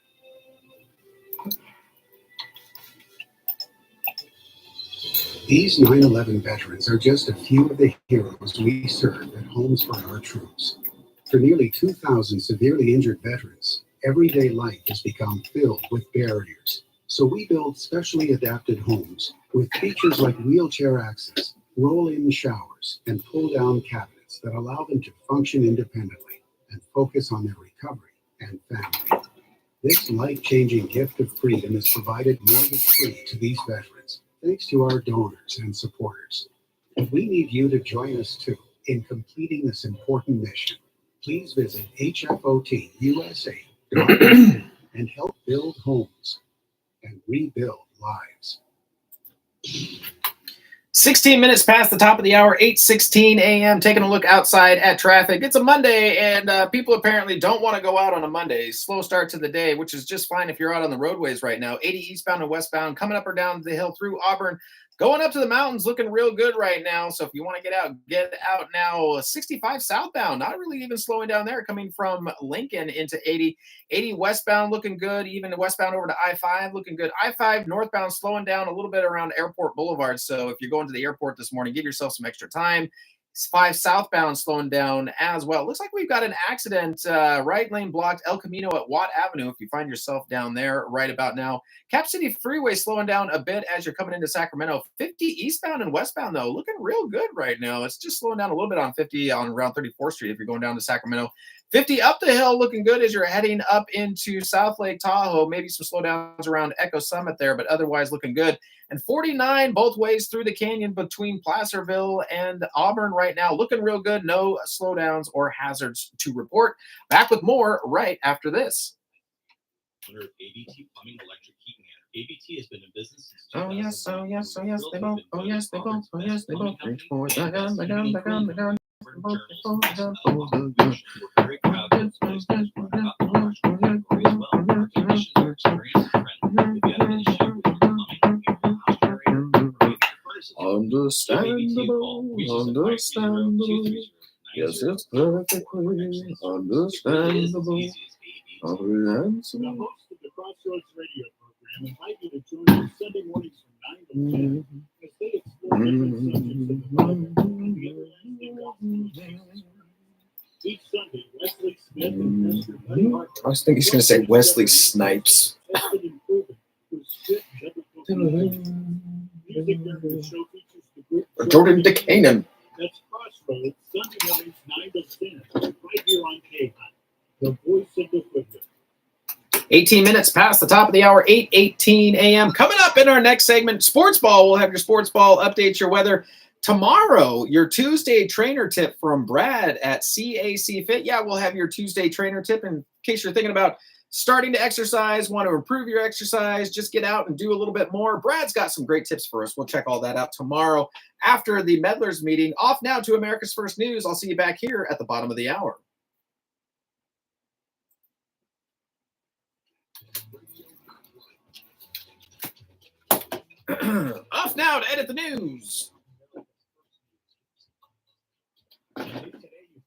These 9/11 veterans are just a few of the heroes we serve at Homes for Our Troops. For nearly 2,000 severely injured veterans, everyday life has become filled with barriers. So we build specially adapted homes with features like wheelchair access, roll-in showers, and pull-down cabinets that allow them to function independently and focus on their recovery and family. This life-changing gift of freedom is provided mortgage-free to these veterans, thanks to our donors and supporters. And we need you to join us too in completing this important mission. Please visit hfotusa.com and help build homes and rebuild lives. 16 minutes past the top of the hour, 8:16 a.m. Taking a look outside at traffic. It's a Monday, and people apparently don't want to go out on a Monday. Slow start to the day, which is just fine if you're out on the roadways right now. 80 eastbound and westbound, coming up or down the hill through Auburn. Going up to the mountains, looking real good right now. So if you want to get out now. 65 southbound, not really even slowing down there, coming from Lincoln into 80. 80 westbound, looking good. Even westbound over to I-5, looking good. I-5 northbound, slowing down a little bit around Airport Boulevard. So if you're going to the airport this morning, give yourself some extra time. 5 southbound slowing down as well. Looks like we've got an accident. Right lane blocked, El Camino at Watt Avenue. If you find yourself down there right about now. Cap City Freeway slowing down a bit as you're coming into Sacramento. 50 eastbound and westbound, though, looking real good right now. It's just slowing down a little bit on 50 on around 34th Street if you're going down to Sacramento. 50 up the hill, looking good as you're heading up into South Lake Tahoe. Maybe some slowdowns around Echo Summit there, but otherwise looking good. And 49 both ways through the canyon between Placerville and Auburn right now. Looking real good. No slowdowns or hazards to report. Back with more right after this. Owner of ABT Plumbing, Electric, Heating, and ABT has been in business since Oh yes, 2001. oh yes, oh yes, they both. Oh yes, they both. Oh yes, they both. Reach for it. Down. We're very proud of this place. We're about the large category as well. Our technicians are experienced and friendly. If you have an issue with your plumbing, your house generator, or even your furnaces, Understandable. Yes, it's perfectly understandable. The hosts of the Crossroads Radio program invite you to join us Sunday mornings from 9 to 10 as they explore different subjects of the Bible and the everlasting gospel. Each Sunday, Wesley Smith and Pastor Buddy Harper. I was thinking he's going to say Wesley Snipes. Tested and proven through strict biblical theology. Music during the show features the group Jordan DeCanan. That's Crossroads, Sunday mornings 9 to 10, right here on KAHI, the voice of the foothill. 18 minutes past the top of the hour, 8:18 a.m. Coming up in our next segment, Sports Ball. We'll have your Sports Ball update, your weather. Tomorrow, your Tuesday trainer tip from Brad at CAC Fit. Yeah, we'll have your Tuesday trainer tip in case you're thinking about starting to exercise, want to improve your exercise, just get out and do a little bit more. Brad's got some great tips for us. We'll check all that out tomorrow after the Meddlers meeting. Off now to America's First News. I'll see you back here at the bottom of the hour. Off now to edit the news. Today,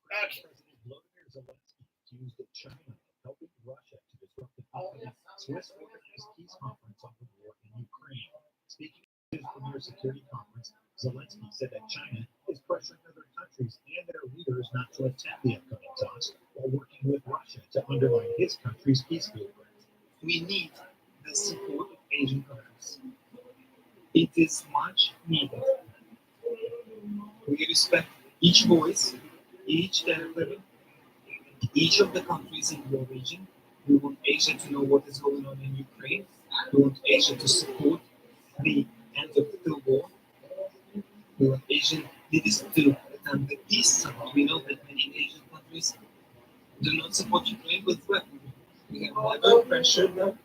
President Vladimir Zelensky accused China of helping Russia to disrupt the upcoming Swiss organized peace conference on the war in Ukraine. Speaking at his premier security conference, Zelensky said that China is pressuring other countries and their leaders not to attend the upcoming talks while working with Russia to undermine his country's peace movement. We need the support of Asian countries. It is much needed. We respect each voice, each territory, each of the countries in your region. We want Asia to know what is going on in Ukraine. We want Asia to support the end of the war. We want Asian leaders to attend the peace summit. We know that many Asian countries do not support Ukraine with weaponry. We have never pressured them,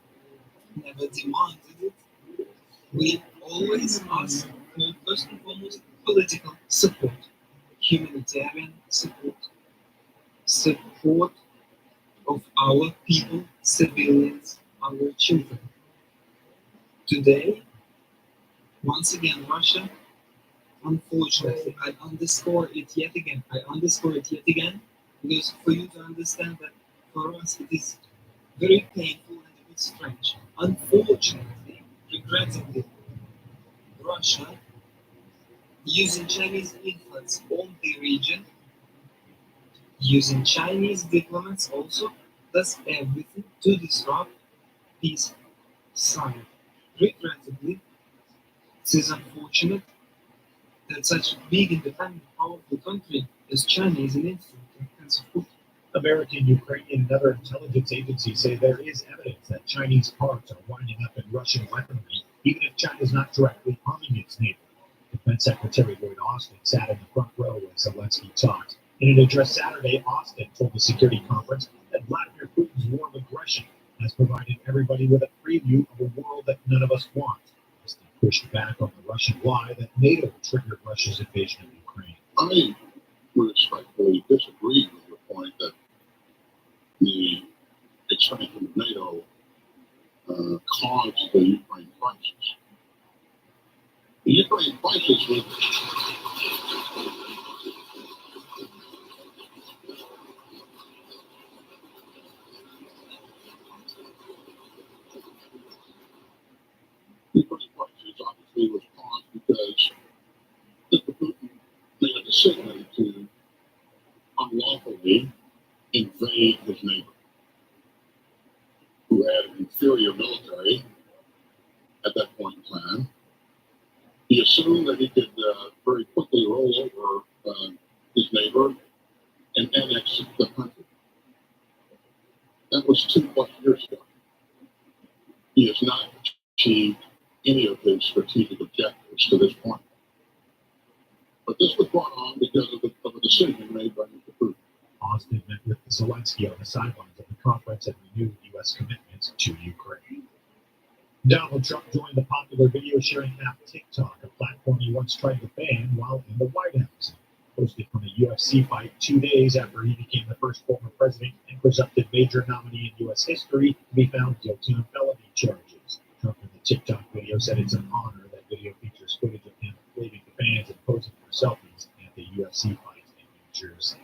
never demanded it. We always ask for, first and foremost, political support, humanitarian support, support of our people, civilians, our children. Today, once again, Russia, unfortunately, I underscore it yet again, because for you to understand that for us it is very painful and a bit strange. Unfortunately, regrettably, Russia, using Chinese influence on the region, using Chinese diplomats also, does everything to disrupt peace summit. Regrettably, it is unfortunate that such a big, independent, powerful country as China is an instrument and support. American, Ukrainian, and other intelligence agencies say there is evidence that Chinese parts are winding up in Russian weaponry, even if China is not directly harming its neighbor. Defense Secretary Lloyd Austin sat in the front row as Zelensky talked. In an address Saturday, Austin told the security conference that Vladimir Putin's war of aggression has provided everybody with a preview of a world that none of us want. Austin pushed back on the Russian lie that NATO triggered Russia's invasion of Ukraine. I respectfully disagree with your point that the expansion of NATO caused the Ukraine crisis. The Ukraine crisis was obviously was caused because Mr. Putin made a decision to unlawfully invade his neighbor, who had an inferior military at that point in time. He assumed that he could very quickly roll over his neighbor and annex the country. That was 2+ years ago. He has not achieved any of his strategic objectives to this point. But this was brought on because of a decision made by Mr. Putin. Austin met with Zelensky on the sidelines of the conference and renewed U.S. commitments to Ukraine. Donald Trump joined the popular video sharing app TikTok, a platform he once tried to ban while in the White House. Posted from a UFC fight 2 days after he became the first former president and presumptive major nominee in U.S. history to be found guilty on felony charges. Trump in the TikTok video said it's an honor that video features footage of him waving to fans and posing for selfies at the UFC fight in New Jersey.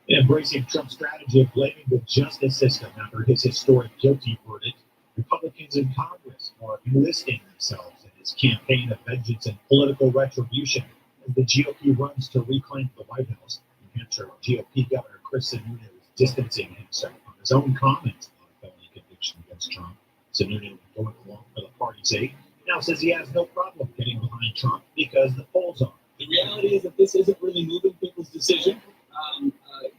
Embracing Trump's strategy of blaming the justice system after his historic guilty verdict, Republicans in Congress are enlisting themselves in his campaign of vengeance and political retribution as the GOP runs to reclaim the White House. New Hampshire GOP Governor Chris Sununu is distancing himself from his own comments on a felony conviction against Trump. Sununu, going along for the party's sake, now says he has no problem getting behind Trump because the polls are. The reality is that this isn't really moving people's decision.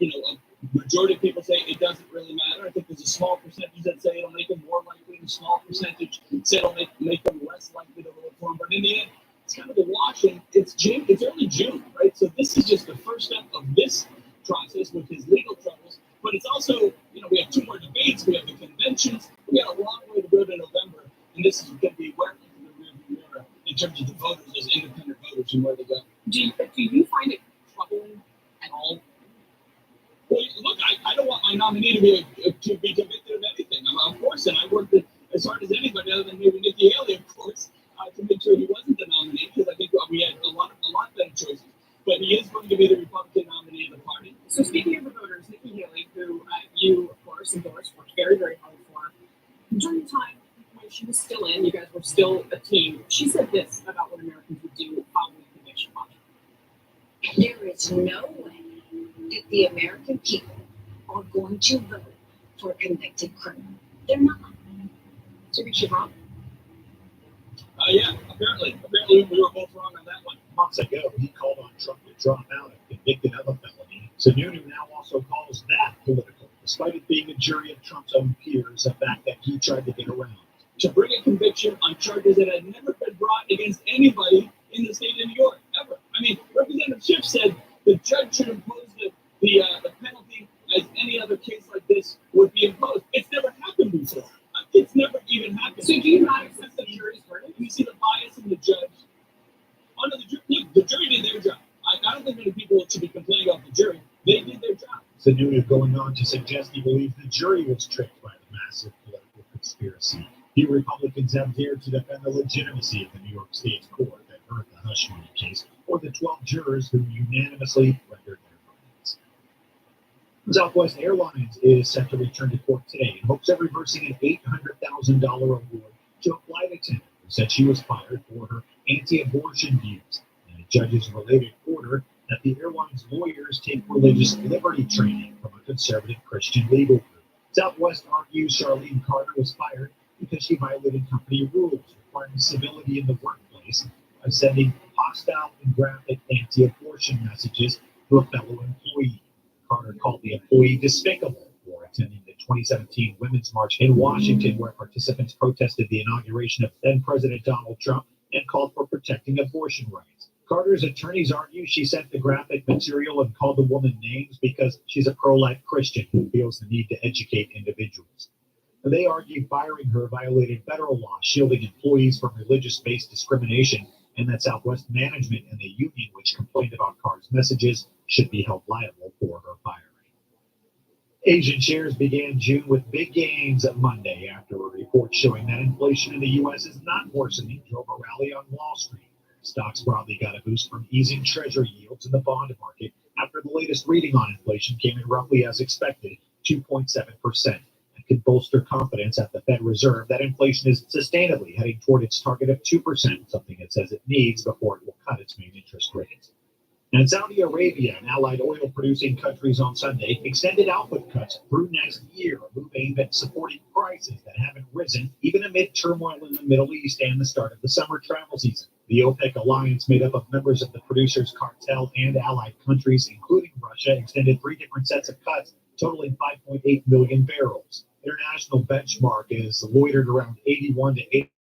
A majority of people say it doesn't really matter. I think there's a small percentage that say it'll make them more likely, and a small percentage say it'll make them less likely to vote for him. But in the end, it's kind of a wash, and it's early June, right? So this is just the first step of this process with his legal troubles. But it's also, we have 2 more debates, we have the conventions, we got a long way to go to November, and this is going to be where in the rearview mirror in terms of the voters, those independent voters, and where they go. Do you find it troubling at all? Well, look, I don't want my nominee to be convicted of anything. Of course, and I worked as hard as anybody, other than maybe Nikki Haley, of course, to make sure he wasn't the nominee, because I think we had a lot better choices. But he is going to be the Republican nominee of the party. So speaking of the voters, Nikki Haley, who you, of course, endorsed, worked very, very hard for, during the time when she was still in, you guys were still a team, she said this about what Americans would do following the conviction. There is no way that the American people are going to vote for a convicted criminal. They're not. So we should wrong. Yeah, apparently we were both wrong on that one. Months ago, he called on Trump to drop out if convicted of a felony. Sununu now also calls that political, despite it being a jury of Trump's own peers, a fact that he tried to get around. To bring a conviction on charges that had never been brought against anybody in the state of New York, ever. I mean, Representative Schiff said the judge should impose the penalty as any other case like people should be complaining about the jury. They did their job. Sununu going on to suggest he believes the jury was tricked by the massive political conspiracy. The Republicans have dared to defend the legitimacy of the New York State court that heard the hush money case, or the 12 jurors who unanimously rendered their verdicts. Southwest Airlines is set to return to court today in hopes of reversing an $800,000 award to a flight attendant who said she was fired for her anti-abortion views. And the judge's related order that the airline's lawyers take religious liberty training from a conservative Christian legal group. Southwest argues Charlene Carter was fired because she violated company rules requiring civility in the workplace by sending hostile and graphic anti-abortion messages to a fellow employee. Carter called the employee despicable for attending the 2017 Women's March in Washington, where participants protested the inauguration of then-President Donald Trump and called for protecting abortion rights. Carter's attorneys argue she sent the graphic material and called the woman names because she's a pro-life Christian who feels the need to educate individuals. They argue firing her violated federal law shielding employees from religious-based discrimination, and that Southwest management and the union, which complained about Carter's messages, should be held liable for her firing. Asian shares began June with big gains at Monday after a report showing that inflation in the U.S. is not worsening drove a rally on Wall Street. Stocks broadly got a boost from easing treasury yields in the bond market after the latest reading on inflation came in roughly as expected, 2.7%. Could bolster confidence at the Fed Reserve that inflation is sustainably heading toward its target of 2%, something it says it needs before it will cut its main interest rates. And Saudi Arabia and allied oil-producing countries on Sunday extended output cuts through next year, a move aimed at supporting prices that haven't risen even amid turmoil in the Middle East and the start of the summer travel season. The OPEC alliance, made up of members of the producers' cartel and allied countries, including Russia, extended 3 different sets of cuts, totaling 5.8 million barrels. International benchmark is loitered around $81 to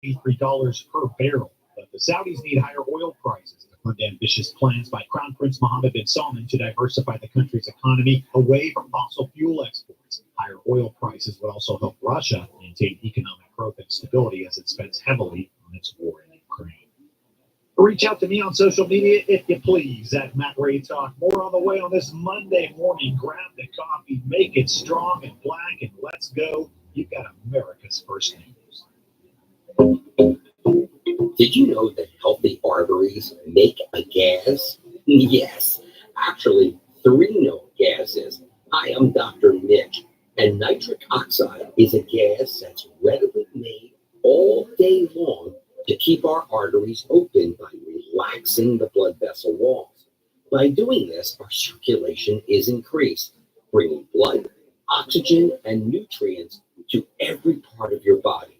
$83 per barrel. But the Saudis need higher oil prices to fund ambitious plans by Crown Prince Mohammed bin Salman to diversify the country's economy away from fossil fuel exports. Higher oil prices would also help Russia maintain economic growth and stability as it spends heavily on its war in Ukraine. Reach out to me on social media if you please at Matt Ray Talk. More on the way on this Monday morning. Grab the coffee, make it strong and black, and let's go. You've got America's first news. Did you know that healthy arteries make a gas? Yes, actually 3 known gases. Hi, I'm Dr. Mitch, and nitric oxide is a gas that's readily made all day long to keep our arteries open by relaxing the blood vessel walls. By doing this, our circulation is increased, bringing blood, oxygen, and nutrients to every part of your body.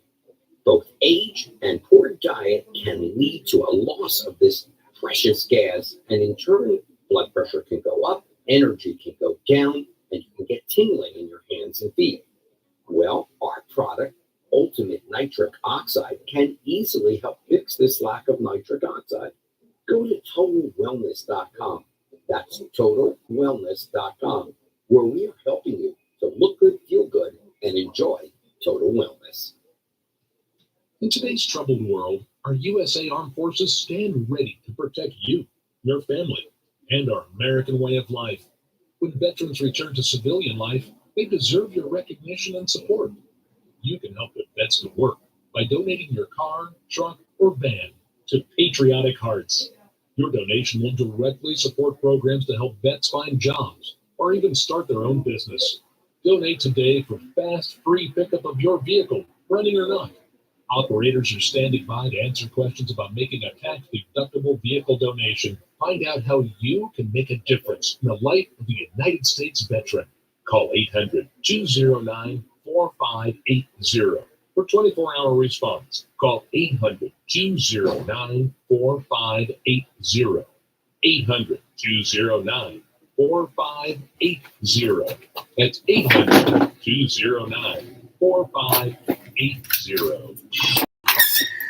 Both age and poor diet can lead to a loss of this precious gas, and in turn, blood pressure can go up, energy can go down, and you can get tingling in your hands and feet. Well, our product, Ultimate Nitric Oxide, can easily help fix this lack of nitric oxide. Go to TotalWellness.com. That's TotalWellness.com, where we are helping you to look good, feel good, and enjoy total wellness. In today's troubled world, our USA Armed Forces stand ready to protect you, your family, and our American way of life. When veterans return to civilian life, they deserve your recognition and support. You can help put vets to work by donating your car, truck, or van to Patriotic Hearts. Your donation will directly support programs to help vets find jobs or even start their own business. Donate today for fast, free pickup of your vehicle, running or not. Operators are standing by to answer questions about making a tax-deductible vehicle donation. Find out how you can make a difference in the life of the United States veteran. Call 800-209-4580 for 24-hour response. Call 800-209-4580. 800-209-4580. That's 800-209-4580.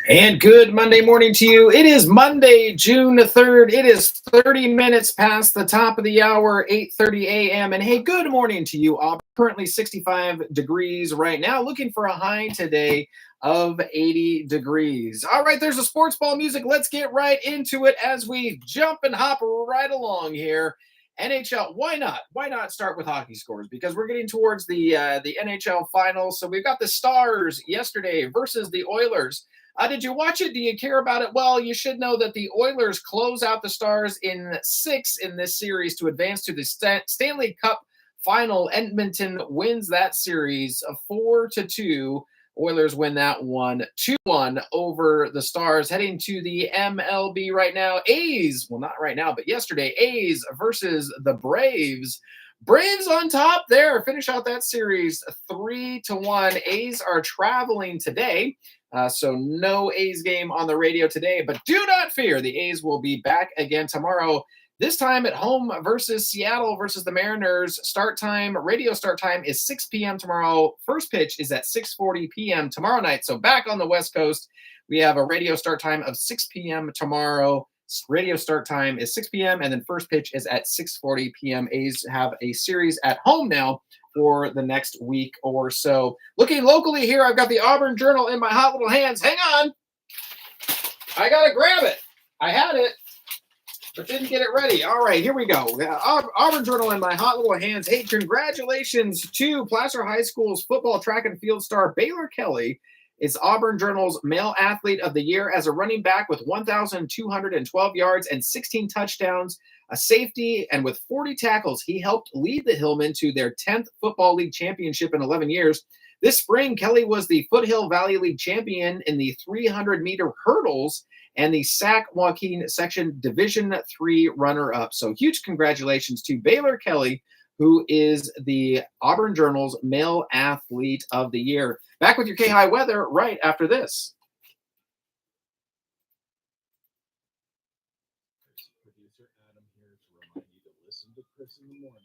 And good Monday morning to you. It is Monday, June 3rd. It is 30 minutes past the top of the hour, 8:30 a.m. And hey, good morning to you all. Currently 65 degrees right now. Looking for a high today of 80 degrees. All right, there's a sports ball music. Let's get right into it as we jump and hop right along here NHL. Why not? Why not start with hockey scores? Because we're getting towards the NHL finals. So we've got the Stars yesterday versus the Oilers. Did you watch it? Do you care about it? Well, you should know that the Oilers close out the Stars in 6 in this series to advance to the Stanley Cup final. Edmonton wins that series 4-2. Oilers win that one 2-1 over the Stars. Heading to the MLB right now. A's, well, not right now, but yesterday, A's versus the Braves. Braves on top there. Finish out that series 3-1. A's are traveling today. So no A's game on the radio today, but do not fear. The A's will be back again tomorrow. This time at home versus Seattle versus the Mariners. Radio start time is 6 p.m. tomorrow. First pitch is at 6:40 p.m. tomorrow night. So back on the West Coast, we have a radio start time of 6 p.m. tomorrow. Radio start time is 6 p.m. and then first pitch is at 6:40 p.m. A's have a series at home now for the next week or so. Looking locally here, I've got the Auburn Journal in my hot little hands. Hang on. I got to grab it. I had it, but didn't get it ready. All right, here we go. Auburn Journal in my hot little hands. Hey, congratulations to Placer High School's football track and field star Baylor Kelly. It's Auburn Journal's Male Athlete of the Year as a running back with 1,212 yards and 16 touchdowns, a safety, and with 40 tackles. He helped lead the Hillmen to their 10th Football League championship in 11 years. This spring, Kelly was the Foothill Valley League champion in the 300-meter hurdles and the Sac Joaquin Section Division III runner-up. So huge congratulations to Baylor Kelly, who is the Auburn Journal's Male Athlete of the Year. Back with your KAHI weather right after this. Producer Adam here to remind you to listen to Chris in the morning,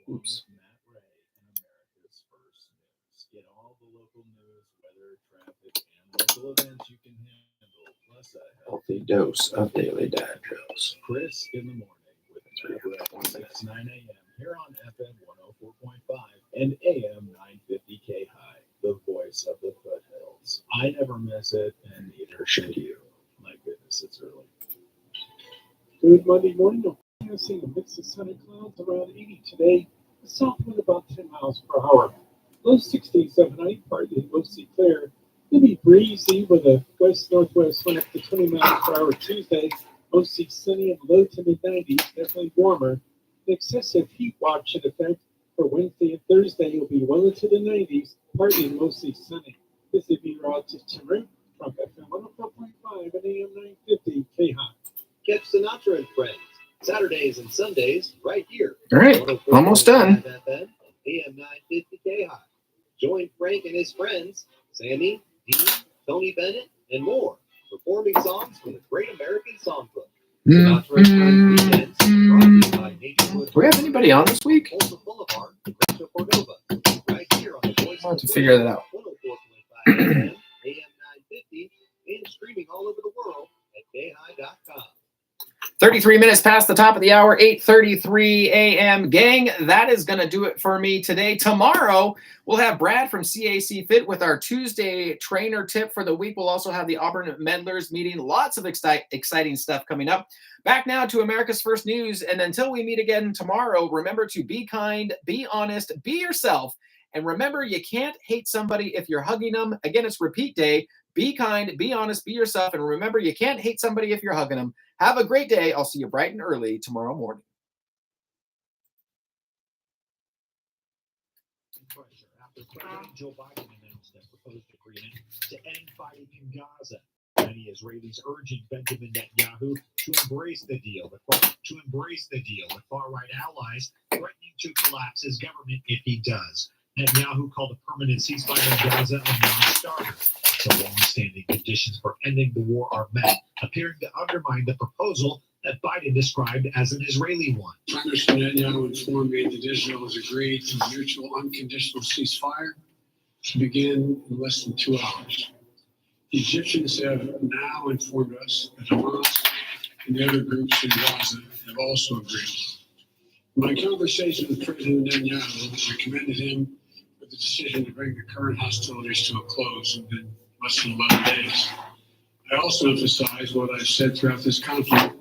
along with Matt Ray and America's First News. Get all the local news, weather, traffic, and local events you can handle, plus a Healthy dose of daily dad jokes. Chris in the morning with Matt Ray at 6, 9 a.m. here on FM 104.5 and AM 950 KAHI, the voice of the foothills. I never miss it, and neither should you. My goodness, it's early. Good Monday morning. I'm seeing a mix of sun and clouds around 80 today. A soft wind about 10 miles per hour. Low 60s overnight, partly mostly clear. It'll be breezy with a west-northwest wind up to 20 miles per hour Tuesday. Mostly sunny and low to mid-90s, definitely warmer. The excessive heat watch in effect for Wednesday and Thursday. You'll be well into the 90s, partly mostly sunny. This is meteorologist Tim Root from FM 104.5 and AM 950 KAHI. Catch Sinatra and Friends, Saturdays and Sundays, right here. All right, almost done. FM, AM 950 KAHI. Join Frank and his friends, Sammy, Dean, Tony Bennett, and more, performing songs from the Great American Songbook. Sinatra and Friends weekends, brought to you by Naturewood. Do we have anybody on this week? Folsom Boulevard, in Rancho Cordova, right here on the Voice I'll have of to the figure that out. 104.5 FM, AM 950, and streaming all over the world at KAHI.com. 33 minutes past the top of the hour, 8:33 a.m. Gang, that is going to do it for me today. Tomorrow, we'll have Brad from CAC Fit with our Tuesday trainer tip for the week. We'll also have the Auburn Meddlers meeting. Lots of exciting stuff coming up. Back now to America's First News. And until we meet again tomorrow, remember to be kind, be honest, be yourself. And remember, you can't hate somebody if you're hugging them. Again, it's repeat day. Be kind, be honest, be yourself. And remember, you can't hate somebody if you're hugging them. Have a great day. I'll see you bright and early tomorrow morning. After President Joe Biden announced a proposed agreement to end fighting in Gaza, many Israelis urging Benjamin Netanyahu to embrace the deal with far-right allies, threatening to collapse his government if he does. Netanyahu called a permanent ceasefire in Gaza a non-starter. The long-standing conditions for ending the war are met, appearing to undermine the proposal that Biden described as an Israeli one. Prime Minister Netanyahu informed me that Israel has agreed to a mutual unconditional ceasefire to begin in less than 2 hours. The Egyptians have now informed us that Hamas and the other groups in Gaza have also agreed. In my conversation with President Netanyahu, I commended him for the decision to bring the current hostilities to a close within less than 11 days. I also emphasized what I've said throughout this conflict,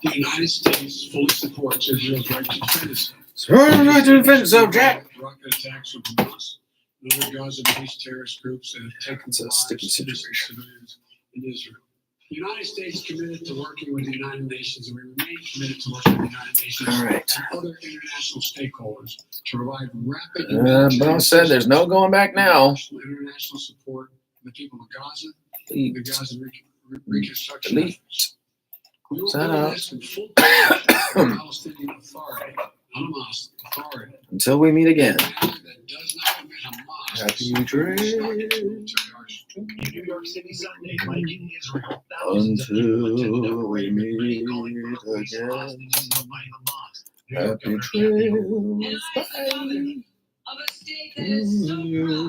The United States fully supports Israel's right to defend itself. Right to defend itself, Jack. Rocket attacks from Hamas and other Gaza-based terrorist groups that have taken It's a the sticky lives of situation. civilians in Israel. The United States committed to working with the United Nations, and we remain committed to working with the United Nations All right. and other international stakeholders to provide rapid Boss said there's no going back now. international support for the people of Gaza, Delete. the Gaza reconstruction Delete. efforts. We will Sign do up. this in full partnership with Palestinian Authority, Hamas Authority, Until we meet again. that does not commit Hamas. Happy dreams. New York City Sunday, like in Israel. Until we meet again. Happy dreams. And I am the mother of a state that is so proud.